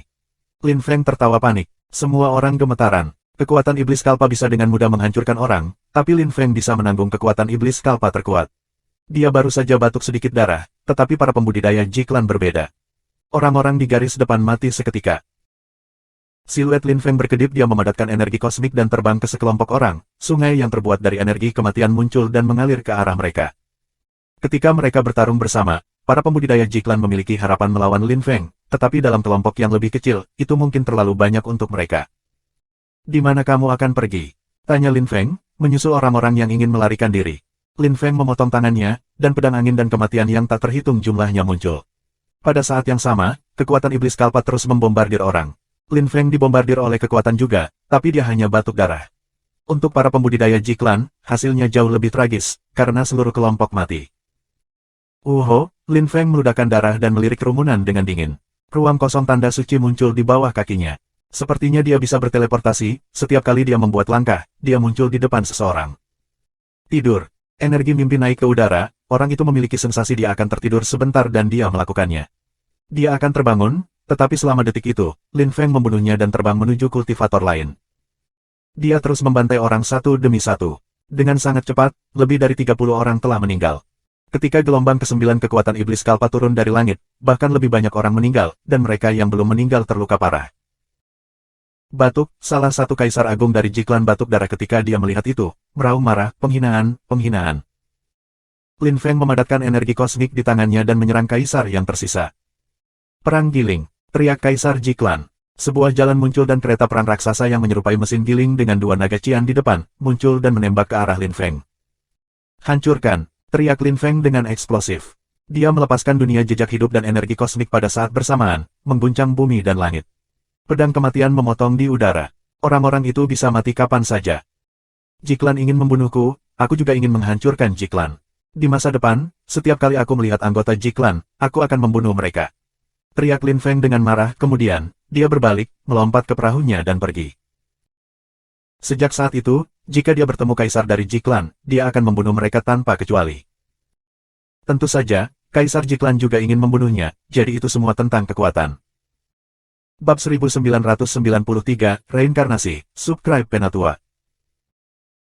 Lin Feng tertawa panik. Semua orang gemetaran. Kekuatan iblis Kalpa bisa dengan mudah menghancurkan orang, tapi Lin Feng bisa menanggung kekuatan iblis Kalpa terkuat. Dia baru saja batuk sedikit darah, tetapi para pembudidaya Jiklan berbeda. Orang-orang di garis depan mati seketika. Siluet Lin Feng berkedip, dia memadatkan energi kosmik dan terbang ke sekelompok orang. Sungai yang terbuat dari energi kematian muncul dan mengalir ke arah mereka. Ketika mereka bertarung bersama, para pembudidaya Jiklan memiliki harapan melawan Lin Feng, tetapi dalam kelompok yang lebih kecil, itu mungkin terlalu banyak untuk mereka. Di mana kamu akan pergi? Tanya Lin Feng, menyusul orang-orang yang ingin melarikan diri. Lin Feng memotong tangannya, dan pedang angin dan kematian yang tak terhitung jumlahnya muncul. Pada saat yang sama, kekuatan iblis Kalpa terus membombardir orang. Lin Feng dibombardir oleh kekuatan juga, tapi dia hanya batuk darah. Untuk para pembudidaya Jiklan, hasilnya jauh lebih tragis, karena seluruh kelompok mati. Lin Feng meludahkan darah dan melirik kerumunan dengan dingin. Ruang kosong tanda suci muncul di bawah kakinya. Sepertinya dia bisa berteleportasi, setiap kali dia membuat langkah, dia muncul di depan seseorang. Tidur. Energi mimpi naik ke udara, orang itu memiliki sensasi dia akan tertidur sebentar dan dia melakukannya. Dia akan terbangun, tetapi selama detik itu, Lin Feng membunuhnya dan terbang menuju kultivator lain. Dia terus membantai orang satu demi satu. Dengan sangat cepat, lebih dari 30 orang telah meninggal. Ketika gelombang ke-9 kekuatan iblis Kalpa turun dari langit, bahkan lebih banyak orang meninggal, dan mereka yang belum meninggal terluka parah. Batuk, salah satu kaisar agung dari Jiklan batuk darah ketika dia melihat itu, meraung marah, penghinaan, penghinaan. Lin Feng memadatkan energi kosmik di tangannya dan menyerang kaisar yang tersisa. Perang giling. Teriak Kaisar Jiklan. Sebuah jalan muncul dan kereta perang raksasa yang menyerupai mesin giling dengan 2 naga cian di depan, muncul dan menembak ke arah Lin Feng. Hancurkan, teriak Lin Feng dengan eksplosif. Dia melepaskan dunia jejak hidup dan energi kosmik pada saat bersamaan, mengguncang bumi dan langit. Pedang kematian memotong di udara. Orang-orang itu bisa mati kapan saja. Jiklan ingin membunuhku, aku juga ingin menghancurkan Jiklan. Di masa depan, setiap kali aku melihat anggota Jiklan, aku akan membunuh mereka. Teriak Lin Feng dengan marah, kemudian, dia berbalik, melompat ke perahunya dan pergi. Sejak saat itu, jika dia bertemu kaisar dari Jiklan, dia akan membunuh mereka tanpa kecuali. Tentu saja, Kaisar Jiklan juga ingin membunuhnya, jadi itu semua tentang kekuatan. Bab 1993, Reinkarnasi, Subscribe Penatua.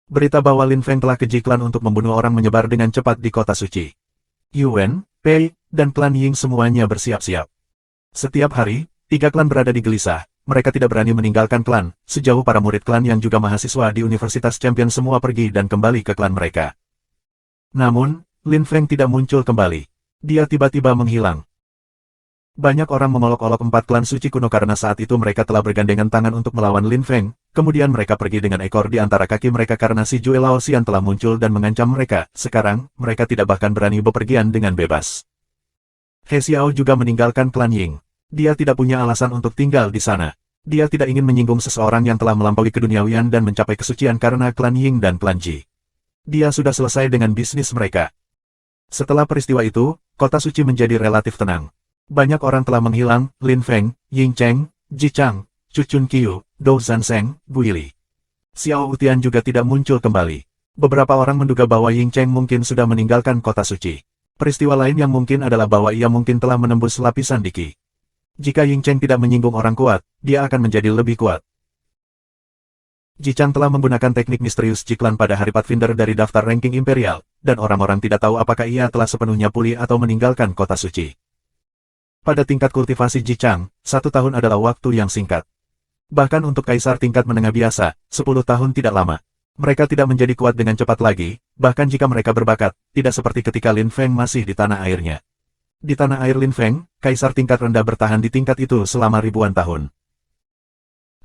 Berita bahwa Lin Feng telah ke Jiklan untuk membunuh orang menyebar dengan cepat di kota suci. Yuan, Pei, dan klan Ying semuanya bersiap-siap. Setiap hari, 3 klan berada di gelisah, mereka tidak berani meninggalkan klan, sejauh para murid klan yang juga mahasiswa di Universitas Champion semua pergi dan kembali ke klan mereka. Namun, Lin Feng tidak muncul kembali. Dia tiba-tiba menghilang. Banyak orang mengolok-olok 4 klan suci kuno karena saat itu mereka telah bergandengan tangan untuk melawan Lin Feng, kemudian mereka pergi dengan ekor di antara kaki mereka karena si Jue Laoxian telah muncul dan mengancam mereka. Sekarang, mereka tidak bahkan berani bepergian dengan bebas. He Xiao juga meninggalkan klan Ying. Dia tidak punya alasan untuk tinggal di sana. Dia tidak ingin menyinggung seseorang yang telah melampaui keduniawian dan mencapai kesucian karena klan Ying dan klan Ji. Dia sudah selesai dengan bisnis mereka. Setelah peristiwa itu, kota suci menjadi relatif tenang. Banyak orang telah menghilang, Lin Feng, Ying Cheng, Ji Chang, Chu Chun Qiu, Dou Zansheng, Gui Li. Xiao Utian juga tidak muncul kembali. Beberapa orang menduga bahwa Ying Cheng mungkin sudah meninggalkan kota suci. Peristiwa lain yang mungkin adalah bahwa ia mungkin telah menembus lapisan di Qi. Jika Ying Cheng tidak menyinggung orang kuat, dia akan menjadi lebih kuat. Ji Chang telah menggunakan teknik misterius Jiklan pada hari Pathfinder dari daftar ranking imperial, dan orang-orang tidak tahu apakah ia telah sepenuhnya pulih atau meninggalkan kota suci. Pada tingkat kultivasi Ji Chang, 1 tahun adalah waktu yang singkat. Bahkan untuk kaisar tingkat menengah biasa, 10 tahun tidak lama. Mereka tidak menjadi kuat dengan cepat lagi, bahkan jika mereka berbakat, tidak seperti ketika Lin Feng masih di tanah airnya. Di tanah air Lin Feng, kaisar tingkat rendah bertahan di tingkat itu selama ribuan tahun.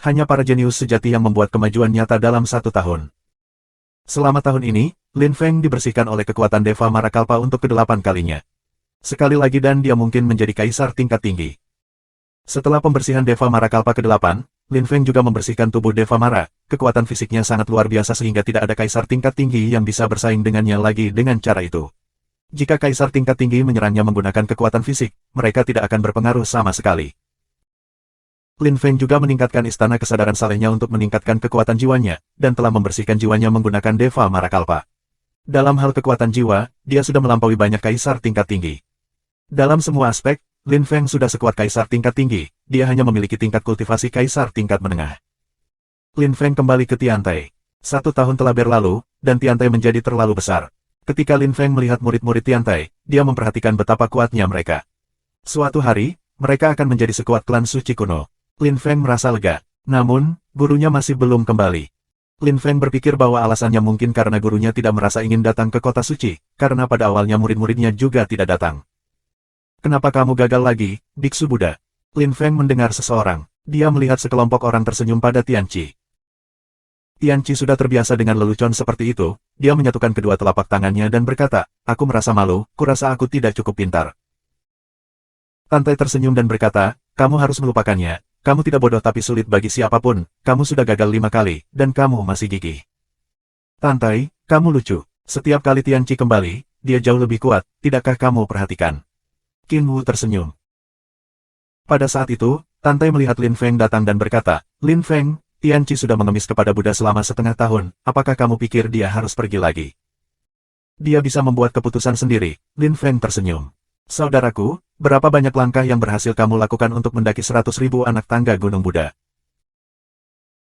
Hanya para jenius sejati yang membuat kemajuan nyata dalam 1 tahun. Selama tahun ini, Lin Feng dibersihkan oleh kekuatan Deva Marakalpa untuk ke-8 kalinya. Sekali lagi dan dia mungkin menjadi kaisar tingkat tinggi. Setelah pembersihan Deva Marakalpa ke-8, Lin Feng juga membersihkan tubuh Deva Mara. Kekuatan fisiknya sangat luar biasa sehingga tidak ada kaisar tingkat tinggi yang bisa bersaing dengannya lagi dengan cara itu. Jika kaisar tingkat tinggi menyerangnya menggunakan kekuatan fisik, mereka tidak akan berpengaruh sama sekali. Lin Feng juga meningkatkan istana kesadaran salehnya untuk meningkatkan kekuatan jiwanya, dan telah membersihkan jiwanya menggunakan Deva Marakalpa. Dalam hal kekuatan jiwa, dia sudah melampaui banyak kaisar tingkat tinggi. Dalam semua aspek, Lin Feng sudah sekuat kaisar tingkat tinggi, dia hanya memiliki tingkat kultivasi kaisar tingkat menengah. Lin Feng kembali ke Tiantai. 1 tahun telah berlalu, dan Tiantai menjadi terlalu besar. Ketika Lin Feng melihat murid-murid Tiantai, dia memperhatikan betapa kuatnya mereka. Suatu hari, mereka akan menjadi sekuat klan suci kuno. Lin Feng merasa lega. Namun, gurunya masih belum kembali. Lin Feng berpikir bahwa alasannya mungkin karena gurunya tidak merasa ingin datang ke kota suci, karena pada awalnya murid-muridnya juga tidak datang. Kenapa kamu gagal lagi, Biksu Buddha? Lin Feng mendengar seseorang. Dia melihat sekelompok orang tersenyum pada Tianqi. Tianqi sudah terbiasa dengan lelucon seperti itu, dia menyatukan kedua telapak tangannya dan berkata, aku merasa malu, kurasa aku tidak cukup pintar. Tantai tersenyum dan berkata, kamu harus melupakannya. Kamu tidak bodoh tapi sulit bagi siapapun, kamu sudah gagal 5 kali, dan kamu masih gigih. Tantai, kamu lucu. Setiap kali Tianqi kembali, dia jauh lebih kuat, tidakkah kamu perhatikan? Qin Wu tersenyum. Pada saat itu, Tantai melihat Lin Feng datang dan berkata, Lin Feng, Tianqi sudah mengemis kepada Buddha selama setengah tahun, apakah kamu pikir dia harus pergi lagi? Dia bisa membuat keputusan sendiri, Lin Feng tersenyum. Saudaraku, berapa banyak langkah yang berhasil kamu lakukan untuk mendaki 100.000 anak tangga Gunung Buddha?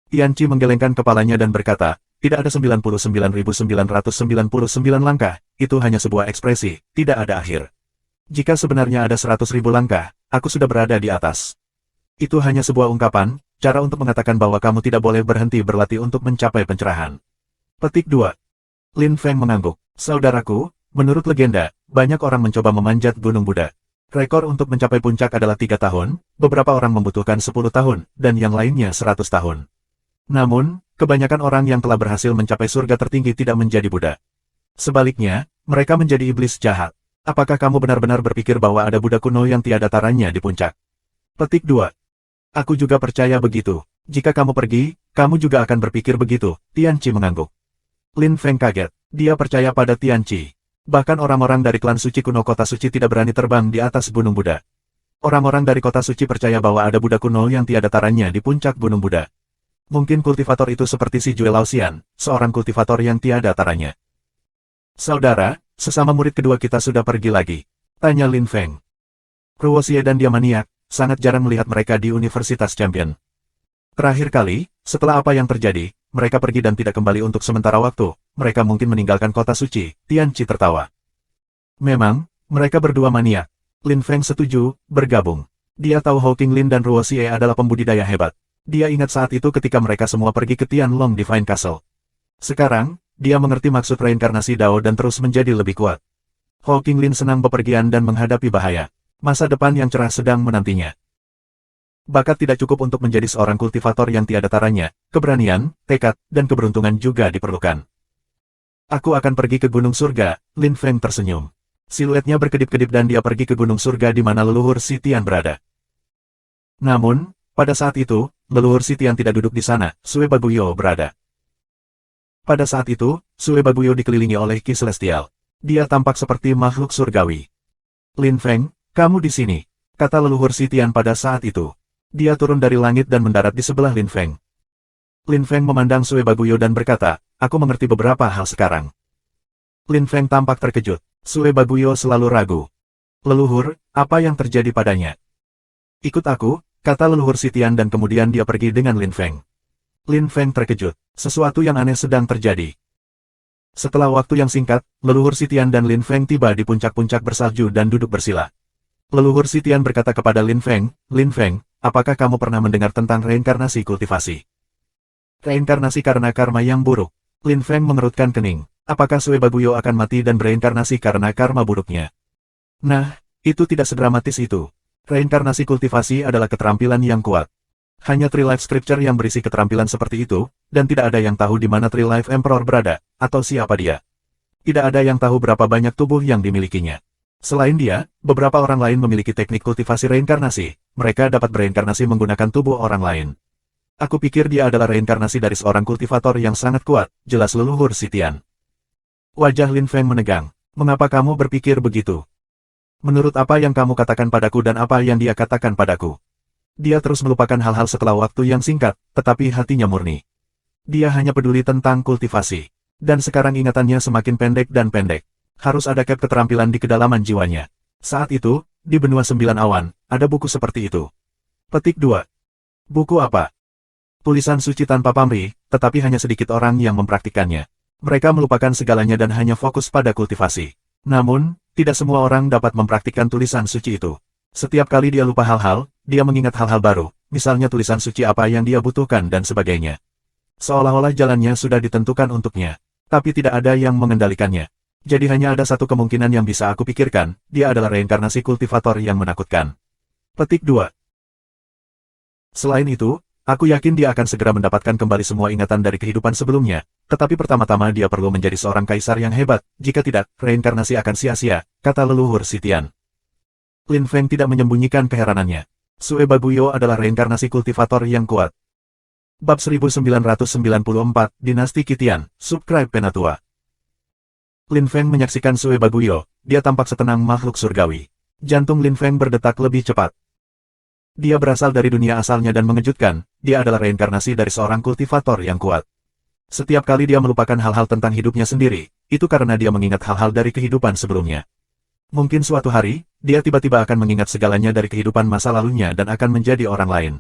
Tianqi menggelengkan kepalanya dan berkata, tidak ada 99.999 langkah, itu hanya sebuah ekspresi, tidak ada akhir. Jika sebenarnya ada 100.000 langkah, aku sudah berada di atas. Itu hanya sebuah ungkapan, cara untuk mengatakan bahwa kamu tidak boleh berhenti berlatih untuk mencapai pencerahan. Petik 2. Lin Feng mengangguk. Saudaraku, menurut legenda, banyak orang mencoba memanjat Gunung Buddha. Rekor untuk mencapai puncak adalah 3 tahun, beberapa orang membutuhkan 10 tahun, dan yang lainnya 100 tahun. Namun, kebanyakan orang yang telah berhasil mencapai surga tertinggi tidak menjadi Buddha. Sebaliknya, mereka menjadi iblis jahat. Apakah kamu benar-benar berpikir bahwa ada Buddha kuno yang tiada taranya di puncak? Petik 2. Aku juga percaya begitu. Jika kamu pergi, kamu juga akan berpikir begitu, Tianqi mengangguk. Lin Feng kaget. Dia percaya pada Tianqi. Bahkan orang-orang dari klan suci kuno kota suci tidak berani terbang di atas Gunung Buddha. Orang-orang dari kota suci percaya bahwa ada Buddha kuno yang tiada taranya di puncak Gunung Buddha. Mungkin kultivator itu seperti si Jue Laoxian, seorang kultivator yang tiada taranya. Saudara, sesama murid kedua kita sudah pergi lagi. Tanya Lin Feng. Ruo Xie dan dia maniak, sangat jarang melihat mereka di Universitas Champion. Terakhir kali, setelah apa yang terjadi, mereka pergi dan tidak kembali untuk sementara waktu. Mereka mungkin meninggalkan kota suci, Tianqi tertawa. Memang, mereka berdua maniak. Lin Feng setuju, bergabung. Dia tahu Hao Qinglin dan Ruo Xie adalah pembudidaya hebat. Dia ingat saat itu ketika mereka semua pergi ke Tianlong Divine Castle. Sekarang, dia mengerti maksud reinkarnasi Dao dan terus menjadi lebih kuat. Hao Qinglin senang bepergian dan menghadapi bahaya. Masa depan yang cerah sedang menantinya. Bakat tidak cukup untuk menjadi seorang kultivator yang tiada taranya, keberanian, tekad, dan keberuntungan juga diperlukan. Aku akan pergi ke Gunung Surga, Lin Feng tersenyum. Siluetnya berkedip-kedip dan dia pergi ke Gunung Surga di mana leluhur Si Tian berada. Namun, pada saat itu, leluhur Si Tian tidak duduk di sana, Sue Baguyo berada. Pada saat itu, Sue Baguyo dikelilingi oleh Ki Celestial. Dia tampak seperti makhluk surgawi. Lin Feng, kamu di sini, kata leluhur Si Tian pada saat itu. Dia turun dari langit dan mendarat di sebelah Lin Feng. Lin Feng memandang Sue Baguyo dan berkata, aku mengerti beberapa hal sekarang. Lin Feng tampak terkejut. Sue Baguyo selalu ragu. Leluhur, apa yang terjadi padanya? Ikut aku, kata leluhur Si Tian dan kemudian dia pergi dengan Lin Feng. Lin Feng terkejut. Sesuatu yang aneh sedang terjadi. Setelah waktu yang singkat, leluhur Si Tian dan Lin Feng tiba di puncak-puncak bersalju dan duduk bersila. Leluhur Si Tian berkata kepada Lin Feng, apakah kamu pernah mendengar tentang reinkarnasi kultivasi? Reinkarnasi karena karma yang buruk. Lin Feng mengerutkan kening. Apakah Sue Baguyo akan mati dan bereinkarnasi karena karma buruknya? Nah, itu tidak sedramatis itu. Reinkarnasi kultivasi adalah keterampilan yang kuat. Hanya Tree Life Scripture yang berisi keterampilan seperti itu, dan tidak ada yang tahu di mana Tree Life Emperor berada, atau siapa dia. Tidak ada yang tahu berapa banyak tubuh yang dimilikinya. Selain dia, beberapa orang lain memiliki teknik kultivasi reinkarnasi. Mereka dapat bereinkarnasi menggunakan tubuh orang lain. Aku pikir dia adalah reinkarnasi dari seorang kultivator yang sangat kuat, jelas leluhur Si Tian. Wajah Lin Feng menegang. Mengapa kamu berpikir begitu? Menurut apa yang kamu katakan padaku dan apa yang dia katakan padaku? Dia terus melupakan hal-hal setelah waktu yang singkat, tetapi hatinya murni. Dia hanya peduli tentang kultivasi. Dan sekarang ingatannya semakin pendek dan pendek. Harus ada cap keterampilan di kedalaman jiwanya. Saat itu, di benua 9 awan, ada buku seperti itu. Petik 2. Buku apa? Tulisan suci tanpa pamrih, tetapi hanya sedikit orang yang mempraktikannya. Mereka melupakan segalanya dan hanya fokus pada kultivasi. Namun, tidak semua orang dapat mempraktikkan tulisan suci itu. Setiap kali dia lupa hal-hal, dia mengingat hal-hal baru, misalnya tulisan suci apa yang dia butuhkan dan sebagainya. Seolah-olah jalannya sudah ditentukan untuknya. Tapi tidak ada yang mengendalikannya. Jadi hanya ada satu kemungkinan yang bisa aku pikirkan, dia adalah reinkarnasi kultivator yang menakutkan. Petik 2. Selain itu, aku yakin dia akan segera mendapatkan kembali semua ingatan dari kehidupan sebelumnya, tetapi pertama-tama dia perlu menjadi seorang kaisar yang hebat, jika tidak, reinkarnasi akan sia-sia, kata leluhur Si Tian. Lin Feng tidak menyembunyikan keheranannya. Sue Baguyo adalah reinkarnasi kultivator yang kuat. Bab 1994, Dinasti Qi Tian, Subscribe Penatua. Lin Feng menyaksikan Sue Baguyo, dia tampak setenang makhluk surgawi. Jantung Lin Feng berdetak lebih cepat. Dia berasal dari dunia asalnya dan mengejutkan, dia adalah reinkarnasi dari seorang kultivator yang kuat. Setiap kali dia melupakan hal-hal tentang hidupnya sendiri, itu karena dia mengingat hal-hal dari kehidupan sebelumnya. Mungkin suatu hari, dia tiba-tiba akan mengingat segalanya dari kehidupan masa lalunya dan akan menjadi orang lain.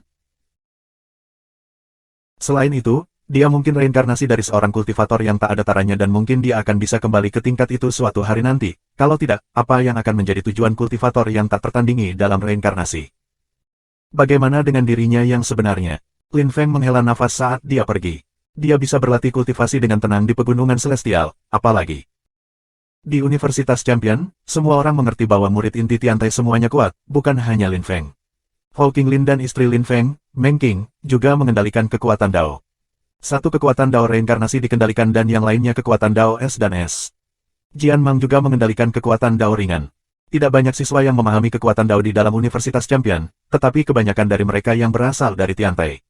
Selain itu, dia mungkin reinkarnasi dari seorang kultivator yang tak ada taranya dan mungkin dia akan bisa kembali ke tingkat itu suatu hari nanti. Kalau tidak, apa yang akan menjadi tujuan kultivator yang tak tertandingi dalam reinkarnasi? Bagaimana dengan dirinya yang sebenarnya? Lin Feng menghela nafas saat dia pergi. Dia bisa berlatih kultivasi dengan tenang di pegunungan celestial, apalagi. Di Universitas Champion, semua orang mengerti bahwa murid inti Tiantai semuanya kuat, bukan hanya Lin Feng. Hou Qinglin dan istri Lin Feng, Meng Qing, juga mengendalikan kekuatan Dao. Satu kekuatan Dao reinkarnasi dikendalikan dan yang lainnya kekuatan Dao S dan S. Jian Mang juga mengendalikan kekuatan Dao ringan. Tidak banyak siswa yang memahami kekuatan Dao di dalam Universitas Champion, tetapi kebanyakan dari mereka yang berasal dari Tiantai.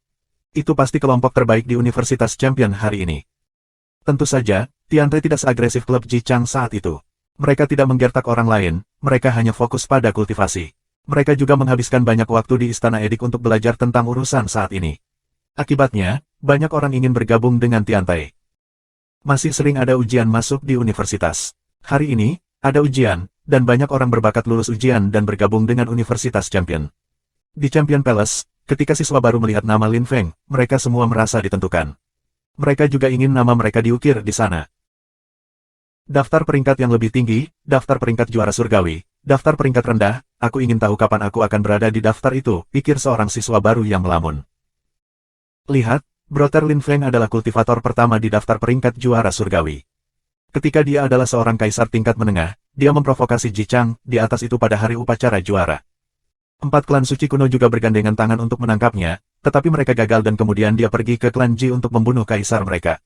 Itu pasti kelompok terbaik di Universitas Champion hari ini. Tentu saja, Tiantai tidak seagresif klub Ji Chang saat itu. Mereka tidak menggertak orang lain, mereka hanya fokus pada kultivasi. Mereka juga menghabiskan banyak waktu di Istana Edik untuk belajar tentang urusan saat ini. Akibatnya, banyak orang ingin bergabung dengan Tiantai. Masih sering ada ujian masuk di universitas. Hari ini, ada ujian, dan banyak orang berbakat lulus ujian dan bergabung dengan Universitas Champion. Di Champion Palace, ketika siswa baru melihat nama Lin Feng, mereka semua merasa ditentukan. Mereka juga ingin nama mereka diukir di sana. Daftar peringkat yang lebih tinggi, daftar peringkat juara surgawi, daftar peringkat rendah, aku ingin tahu kapan aku akan berada di daftar itu, pikir seorang siswa baru yang melamun. Lihat, Brother Lin Feng adalah kultivator pertama di daftar peringkat juara surgawi. Ketika dia adalah seorang kaisar tingkat menengah, dia memprovokasi Ji Chang di atas itu pada hari upacara juara. 4 klan suci kuno juga bergandengan tangan untuk menangkapnya, tetapi mereka gagal dan kemudian dia pergi ke klan Ji untuk membunuh kaisar mereka.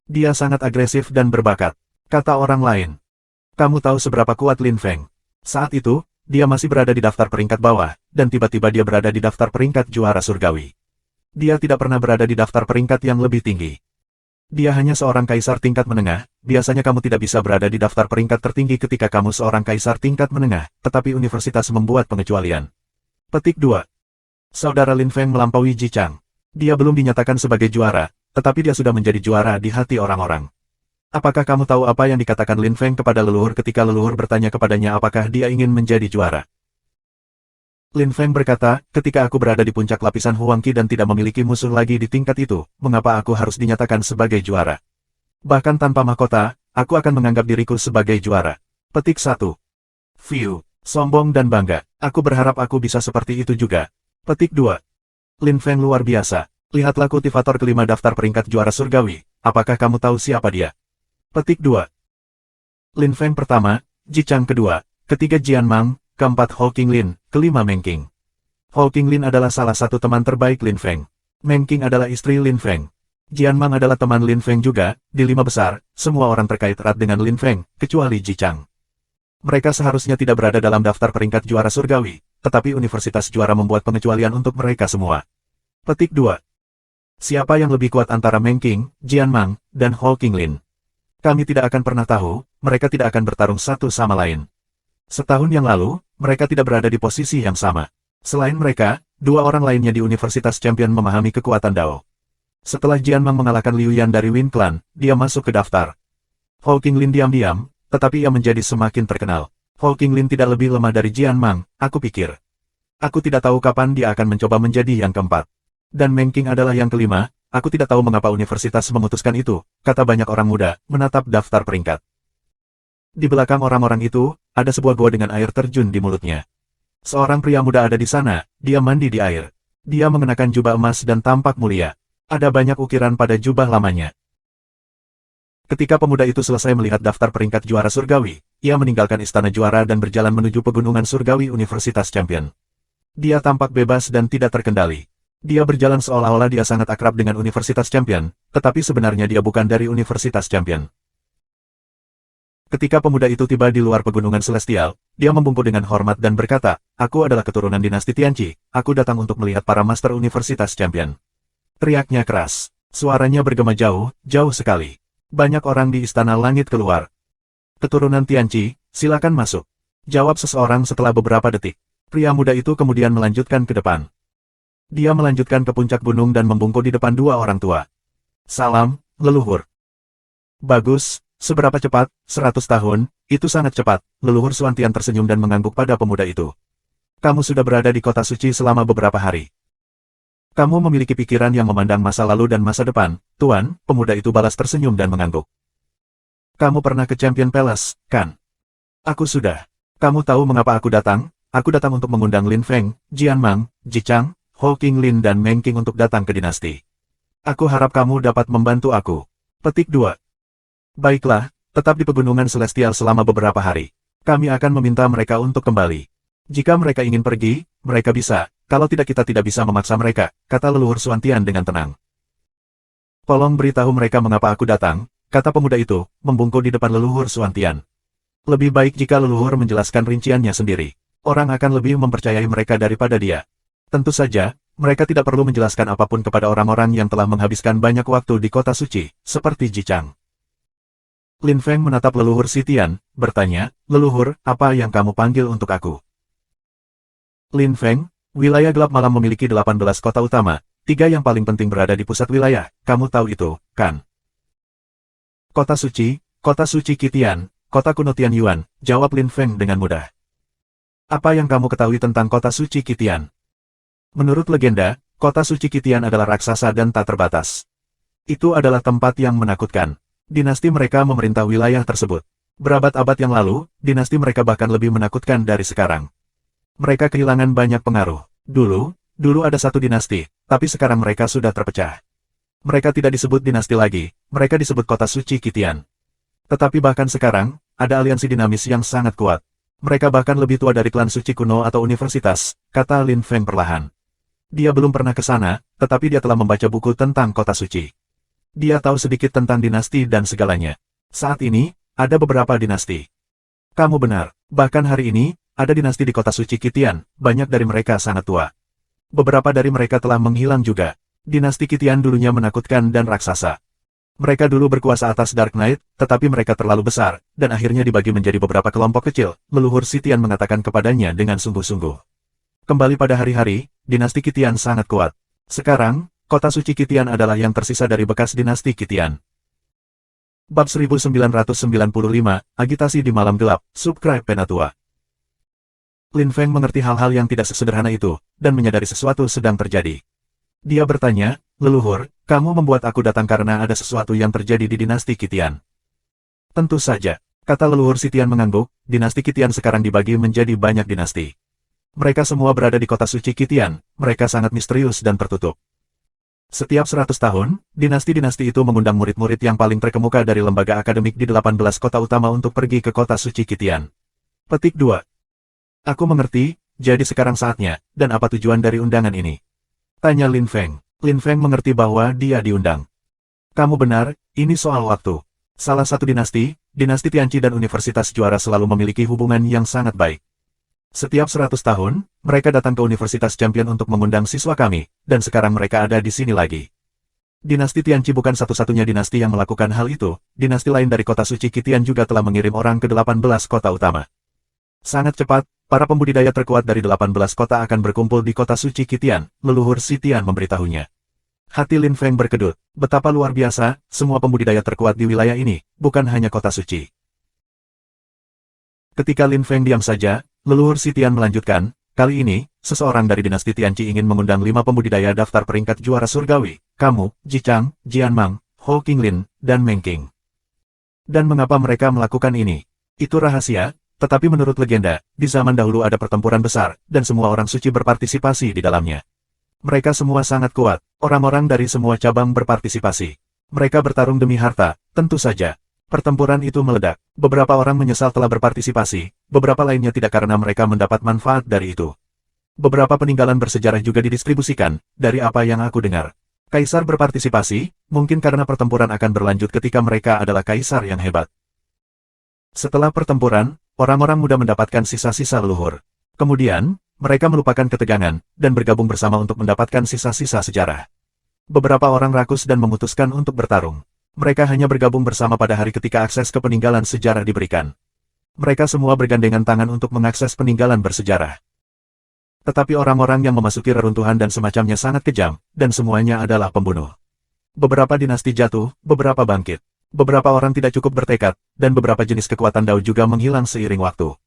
Dia sangat agresif dan berbakat, kata orang lain. Kamu tahu seberapa kuat Lin Feng? Saat itu, dia masih berada di daftar peringkat bawah, dan tiba-tiba dia berada di daftar peringkat juara surgawi. Dia tidak pernah berada di daftar peringkat yang lebih tinggi. Dia hanya seorang kaisar tingkat menengah, biasanya kamu tidak bisa berada di daftar peringkat tertinggi ketika kamu seorang kaisar tingkat menengah, tetapi universitas membuat pengecualian. Petik 2. Saudara Lin Feng melampaui Ji Chang. Dia belum dinyatakan sebagai juara, tetapi dia sudah menjadi juara di hati orang-orang. Apakah kamu tahu apa yang dikatakan Lin Feng kepada leluhur ketika leluhur bertanya kepadanya apakah dia ingin menjadi juara? Lin Feng berkata, ketika aku berada di puncak lapisan Huangqi dan tidak memiliki musuh lagi di tingkat itu, mengapa aku harus dinyatakan sebagai juara? Bahkan tanpa mahkota, aku akan menganggap diriku sebagai juara. Petik 1. View, sombong dan bangga. Aku berharap aku bisa seperti itu juga. Petik 2. Lin Feng luar biasa. Lihatlah kultivator kelima daftar peringkat juara surgawi. Apakah kamu tahu siapa dia? Petik 2. Lin Feng pertama, Ji Chang kedua, ketiga Jian Mang, keempat Hou Qinglin, kelima Meng Qing. Hou Qinglin adalah salah satu teman terbaik Lin Feng. Meng Qing adalah istri Lin Feng. Jian Mang adalah teman Lin Feng juga. Di lima besar, semua orang terkait erat dengan Lin Feng, kecuali Ji Chang. Mereka seharusnya tidak berada dalam daftar peringkat juara surgawi, tetapi universitas juara membuat pengecualian untuk mereka semua. Petik 2. Siapa yang lebih kuat antara Meng Qing, Jian Mang, dan Hou Qinglin? Kami tidak akan pernah tahu, mereka tidak akan bertarung satu sama lain. Setahun yang lalu, mereka tidak berada di posisi yang sama. Selain mereka, dua orang lainnya di Universitas Champion memahami kekuatan Dao. Setelah Jian Mang mengalahkan Liu Yan dari Win Clan, dia masuk ke daftar. Hou Qinglin diam-diam, tetapi ia menjadi semakin terkenal. Hou Qinglin tidak lebih lemah dari Jian Mang, aku pikir. Aku tidak tahu kapan dia akan mencoba menjadi yang keempat. Dan Meng Qing adalah yang kelima, aku tidak tahu mengapa universitas memutuskan itu, kata banyak orang muda, menatap daftar peringkat. Di belakang orang-orang itu, ada sebuah gua dengan air terjun di mulutnya. Seorang pria muda ada di sana, dia mandi di air. Dia mengenakan jubah emas dan tampak mulia. Ada banyak ukiran pada jubah lamanya. Ketika pemuda itu selesai melihat daftar peringkat juara surgawi, ia meninggalkan istana juara dan berjalan menuju pegunungan surgawi Universitas Champion. Dia tampak bebas dan tidak terkendali. Dia berjalan seolah-olah dia sangat akrab dengan Universitas Champion, tetapi sebenarnya dia bukan dari Universitas Champion. Ketika pemuda itu tiba di luar pegunungan Celestial, dia membungkuk dengan hormat dan berkata, aku adalah keturunan dinasti Tianqi, aku datang untuk melihat para master Universitas Champion. Teriaknya keras. Suaranya bergema jauh, jauh sekali. Banyak orang di istana langit keluar. Keturunan Tianqi, silakan masuk. Jawab seseorang setelah beberapa detik. Pria muda itu kemudian melanjutkan ke depan. Dia melanjutkan ke puncak gunung dan membungkuk di depan dua orang tua. Salam, leluhur. Bagus. Seberapa cepat? 100 tahun, itu sangat cepat. Leluhur Xuantian tersenyum dan mengangguk pada pemuda itu. Kamu sudah berada di kota suci selama beberapa hari. Kamu memiliki pikiran yang memandang masa lalu dan masa depan, Tuan, pemuda itu balas tersenyum dan mengangguk. Kamu pernah ke Champion Palace, kan? Aku sudah. Kamu tahu mengapa aku datang? Aku datang untuk mengundang Lin Feng, Jian Mang, Ji Chang, Hou Qinglin dan Meng Qing untuk datang ke dinasti. Aku harap kamu dapat membantu aku. Petik 2. Baiklah, tetap di pegunungan Celestial selama beberapa hari. Kami akan meminta mereka untuk kembali. Jika mereka ingin pergi, mereka bisa. Kalau tidak kita tidak bisa memaksa mereka, kata leluhur Xuantian dengan tenang. Tolong beritahu mereka mengapa aku datang, kata pemuda itu, membungkuk di depan leluhur Xuantian. Lebih baik jika leluhur menjelaskan rinciannya sendiri. Orang akan lebih mempercayai mereka daripada dia. Tentu saja, mereka tidak perlu menjelaskan apapun kepada orang-orang yang telah menghabiskan banyak waktu di kota suci, seperti Ji Chang. Lin Feng menatap leluhur Sitian, bertanya, leluhur, apa yang kamu panggil untuk aku? Lin Feng, wilayah gelap malam memiliki 18 kota utama, 3 yang paling penting berada di pusat wilayah, kamu tahu itu, kan? Kota suci Qitian, kota kuno Tianyuan, jawab Lin Feng dengan mudah. Apa yang kamu ketahui tentang kota suci Qitian? Menurut legenda, kota suci Qitian adalah raksasa dan tak terbatas. Itu adalah tempat yang menakutkan. Dinasti mereka memerintah wilayah tersebut. Berabad-abad yang lalu, dinasti mereka bahkan lebih menakutkan dari sekarang. Mereka kehilangan banyak pengaruh. Dulu ada satu dinasti, tapi sekarang mereka sudah terpecah. Mereka tidak disebut dinasti lagi, mereka disebut kota suci Qitian. Tetapi bahkan sekarang, ada aliansi dinamis yang sangat kuat. Mereka bahkan lebih tua dari klan suci kuno atau universitas, kata Lin Feng perlahan. Dia belum pernah ke sana, tetapi dia telah membaca buku tentang kota suci. Dia tahu sedikit tentang dinasti dan segalanya. Saat ini, ada beberapa dinasti. Kamu benar, bahkan hari ini, ada dinasti di kota suci Qitian, banyak dari mereka sangat tua. Beberapa dari mereka telah menghilang juga. Dinasti Qitian dulunya menakutkan dan raksasa. Mereka dulu berkuasa atas Dark Knight, tetapi mereka terlalu besar, dan akhirnya dibagi menjadi beberapa kelompok kecil, leluhur Sitian mengatakan kepadanya dengan sungguh-sungguh. Kembali pada hari-hari, dinasti Qitian sangat kuat. Sekarang, kota suci Qitian adalah yang tersisa dari bekas dinasti Qitian. Bab 1995, Agitasi di Malam Gelap, Subscribe Penatua. Lin Feng mengerti hal-hal yang tidak sesederhana itu, dan menyadari sesuatu sedang terjadi. Dia bertanya, leluhur, kamu membuat aku datang karena ada sesuatu yang terjadi di dinasti Qitian. Tentu saja, kata leluhur Sitian mengangguk, dinasti Qitian sekarang dibagi menjadi banyak dinasti. Mereka semua berada di kota suci Qitian, mereka sangat misterius dan tertutup. Setiap 100 tahun, dinasti-dinasti itu mengundang murid-murid yang paling terkemuka dari lembaga akademik di 18 kota utama untuk pergi ke kota suci Qitian. Petik 2. Aku mengerti, jadi sekarang saatnya, dan apa tujuan dari undangan ini? Tanya Lin Feng. Lin Feng mengerti bahwa dia diundang. Kamu benar, ini soal waktu. Salah satu dinasti Tianqi dan Universitas Juara selalu memiliki hubungan yang sangat baik. Setiap 100 tahun, mereka datang ke Universitas Champion untuk mengundang siswa kami, dan sekarang mereka ada di sini lagi. Dinasti Tianqi bukan satu-satunya dinasti yang melakukan hal itu, dinasti lain dari kota suci Qitian juga telah mengirim orang ke 18 kota utama. Sangat cepat, para pembudidaya terkuat dari 18 kota akan berkumpul di kota suci Qitian, leluhur Sitian memberitahunya. Hati Lin Feng berkedut, betapa luar biasa, semua pembudidaya terkuat di wilayah ini, bukan hanya kota suci. Ketika Lin Feng diam saja, leluhur Sitian melanjutkan, kali ini, seseorang dari dinasti Tianqi ingin mengundang 5 pembudidaya daftar peringkat juara surgawi, kamu, Ji Chang, Jian Mang, Ho Qinglin, dan Meng Qing. Dan mengapa mereka melakukan ini? Itu rahasia, tetapi menurut legenda, di zaman dahulu ada pertempuran besar, dan semua orang suci berpartisipasi di dalamnya. Mereka semua sangat kuat, orang-orang dari semua cabang berpartisipasi. Mereka bertarung demi harta, tentu saja. Pertempuran itu meledak, beberapa orang menyesal telah berpartisipasi, beberapa lainnya tidak karena mereka mendapat manfaat dari itu. Beberapa peninggalan bersejarah juga didistribusikan, dari apa yang aku dengar. Kaisar berpartisipasi, mungkin karena pertempuran akan berlanjut ketika mereka adalah kaisar yang hebat. Setelah pertempuran, orang-orang muda mendapatkan sisa-sisa leluhur. Kemudian, mereka melupakan ketegangan, dan bergabung bersama untuk mendapatkan sisa-sisa sejarah. Beberapa orang rakus dan memutuskan untuk bertarung. Mereka hanya bergabung bersama pada hari ketika akses ke peninggalan sejarah diberikan. Mereka semua bergandengan tangan untuk mengakses peninggalan bersejarah. Tetapi orang-orang yang memasuki reruntuhan dan semacamnya sangat kejam, dan semuanya adalah pembunuh. Beberapa dinasti jatuh, beberapa bangkit. Beberapa orang tidak cukup bertekad, dan beberapa jenis kekuatan Dao juga menghilang seiring waktu.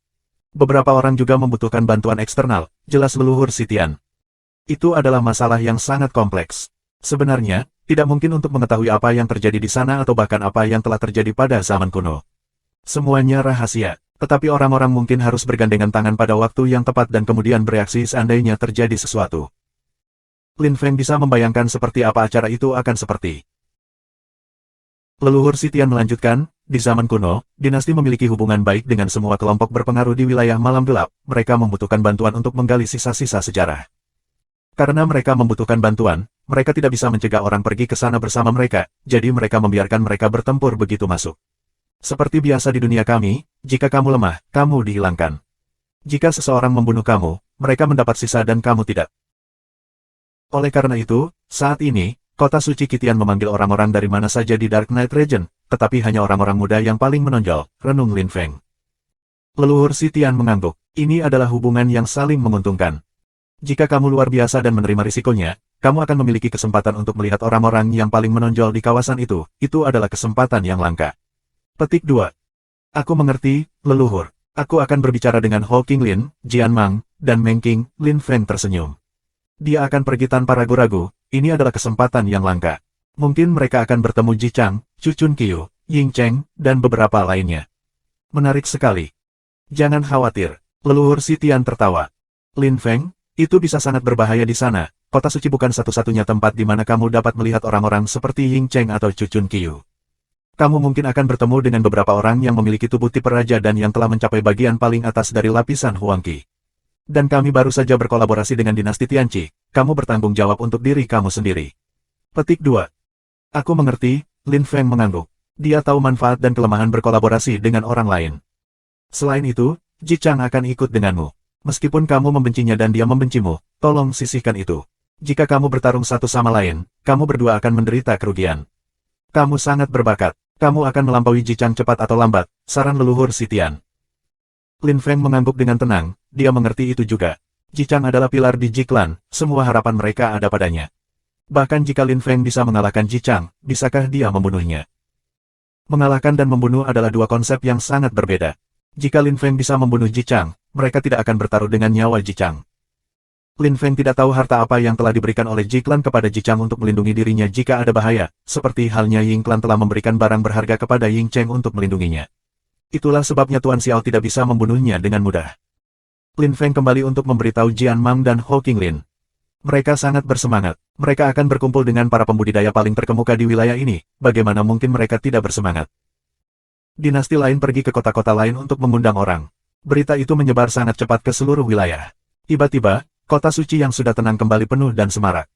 Beberapa orang juga membutuhkan bantuan eksternal, jelas leluhur Sitian. Itu adalah masalah yang sangat kompleks. Sebenarnya, tidak mungkin untuk mengetahui apa yang terjadi di sana atau bahkan apa yang telah terjadi pada zaman kuno. Semuanya rahasia, tetapi orang-orang mungkin harus bergandengan tangan pada waktu yang tepat dan kemudian bereaksi seandainya terjadi sesuatu. Lin Feng bisa membayangkan seperti apa acara itu akan seperti. Leluhur Sitian melanjutkan, di zaman kuno, dinasti memiliki hubungan baik dengan semua kelompok berpengaruh di wilayah malam gelap, mereka membutuhkan bantuan untuk menggali sisa-sisa sejarah. Karena mereka membutuhkan bantuan, mereka tidak bisa mencegah orang pergi ke sana bersama mereka, jadi mereka membiarkan mereka bertempur begitu masuk. Seperti biasa di dunia kami, jika kamu lemah, kamu dihilangkan. Jika seseorang membunuh kamu, mereka mendapat sisa dan kamu tidak. Oleh karena itu, saat ini, kota suci Qitian memanggil orang-orang dari mana saja di Dark Knight Region, tetapi hanya orang-orang muda yang paling menonjol, renung Lin Feng. Leluhur Sitian mengangguk, ini adalah hubungan yang saling menguntungkan. Jika kamu luar biasa dan menerima risikonya, kamu akan memiliki kesempatan untuk melihat orang-orang yang paling menonjol di kawasan itu adalah kesempatan yang langka. Petik 2. Aku mengerti, leluhur. Aku akan berbicara dengan Ho Qinglin, Jian Mang, dan Meng Qing. Lin Feng tersenyum. Dia akan pergi tanpa ragu-ragu, ini adalah kesempatan yang langka. Mungkin mereka akan bertemu Ji Chang, Chu Chun Qiu, Ying Cheng, dan beberapa lainnya. Menarik sekali. Jangan khawatir, leluhur Sitian tertawa. Lin Feng, itu bisa sangat berbahaya di sana. Kota suci bukan satu-satunya tempat di mana kamu dapat melihat orang-orang seperti Ying Cheng atau Chu Chun Qiu. Kamu mungkin akan bertemu dengan beberapa orang yang memiliki tubuh tipe raja dan yang telah mencapai bagian paling atas dari lapisan Huangqi. Dan kami baru saja berkolaborasi dengan dinasti Tianqi, kamu bertanggung jawab untuk diri kamu sendiri. Petik 2. Aku mengerti, Lin Feng mengangguk. Dia tahu manfaat dan kelemahan berkolaborasi dengan orang lain. Selain itu, Ji Chang akan ikut denganmu. Meskipun kamu membencinya dan dia membencimu, tolong sisihkan itu. Jika kamu bertarung satu sama lain, kamu berdua akan menderita kerugian. Kamu sangat berbakat. Kamu akan melampaui Jichang cepat atau lambat, saran leluhur Sitian. Lin Feng mengangguk dengan tenang, dia mengerti itu juga. Jichang adalah pilar di Ji Clan, semua harapan mereka ada padanya. Bahkan jika Lin Feng bisa mengalahkan Jichang, bisakah dia membunuhnya? Mengalahkan dan membunuh adalah dua konsep yang sangat berbeda. Jika Lin Feng bisa membunuh Jichang, mereka tidak akan bertaruh dengan nyawa Jichang. Lin Feng tidak tahu harta apa yang telah diberikan oleh Ji Clan kepada Jichang untuk melindungi dirinya jika ada bahaya, seperti halnya Ying Clan telah memberikan barang berharga kepada Ying Cheng untuk melindunginya. Itulah sebabnya Tuan Xiao tidak bisa membunuhnya dengan mudah. Lin Feng kembali untuk memberitahu Jian Mang dan Ho Qinglin. Mereka sangat bersemangat. Mereka akan berkumpul dengan para pembudidaya paling terkemuka di wilayah ini, bagaimana mungkin mereka tidak bersemangat. Dinasti lain pergi ke kota-kota lain untuk mengundang orang. Berita itu menyebar sangat cepat ke seluruh wilayah. Tiba-tiba, kota suci yang sudah tenang kembali penuh dan semarak.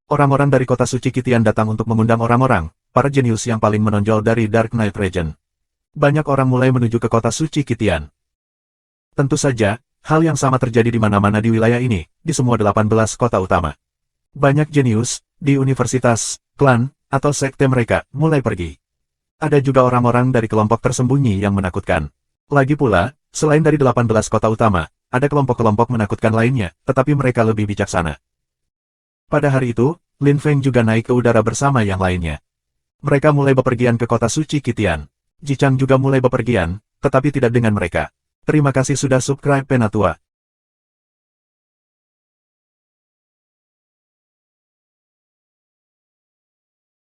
Orang-orang dari kota suci Qitian datang untuk mengundang orang-orang, para jenius yang paling menonjol dari Dark Knight Region. Banyak orang mulai menuju ke kota suci Qitian. Tentu saja, hal yang sama terjadi di mana-mana di wilayah ini, di semua 18 kota utama. Banyak jenius, di universitas, klan, atau sekte mereka, mulai pergi. Ada juga orang-orang dari kelompok tersembunyi yang menakutkan. Lagi pula, selain dari 18 kota utama, ada kelompok-kelompok menakutkan lainnya, tetapi mereka lebih bijaksana. Pada hari itu, Lin Feng juga naik ke udara bersama yang lainnya. Mereka mulai bepergian ke kota suci Qitian. Jichang juga mulai bepergian, tetapi tidak dengan mereka. Terima kasih sudah subscribe Penatua.